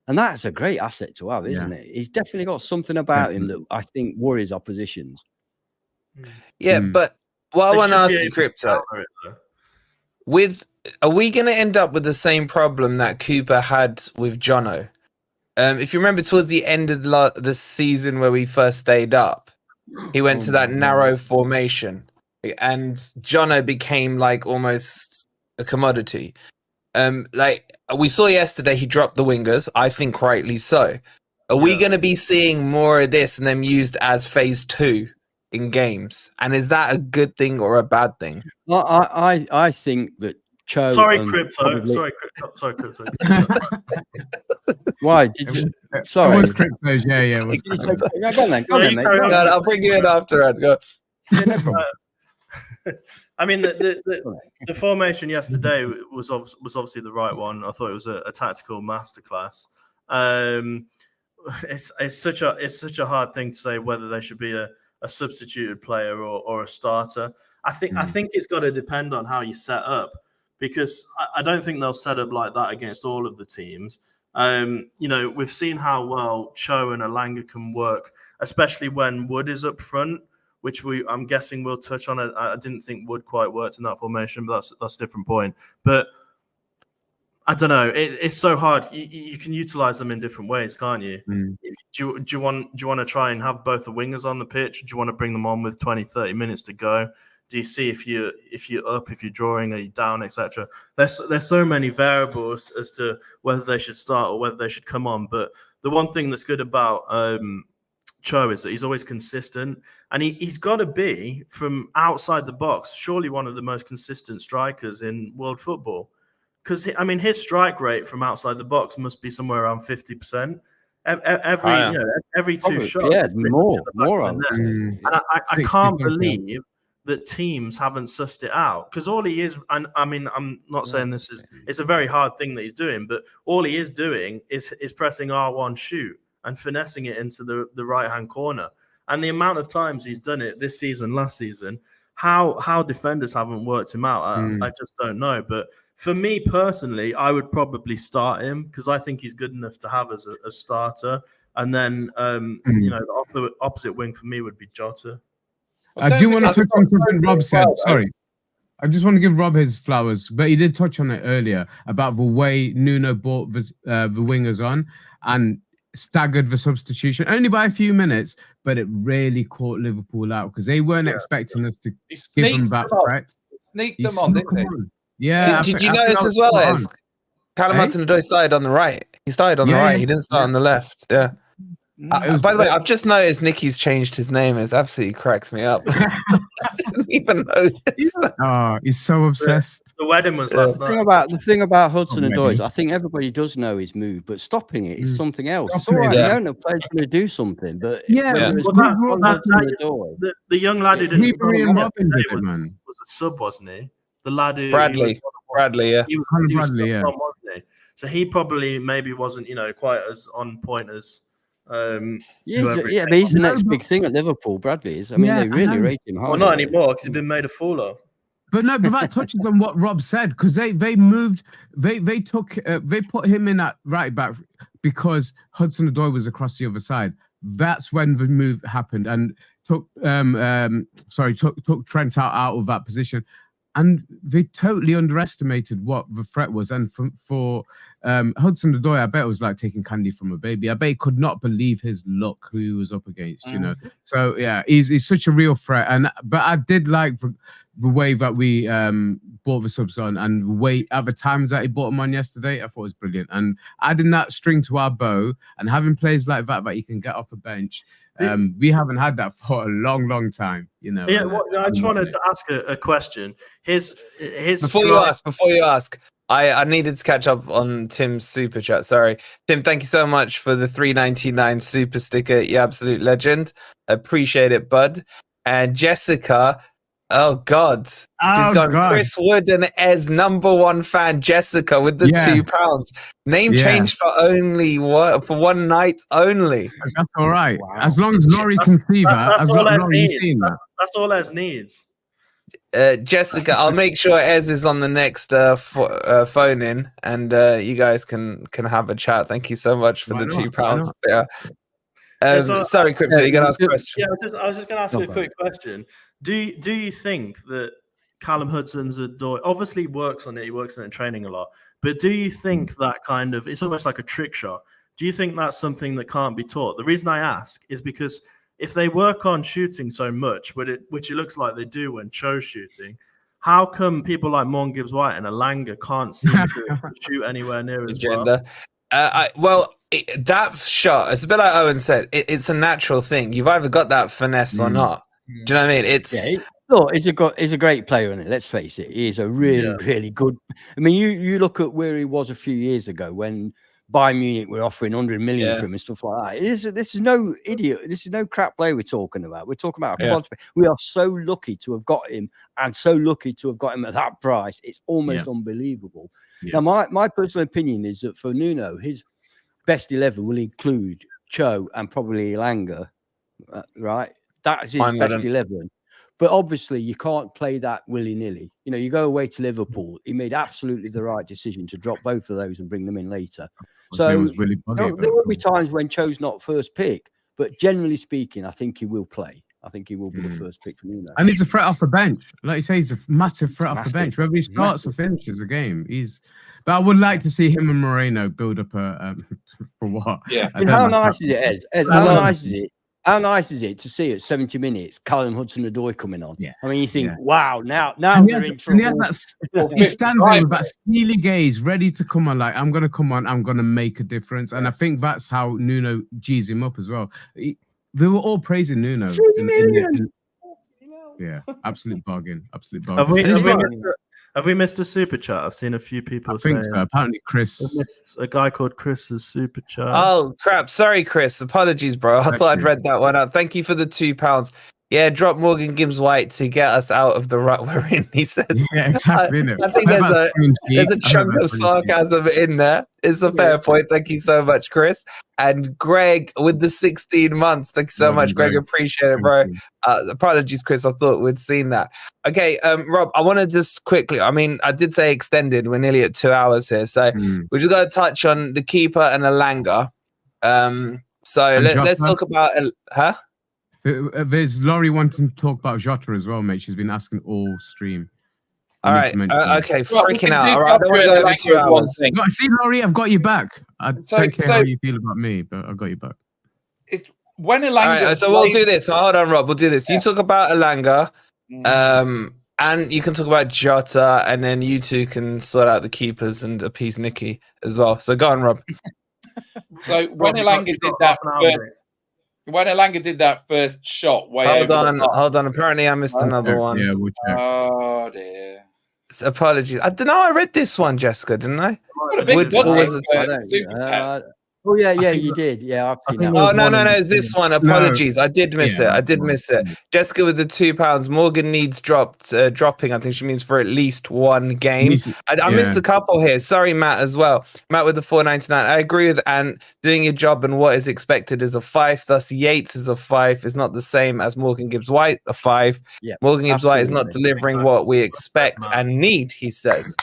Speaker 2: And that's a great asset to have, isn't it? He's definitely got something about him that I think worries oppositions.
Speaker 1: Yeah, but what I want to ask you, Crypto, are we going to end up with the same problem that Cooper had with Jono? If you remember towards the end of the season where we first stayed up, he went to that narrow formation. And Jono became like almost a commodity. Like we saw yesterday, he dropped the wingers. I think rightly so. Are we going to be seeing more of this and them used as phase 2 in games? And is that a good thing or a bad thing?
Speaker 2: Well, I think that Cho.
Speaker 5: Sorry, Crypto. Sorry, Crypto.
Speaker 2: Why did you? Sorry,
Speaker 3: it was Crypto's. Yeah.
Speaker 2: Go on then, mate.
Speaker 1: I'll bring you in after. Go.
Speaker 2: Yeah, no problem.
Speaker 5: I mean, the formation yesterday was obviously the right one. I thought it was a tactical masterclass. It's such a hard thing to say whether they should be a substituted player or a starter. I think it's got to depend on how you set up, because I don't think they'll set up like that against all of the teams. We've seen how well Cho and Elanga can work, especially when Wood is up front, which I'm guessing we'll touch on. I didn't think Wood quite worked in that formation, but that's a different point. But I don't know. It's so hard. You can utilize them in different ways, can't you? Do you want to try and have both the wingers on the pitch? Do you want to bring them on with 20, 30 minutes to go? Do you see if you're up, if you're drawing, are you down, etc.? There's so many variables as to whether they should start or whether they should come on. But the one thing that's good about Cho is that he's always consistent, and he's got to be, from outside the box, surely one of the most consistent strikers in world football. Because his strike rate from outside the box must be somewhere around 50%. Every two shots,
Speaker 2: yeah, more on that.
Speaker 5: And I can't believe that teams haven't sussed it out, because all he is, and I'm not saying this is, it's a very hard thing that he's doing, but all he is doing is pressing R1 shoot and finessing it into the right-hand corner. And the amount of times he's done it this season, last season, how defenders haven't worked him out, I just don't know. But for me personally, I would probably start him, because I think he's good enough to have as a starter. And then, the opposite wing for me would be Jota.
Speaker 3: I do want to touch on something Rob said. Sorry. I just want to give Rob his flowers, but he did touch on it earlier about the way Nuno brought the wingers on. And staggered the substitution only by a few minutes, but it really caught Liverpool out because they weren't expecting us to give them that threat.
Speaker 4: Sneaked them on, didn't he?
Speaker 3: Yeah.
Speaker 1: Did you notice as well as Callum Hudson-Odoi started on the right? He started on the right. He didn't start on the left. Yeah. By the way, I've just noticed Nicky's changed his name. It absolutely cracks me up. I didn't even notice.
Speaker 3: Oh, he's so obsessed.
Speaker 5: The wedding was last night.
Speaker 2: The thing about Hudson-Odoi is I think everybody does know his move, but stopping it is something else. It's all right. You don't know players going to do something, but
Speaker 5: the young lad who didn't was a sub, wasn't he? The lad who
Speaker 1: Bradley, yeah.
Speaker 5: He was wasn't he? So he probably maybe wasn't, quite as on point as. But
Speaker 2: he's the next big thing at Liverpool. Bradley is. I mean, they really rate him high.
Speaker 5: Well, not anymore because he's been made a fool of.
Speaker 3: But that touches on what Rob said because they put him in at right back because Hudson-Odoi was across the other side. That's when the move happened and took Trent out of that position. And they totally underestimated what the threat was. And for Hudson-Odoi, I bet it was like taking candy from a baby. I bet he could not believe his luck who he was up against, So, yeah, he's such a real threat. But I did like the way that we brought the subs on and the way at the times that he brought them on yesterday, I thought it was brilliant. And adding that string to our bow and having players like that you can get off the bench, we haven't had that for a long, long time,
Speaker 5: Yeah, I just wanted to ask a question.
Speaker 1: Before you ask, I needed to catch up on Tim's super chat. Sorry, Tim. Thank you so much for the $3.99 super sticker. You absolute legend. Appreciate it, bud. And Jessica. Oh God, she's gone. Chris Wood and Ez #1 fan Jessica with the £2. Name changed for only for one night only.
Speaker 3: That's all right. Wow. As long as Laurie can see that, as long as you've seen that.
Speaker 5: That's all Ez needs.
Speaker 1: Jessica, I'll make sure Ez is on the next phone in, and you guys can have a chat. Thank you so much for the £2. Yeah. Sorry, Crypto, you're gonna ask a question.
Speaker 5: Yeah, I was just gonna ask a quick question. Do you think that Callum Hudson-Odoi obviously works on it? He works on it in training a lot, but do you think that kind of it's almost like a trick shot? Do you think that's something that can't be taught? The reason I ask is because if they work on shooting so much, which it looks like they do when Cho's shooting, how come people like Morgan Gibbs-White and Alanga can't seem to shoot anywhere near as well?
Speaker 1: That shot, it's a bit like Owen said, it's a natural thing. You've either got that finesse or not. Do you know what I mean?
Speaker 2: He's a great player, isn't it? Let's face it. He is a really good. I mean, you look at where he was a few years ago when Bayern Munich were offering 100 million for him and stuff like that. This is no idiot. This is no crap player we're talking about. We're talking about a quality. We are so lucky to have got him and so lucky to have got him at that price. It's almost unbelievable. Yeah. Now, my personal opinion is that for Nuno, his best 11 will include Cho and probably Elanga, right? That is his best 11. But obviously, you can't play that willy-nilly. You go away to Liverpool. He made absolutely the right decision to drop both of those and bring them in later. So there will be times when Cho's not first pick, but generally speaking, I think he will play. I think he will be the first pick for Nuno.
Speaker 3: And he's a threat off the bench. Like you say, he's a massive threat off the bench. Whether he starts or finishes a game, But I would like to see him and Moreno build up a for what?
Speaker 2: Yeah. How nice is it, Ed? How nice is it to see at 70 minutes Callum Hudson-Odoi coming on? Yeah. I mean, you think, wow, now they're in trouble.
Speaker 3: He stands there with that steely gaze, ready to come on. Like, I'm going to come on. I'm going to make a difference. And I think that's how Nuno G's him up as well. They were all praising Nuno.
Speaker 2: 3 million.
Speaker 3: Yeah, absolute bargain. Absolute bargain.
Speaker 5: Have we missed a super chat? I've seen a few people saying.
Speaker 3: So. Apparently, Chris.
Speaker 5: A guy called Chris's super chat.
Speaker 1: Oh, crap. Sorry, Chris. Apologies, bro. I thought I'd read that one out. Thank you for the £2. Yeah, drop Morgan Gibbs-White to get us out of the rut we're in, he says.
Speaker 3: Yeah, exactly.
Speaker 1: I think there's a chunk of sarcasm in there. It's a fair point. Thank you so much, Chris. And Greg with the 16 months. Thank you so much, Greg. Appreciate it, bro. Apologies, Chris. I thought we'd seen that. Okay, Rob, I want to just quickly, I did say extended. We're nearly at 2 hours here. So we just got to touch on the keeper and Elanga. Let's talk about...
Speaker 3: There's Laurie wanting to talk about Jota as well, mate. She's been asking all stream.
Speaker 1: All right. Okay. Freaking out. All right. I don't want to go over 2 hours.
Speaker 3: See, Laurie, I've got you back. I don't care how you feel about me, but I've got you back.
Speaker 4: When Elanga,
Speaker 1: all right, so we'll do this. So hold on, Rob. We'll do this. You talk about Elanga, and you can talk about Jota, and then you two can sort out the keepers and appease Nicky as well. So go on, Rob.
Speaker 4: So when Elanga did that first shot,
Speaker 1: hold on. Apparently, I missed another one.
Speaker 3: Yeah, we'll check.
Speaker 4: Oh dear.
Speaker 1: Apologies. I don't know. I read this one, Jessica, didn't I?
Speaker 4: What a big
Speaker 2: Oh yeah, you did. Yeah, I've seen that.
Speaker 1: Oh no, it's this one. Apologies, I did miss it. I did miss it. Jessica with the £2. Morgan needs dropping. I think she means for at least one game. I missed a couple here. Sorry, Matt, as well. Matt with the £4.99. I agree with Ant. Doing your job and what is expected is a 5. Thus, Yates is a 5. Is not the same as Morgan Gibbs-White, a 5.
Speaker 2: Yeah,
Speaker 1: Morgan Gibbs-White is not delivering what we expect and need. He says.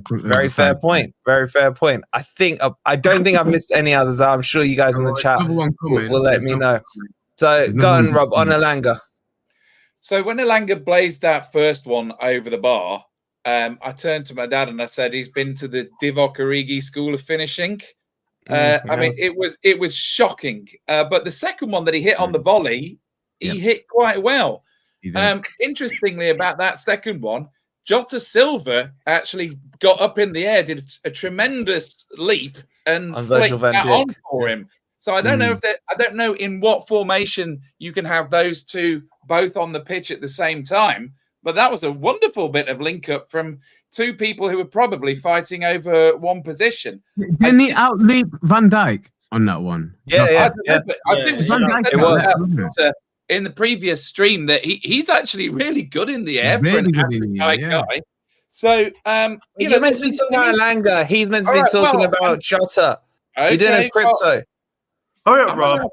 Speaker 1: Very fair point. Very fair point. I don't think I've missed any others. I'm sure you guys in the chat will let me know. So go on, Rob, on Elanga.
Speaker 4: So when Elanga blazed that first one over the bar, I turned to my dad and I said, he's been to the Divock Origi School of Finishing. I mean, it was shocking. But the second one that he hit on the volley, he hit quite well. Interestingly, about that second one, Jota Silva actually got up in the air, did a tremendous leap, and flicked that on for him. So I don't know I don't know in what formation you can have those two both on the pitch at the same time. But that was a wonderful bit of link up from two people who were probably fighting over one position.
Speaker 3: Didn't he outleap Van Dijk on that one?
Speaker 4: I think it was in the previous stream that he's actually really good in the air for an average guy. So
Speaker 1: you're meant to be talking about Elanga. He's meant to be talking about Jota. You're doing a crypto.
Speaker 5: Hurry up, Rob.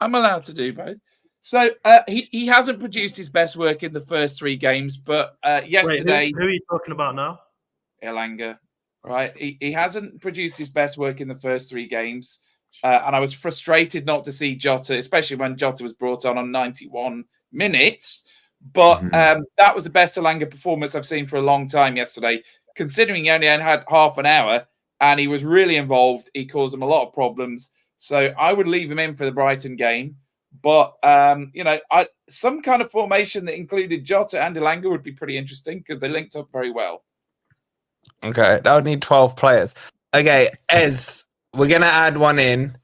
Speaker 4: I'm allowed to do both. So he hasn't produced his best work in the first 3 games, but yesterday.
Speaker 5: Wait, who are you talking about now?
Speaker 4: Elanga, right? He hasn't produced his best work in the first 3 games. And I was frustrated not to see Jota, especially when Jota was brought on 91 minutes. But that was the best Elanga performance I've seen for a long time yesterday, considering he only had half an hour and he was really involved. He caused them a lot of problems. So I would leave him in for the Brighton game. But, some kind of formation that included Jota and Elanga would be pretty interesting because they linked up very well.
Speaker 1: Okay, that would need 12 players. Okay, Ez, we're going to add one in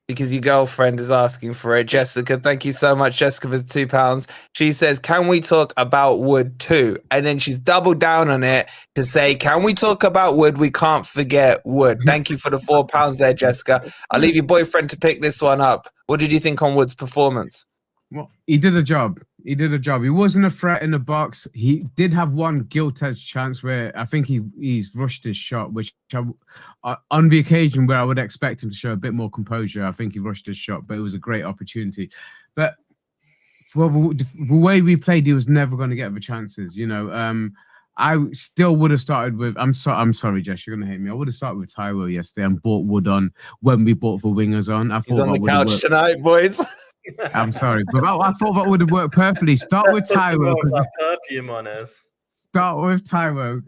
Speaker 1: because your girlfriend is asking for it. Jessica, thank you so much, Jessica, for the £2. She says, can we talk about Wood too? And then she's doubled down on it to say, can we talk about Wood? We can't forget Wood. Thank you for the £4 there, Jessica. I'll leave your boyfriend to pick this one up. What did you think on Wood's performance?
Speaker 3: Well, he did a job. He wasn't a threat in the box. He did have one gilt-edged chance where I think he's rushed his shot, which on the occasion where I would expect him to show a bit more composure, I think he rushed his shot, but it was a great opportunity. But for the way we played, he was never going to get the chances. I still would have started with. I'm sorry, Jess, you're going to hate me. I would have started with Taiwo yesterday and brought Wood on when we brought the wingers on.
Speaker 1: He's on the couch tonight, boys.
Speaker 3: I'm sorry, but I thought that would have worked perfectly. Start with Taiwo. Start with Taiwo.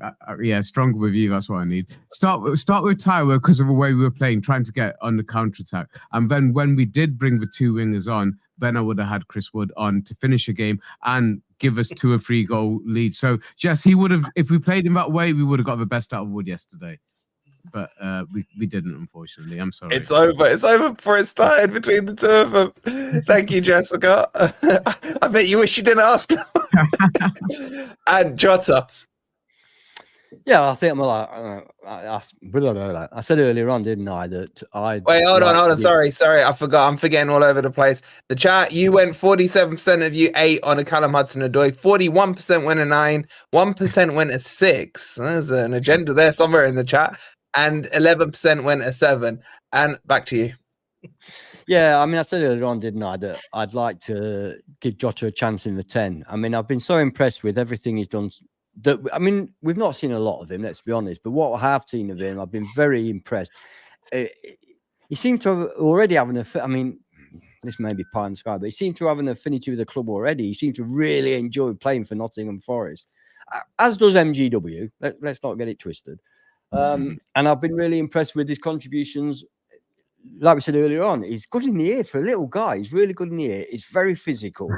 Speaker 3: Yeah, stronger with you. That's what I need. Start with Taiwo because of the way we were playing, trying to get on the counter attack. And then when we did bring the 2 wingers on, then I would have had Chris Wood on to finish a game and give us 2 or 3 goal lead. So, Jess, he would have, if we played him that way, we would have got the best out of Wood yesterday. But we didn't, unfortunately. I'm sorry.
Speaker 1: It's over. It's over before it started between the 2 of them. Thank you, Jessica. I bet you wish you didn't ask. And Jota.
Speaker 2: Yeah, I think I said earlier on, didn't I, that I...
Speaker 1: Wait, hold on. Sorry. I forgot. I'm forgetting all over the place. The chat, you went 47% of you 8 on a Callum Hudson-Odoi, 41% went a 9, 1% went a 6. There's an agenda there somewhere in the chat. And 11% went a 7. And back to you.
Speaker 2: Yeah, I mean, I said earlier on, didn't I, that I'd like to give Jota a chance in the 10. I mean, I've been so impressed with everything he's done. We've not seen a lot of him, let's be honest, but what I have seen of him, I've been very impressed. He seems to have already having this may be pie in the sky, but he seemed to have an affinity with the club already. He seemed to really enjoy playing for Nottingham Forest. as does MGW. Let's not get it twisted. And I've been really impressed with his contributions. Like we said earlier on, he's good in the air for a little guy. He's really good in the air. He's very physical.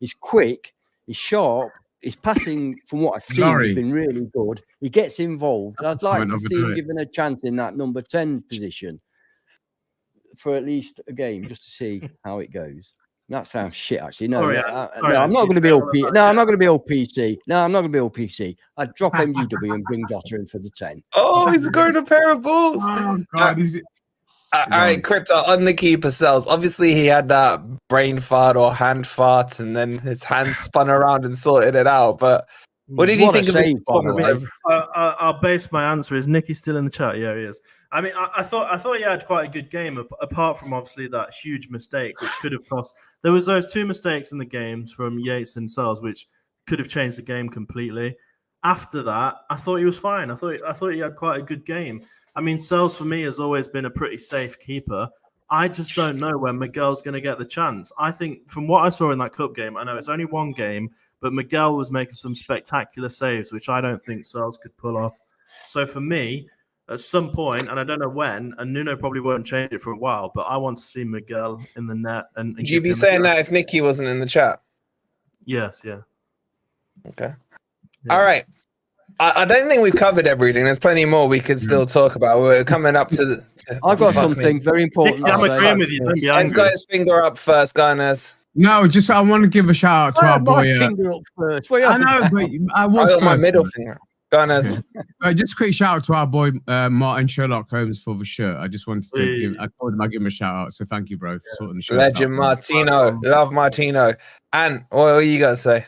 Speaker 2: He's quick. He's sharp. His passing, from what I've seen, has been really good. He gets involved. I'd like to see him given a chance in that number 10 position for at least a game, just to see how it goes. That sounds shit, actually. No, I'm not going to be all PC. No, I'm not going to be all PC. No, I'm not going to be all PC. I'd drop MGW and bring Dotter in for the 10.
Speaker 1: Oh, he's going a pair of balls.
Speaker 3: Oh, God.
Speaker 1: All right, Crypto, on the keeper cells. Obviously, he had that brain fart or hand fart, and then his hand spun around and sorted it out. But what did you think of his performance?
Speaker 5: I'll base my answer. Is Nicky still in the chat? Yeah, he is. I mean, I thought he had quite a good game, apart from obviously that huge mistake, which could have cost. There was those 2 mistakes in the games from Yates and Sells, which could have changed the game completely. After that, I thought he was fine. I thought he had quite a good game. I mean, Sells for me has always been a pretty safe keeper. I just don't know when Miguel's going to get the chance. I think from what I saw in that cup game, I know it's only one game, but Miguel was making some spectacular saves, which I don't think Sells could pull off. So for me, at some point, and I don't know when, and Nuno probably won't change it for a while, but I want to see Miguel in the net. And
Speaker 1: would you be saying that if Nicky wasn't in the chat?
Speaker 5: Yes, yeah.
Speaker 1: Okay. Yeah. All right. I don't think we've covered everything. There's plenty more we could still talk about. We're coming up to
Speaker 2: I've got something very important.
Speaker 5: I'm agreeing with you.
Speaker 1: Let's got his finger up first, Gunners.
Speaker 3: No, just I want to give a shout out to our boy.
Speaker 2: Finger up first.
Speaker 3: I know, but I was
Speaker 1: my middle finger. Gunners.
Speaker 3: Just a quick shout out to our boy Martin Sherlock Holmes for the shirt. I just wanted to give. I told him I'd give him a shout out. So thank you, bro, for sorting the shirt.
Speaker 1: Legend Martino, love Martino. And what you got to say?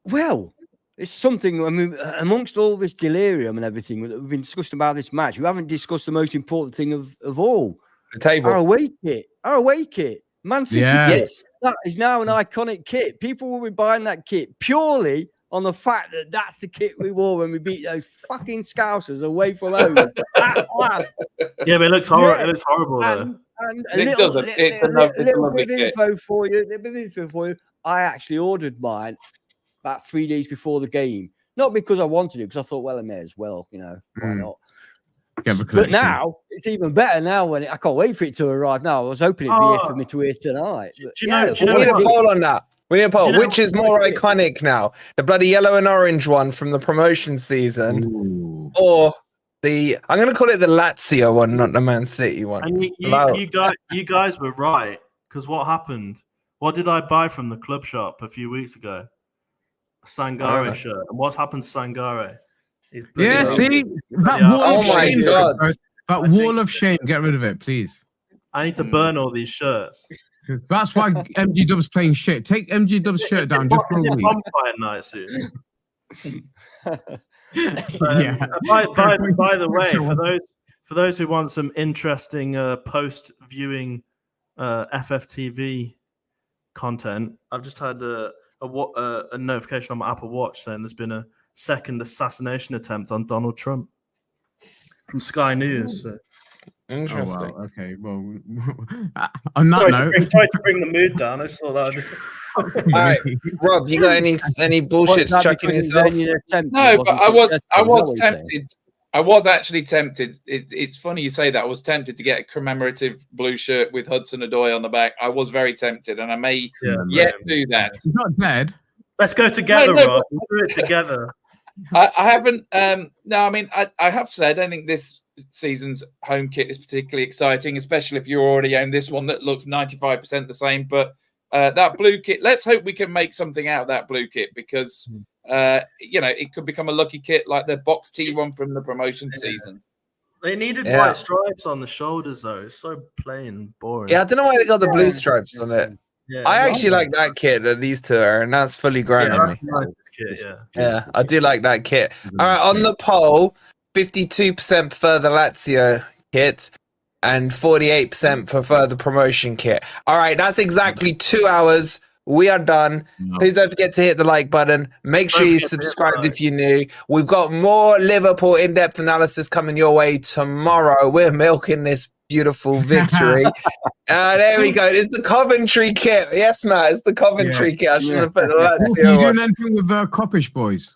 Speaker 2: Well, it's something, I mean, amongst all this delirium and everything that we've been discussing about this match, we haven't discussed the most important thing of all.
Speaker 1: The table.
Speaker 2: Our away kit. Man City kit. That is now an iconic kit. People will be buying that kit purely on the fact that that's the kit we wore when we beat those fucking Scousers away from home.
Speaker 5: Yeah, but it looks horrible. Yeah. It looks horrible.
Speaker 2: And it doesn't. It's a little bit of info for you. I actually ordered mine about 3 days before the game. Not because I wanted it, because I thought, well, I may as well, why not? But now, it's even better now when I can't wait for it to arrive now. I was hoping it'd be here for me to wear tonight.
Speaker 1: We need a poll on that. We need a poll. Which is more iconic now? The bloody yellow and orange one from the promotion season, or the, I'm going to call it the Lazio one, not the Man City one.
Speaker 5: And you guys were right, because what happened? What did I buy from the club shop a few weeks ago? A Sangare shirt. And what's happened to Sangare?
Speaker 3: Yeah, see? That wall of shame. That wall of shame. Get rid of it, please.
Speaker 5: I need to burn all these shirts.
Speaker 3: That's why MG Dub's playing shit. Take MG Dub's shirt down just for a week.
Speaker 5: Night soon.
Speaker 3: Yeah.
Speaker 5: By the way, for those who want some interesting post-viewing FFTV content, I've just had a notification on my Apple Watch saying there's been a second assassination attempt on Donald Trump from Sky News. So.
Speaker 1: Interesting.
Speaker 3: Oh, wow. Okay. Well, on that note,
Speaker 5: sorry to bring the mood down. I just thought that would...
Speaker 1: All right, Rob, you got any bullshit chucking yourself?
Speaker 4: No, but I was tempted. I was actually tempted. It's funny you say that. I was tempted to get a commemorative blue shirt with Hudson-Odoi on the back. I was very tempted, and I may yet do that.
Speaker 3: He's not dead.
Speaker 5: Let's go together, Rob. We'll do it together.
Speaker 4: I haven't. No, I mean, I have to say, I don't think this season's home kit is particularly exciting, especially if you already own this one that looks 95% the same. But that blue kit, let's hope we can make something out of that blue kit, because it could become a lucky kit like the box T one from the promotion season.
Speaker 5: They needed white stripes on the shoulders, though. It's so plain and boring.
Speaker 1: Yeah, I don't know why they got the blue stripes on it. Yeah, I actually like that kit that these two are, and that's fully grown on me. Yeah, I do like that kit. All right, on the poll, 52% prefer the Lazio kit and 48% prefer the promotion kit. All right, that's exactly 2 hours We are done.
Speaker 3: No.
Speaker 1: Please don't forget to hit the like button. Make sure
Speaker 5: Don't
Speaker 1: you
Speaker 5: forget to hit the
Speaker 1: subscribe
Speaker 5: like.
Speaker 1: if you're new. We've got more Liverpool in-depth analysis coming your way tomorrow. We're milking this beautiful victory. There we go. It's the Coventry kit. Yes, Matt. It's the Coventry kit. I shouldn't have put the
Speaker 3: Also, you
Speaker 1: Lazio on.
Speaker 3: doing anything with Coppish boys?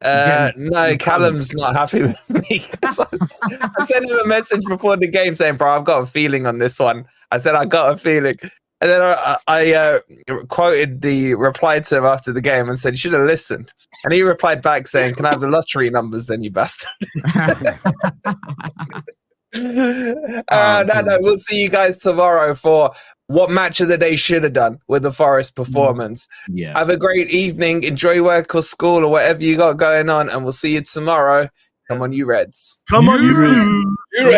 Speaker 1: No, Callum's not happy with me. I sent him a message before the game saying, bro, I've got a feeling on this one. I said, I got a feeling. And then I quoted the reply to him after the game and said, you should have listened. And he replied back saying, can I have the lottery numbers then, you bastard? No, we'll see you guys tomorrow for what match of the day should have done with the Forest performance.
Speaker 3: Yeah.
Speaker 1: Have a great evening. Enjoy work or school or whatever you got going on. And we'll see you tomorrow. Come on, you Reds.
Speaker 5: Come on, you.
Speaker 4: You're right.